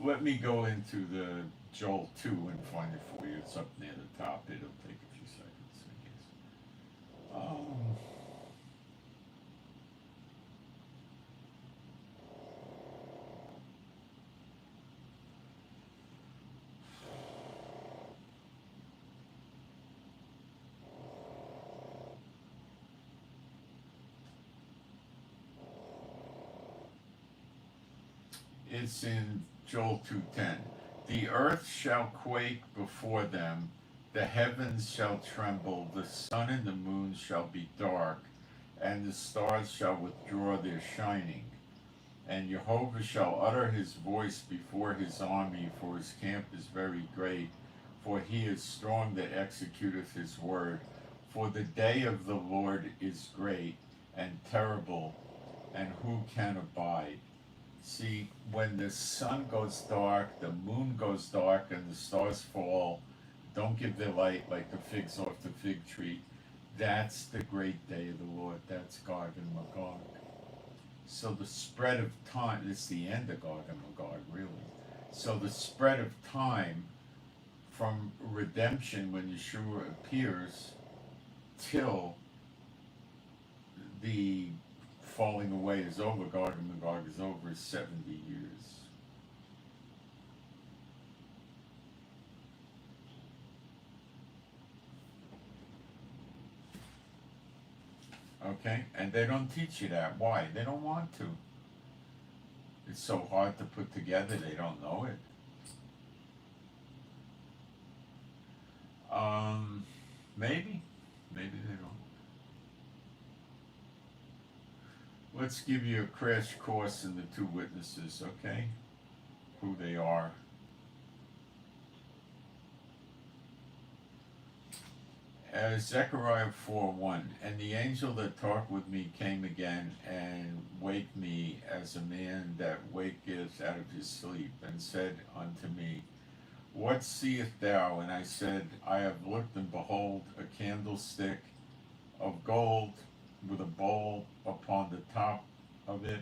let me go into the Joel 2 and find it for you. It's up near the top. It'll take a few seconds, I guess. It's in Joel 2:10. The earth shall quake before them, the heavens shall tremble, the sun and the moon shall be dark, and the stars shall withdraw their shining. And Jehovah shall utter his voice before his army, for his camp is very great, for he is strong that executeth his word. For the day of the Lord is great and terrible, and who can abide? See, when the sun goes dark, the moon goes dark, and the stars fall, don't give their light like the figs off the fig tree. That's the great day of the Lord. That's Gog and Magog. So the spread of time, it's the end of Gog and Magog, really. So the spread of time from redemption when Yeshua appears till the falling away is over, Gog and Magog is over, 70 years. Okay? And they don't teach you that. Why? They don't want to. It's so hard to put together, they don't know it. Maybe. Maybe they don't. Let's give you a crash course in the two witnesses, okay? Who they are. Zechariah 4:1. And the angel that talked with me came again and waked me as a man that waketh out of his sleep, and said unto me, What seest thou? And I said, I have looked, and behold, a candlestick of gold with a bowl upon the top of it,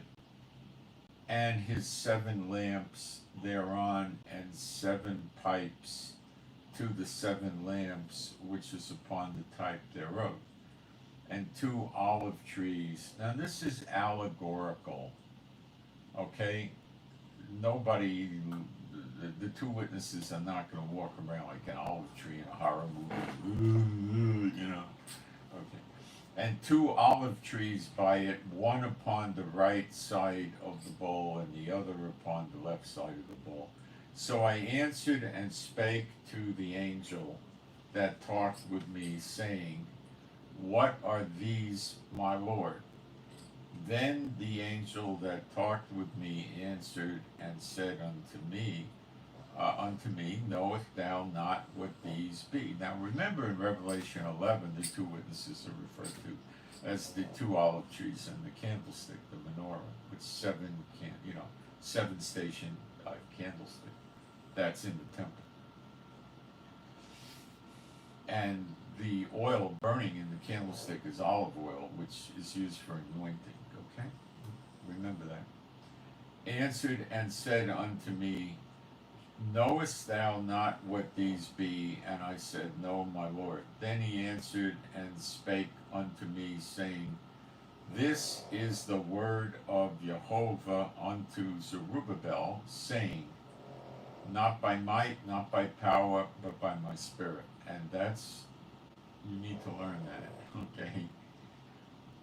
and his 7 lamps thereon, and 7 pipes to the 7 lamps which is upon the type thereof, and 2 olive trees. Now this is allegorical, okay? Nobody, the two witnesses are not going to walk around like an olive tree in a horror movie, you know, okay. And 2 olive trees by it, one upon the right side of the bowl, and the other upon the left side of the bowl. So I answered and spake to the angel that talked with me, saying, What are these, my Lord? Then the angel that talked with me answered and said unto me, Knowest thou not what these be? Now remember, in Revelation 11, the 2 witnesses are referred to as the 2 olive trees and the candlestick, the menorah, with 7 station candlestick. That's in the temple. And the oil burning in the candlestick is olive oil, which is used for anointing, okay? Remember that. Answered and said unto me, Knowest thou not what these be? And I said, No, my Lord. Then he answered and spake unto me, saying, This is the word of Jehovah unto Zerubbabel, saying, Not by might, not by power, but by my spirit. And you need to learn that, okay?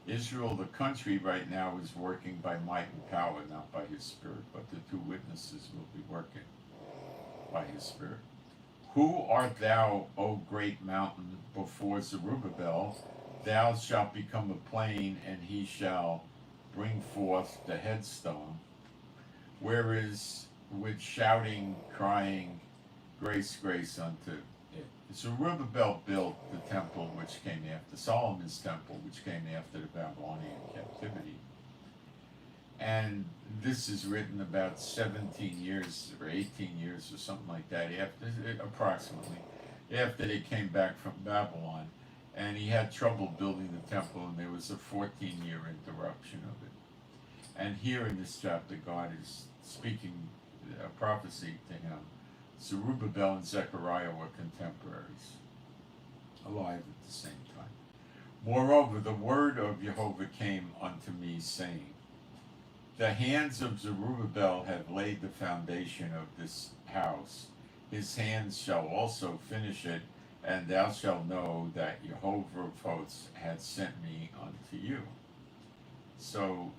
Israel, the country right now, is working by might and power, not by his spirit, but the 2 witnesses will be working by his spirit. Who art thou, O great mountain, before Zerubbabel? Thou shalt become a plain, and he shall bring forth the headstone. Whereas with shouting, crying, grace, grace unto it. Zerubbabel built the temple which came after Solomon's temple, which came after the Babylonian captivity. And this is written about 17 years or 18 years or something like that, approximately, after they came back from Babylon. And he had trouble building the temple, and there was a 14-year interruption of it. And here in this chapter, God is speaking prophecy to him. Zerubbabel and Zechariah were contemporaries, alive at the same time. Moreover, the word of Jehovah came unto me, saying, the hands of Zerubbabel have laid the foundation of this house. His hands shall also finish it, and thou shalt know that Jehovah of hosts hath sent me unto you. So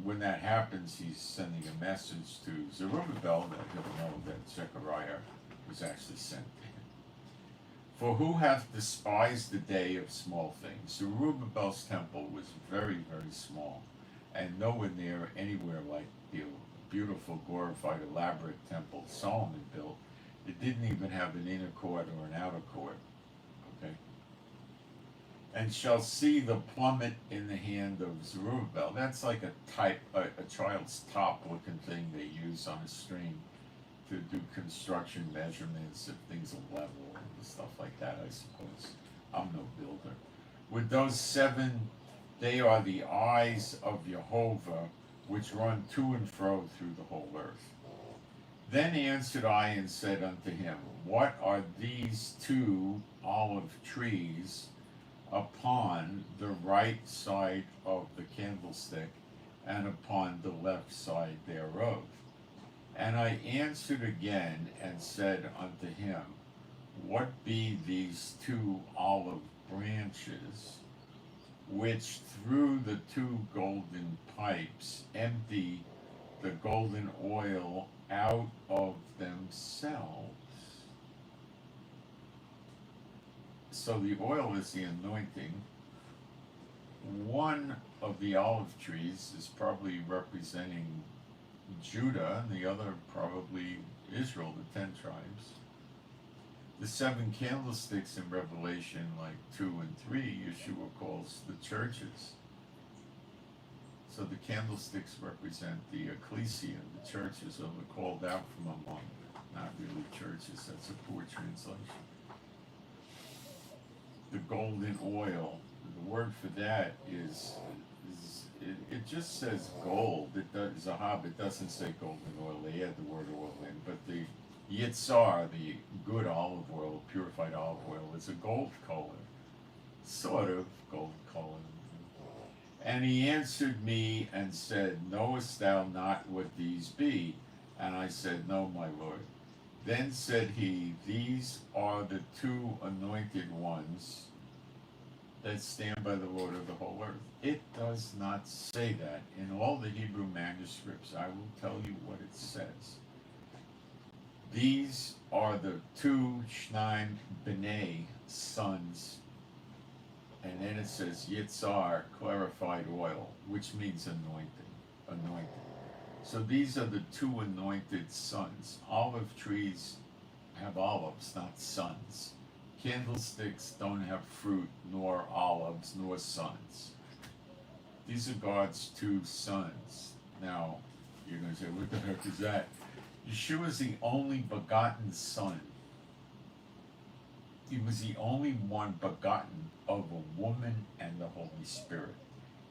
when that happens, he's sending a message to Zerubbabel that he'll know that Zechariah was actually sent to him. For who hath despised the day of small things? Zerubbabel's temple was very, very small, and nowhere near anywhere like the beautiful, glorified, elaborate temple Solomon built. It didn't even have an inner court or an outer court. Okay? And shall see the plummet in the hand of Zerubbabel. That's like a child's top looking thing they use on a string to do construction measurements if things are level and stuff like that, I suppose. I'm no builder. With those seven, they are the eyes of Jehovah, which run to and fro through the whole earth. Then answered I and said unto him, what are these two olive trees upon the right side of the candlestick, and upon the left side thereof? And I answered again and said unto him, what be these two olive branches, which through the two golden pipes empty the golden oil out of themselves? So the oil is the anointing. One of the olive trees is probably representing Judah, and the other probably Israel, the 10 tribes. The seven candlesticks in Revelation, like 2 and 3, Yeshua calls the churches. So the candlesticks represent the ecclesia, the churches, or the called out from among them. Not really churches, that's a poor translation. The golden oil, the word for that is it just says gold. It does, Zahab, it doesn't say golden oil. They add the word oil in, but the Yitzhar, the good olive oil, purified olive oil, is a gold color, sort of gold color. And he answered me and said, knowest thou not what these be? And I said, no, my Lord. Then said he, these are the two anointed ones that stand by the Lord of the whole earth. It does not say that. In all the Hebrew manuscripts, I will tell you what it says. These are the two Shnaim B'nai sons, and then it says Yitzhar, clarified oil, which means anointed. So these are the two anointed sons. Olive trees have olives, not sons. Candlesticks don't have fruit, nor olives, nor sons. These are God's two sons. Now, you're going to say, what the heck is that? Yeshua is the only begotten son. He was the only one begotten of a woman and the Holy Spirit.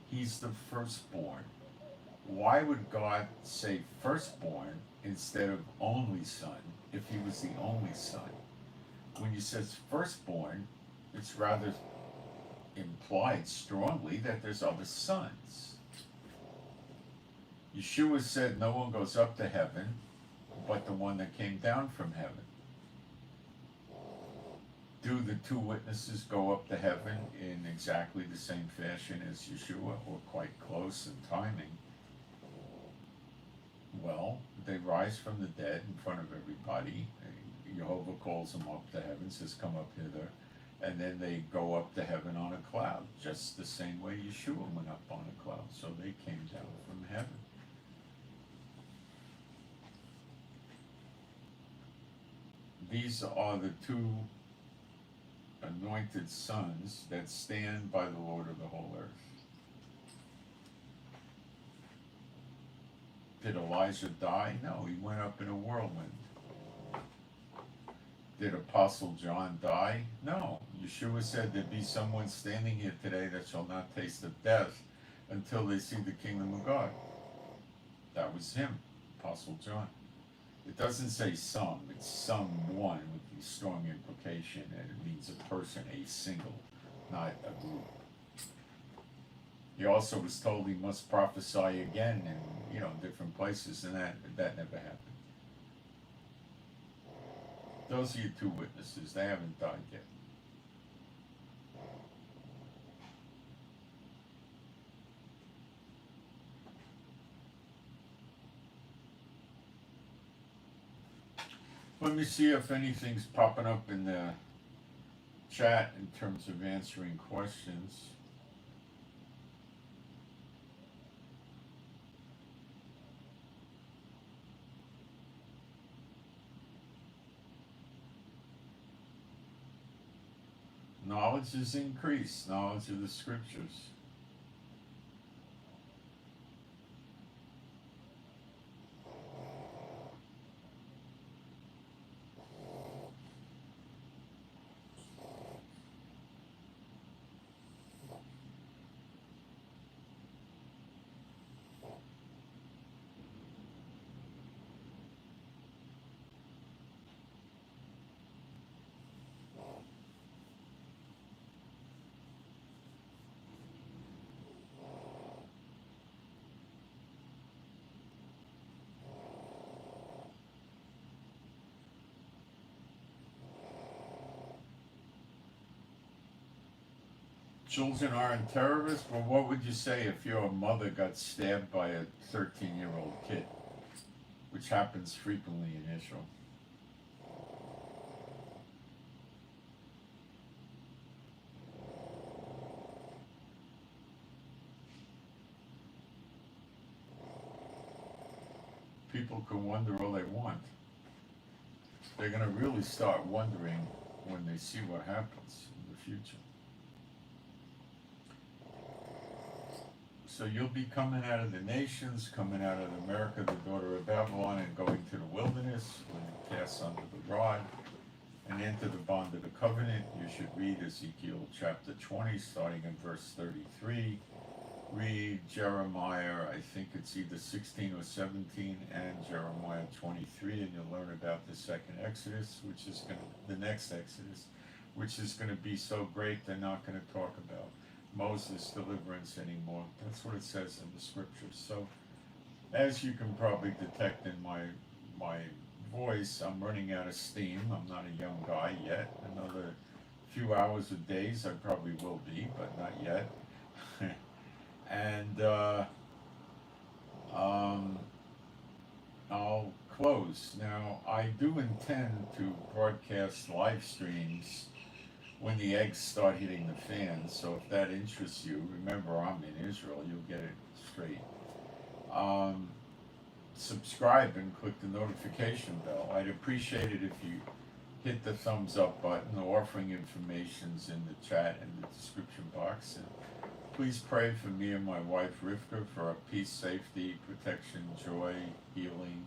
He's the firstborn. Why would God say firstborn instead of only son if he was the only son? When he says firstborn, it's rather implied strongly that there's other sons. Yeshua said no one goes up to heaven but the one that came down from heaven. Do the two witnesses go up to heaven in exactly the same fashion as Yeshua, or quite close in timing? Well, they rise from the dead in front of everybody. Jehovah calls them up to heaven, says, come up hither. And then they go up to heaven on a cloud, just the same way Yeshua went up on a cloud. So they came down from heaven. These are the two anointed sons that stand by the Lord of the whole earth. Did Elijah die? No, he went up in a whirlwind. Did Apostle John die? No. Yeshua said there'd be someone standing here today that shall not taste of death until they see the kingdom of God. That was him. Apostle John. It doesn't say some, it's someone with the strong implication, and it means a person, a single, not a group. He also was told he must prophesy again in, different places, and that never happened. Those are your two witnesses. They haven't died yet. Let me see if anything's popping up in the chat in terms of answering questions. Knowledge is increased, knowledge of the scriptures. Children aren't terrorists, but what would you say if your mother got stabbed by a 13-year-old kid, which happens frequently in Israel? People can wonder all they want. They're going to really start wondering when they see what happens in the future. So you'll be coming out of the nations, coming out of America, the daughter of Babylon, and going to the wilderness when you pass under the rod and enter the bond of the covenant. You should read Ezekiel chapter 20, starting in verse 33. Read Jeremiah, I think it's either 16 or 17, and Jeremiah 23, and you'll learn about the second Exodus, the next Exodus, which is going to be so great they're not going to talk about Moses' deliverance anymore. That's what it says in the scriptures. So, as you can probably detect in my voice, I'm running out of steam. I'm not a young guy yet. Another few hours or days I probably will be, but not yet. And I'll close. Now, I do intend to broadcast live streams when the eggs start hitting the fan, so if that interests you, remember I'm in Israel, you'll get it straight. Subscribe and click the notification bell. I'd appreciate it if you hit the thumbs up button. The offering information's in the chat and the description box. And please pray for me and my wife Rivka for our peace, safety, protection, joy, healing.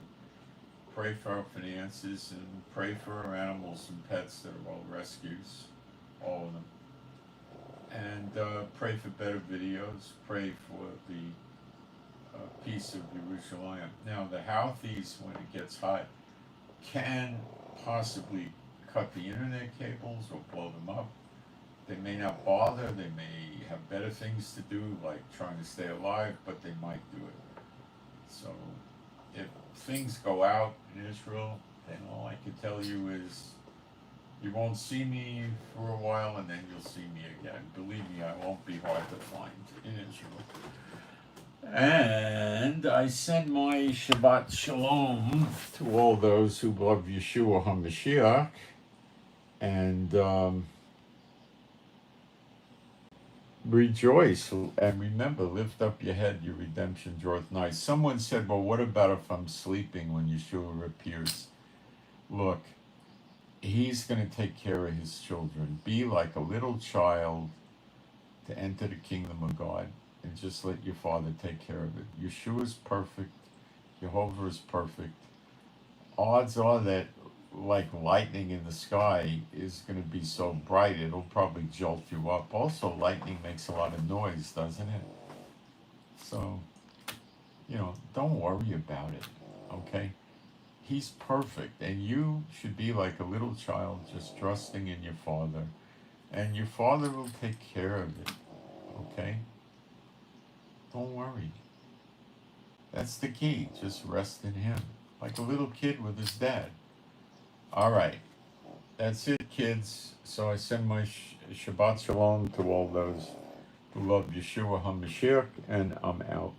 Pray for our finances and pray for our animals and pets that are all rescues. All of them. And pray for better videos. Pray for the peace of Jerusalem. Now, the Houthis, when it gets hot, can possibly cut the internet cables or blow them up. They may not bother. They may have better things to do, like trying to stay alive, but they might do it. So, if things go out in Israel, then all I can tell you is you won't see me for a while, and then you'll see me again. Believe me, I won't be hard to find in Israel. And I send my Shabbat Shalom to all those who love Yeshua HaMashiach. And rejoice. And remember, lift up your head, your redemption draweth nigh. Someone said, well, what about if I'm sleeping when Yeshua appears? Look, he's going to take care of his children. Be like a little child to enter the kingdom of God, and just let your Father take care of it. Yeshua is perfect. Jehovah is perfect. Odds are that, like lightning in the sky, is going to be so bright it'll probably jolt you up. Also, lightning makes a lot of noise, doesn't it? So, don't worry about it. Okay? He's perfect, and you should be like a little child just trusting in your Father, and your Father will take care of it. Okay? Don't worry. That's the key. Just rest in Him, like a little kid with his dad. All right. That's it, kids. So I send my Shabbat Shalom to all those who love Yeshua HaMashiach, and I'm out.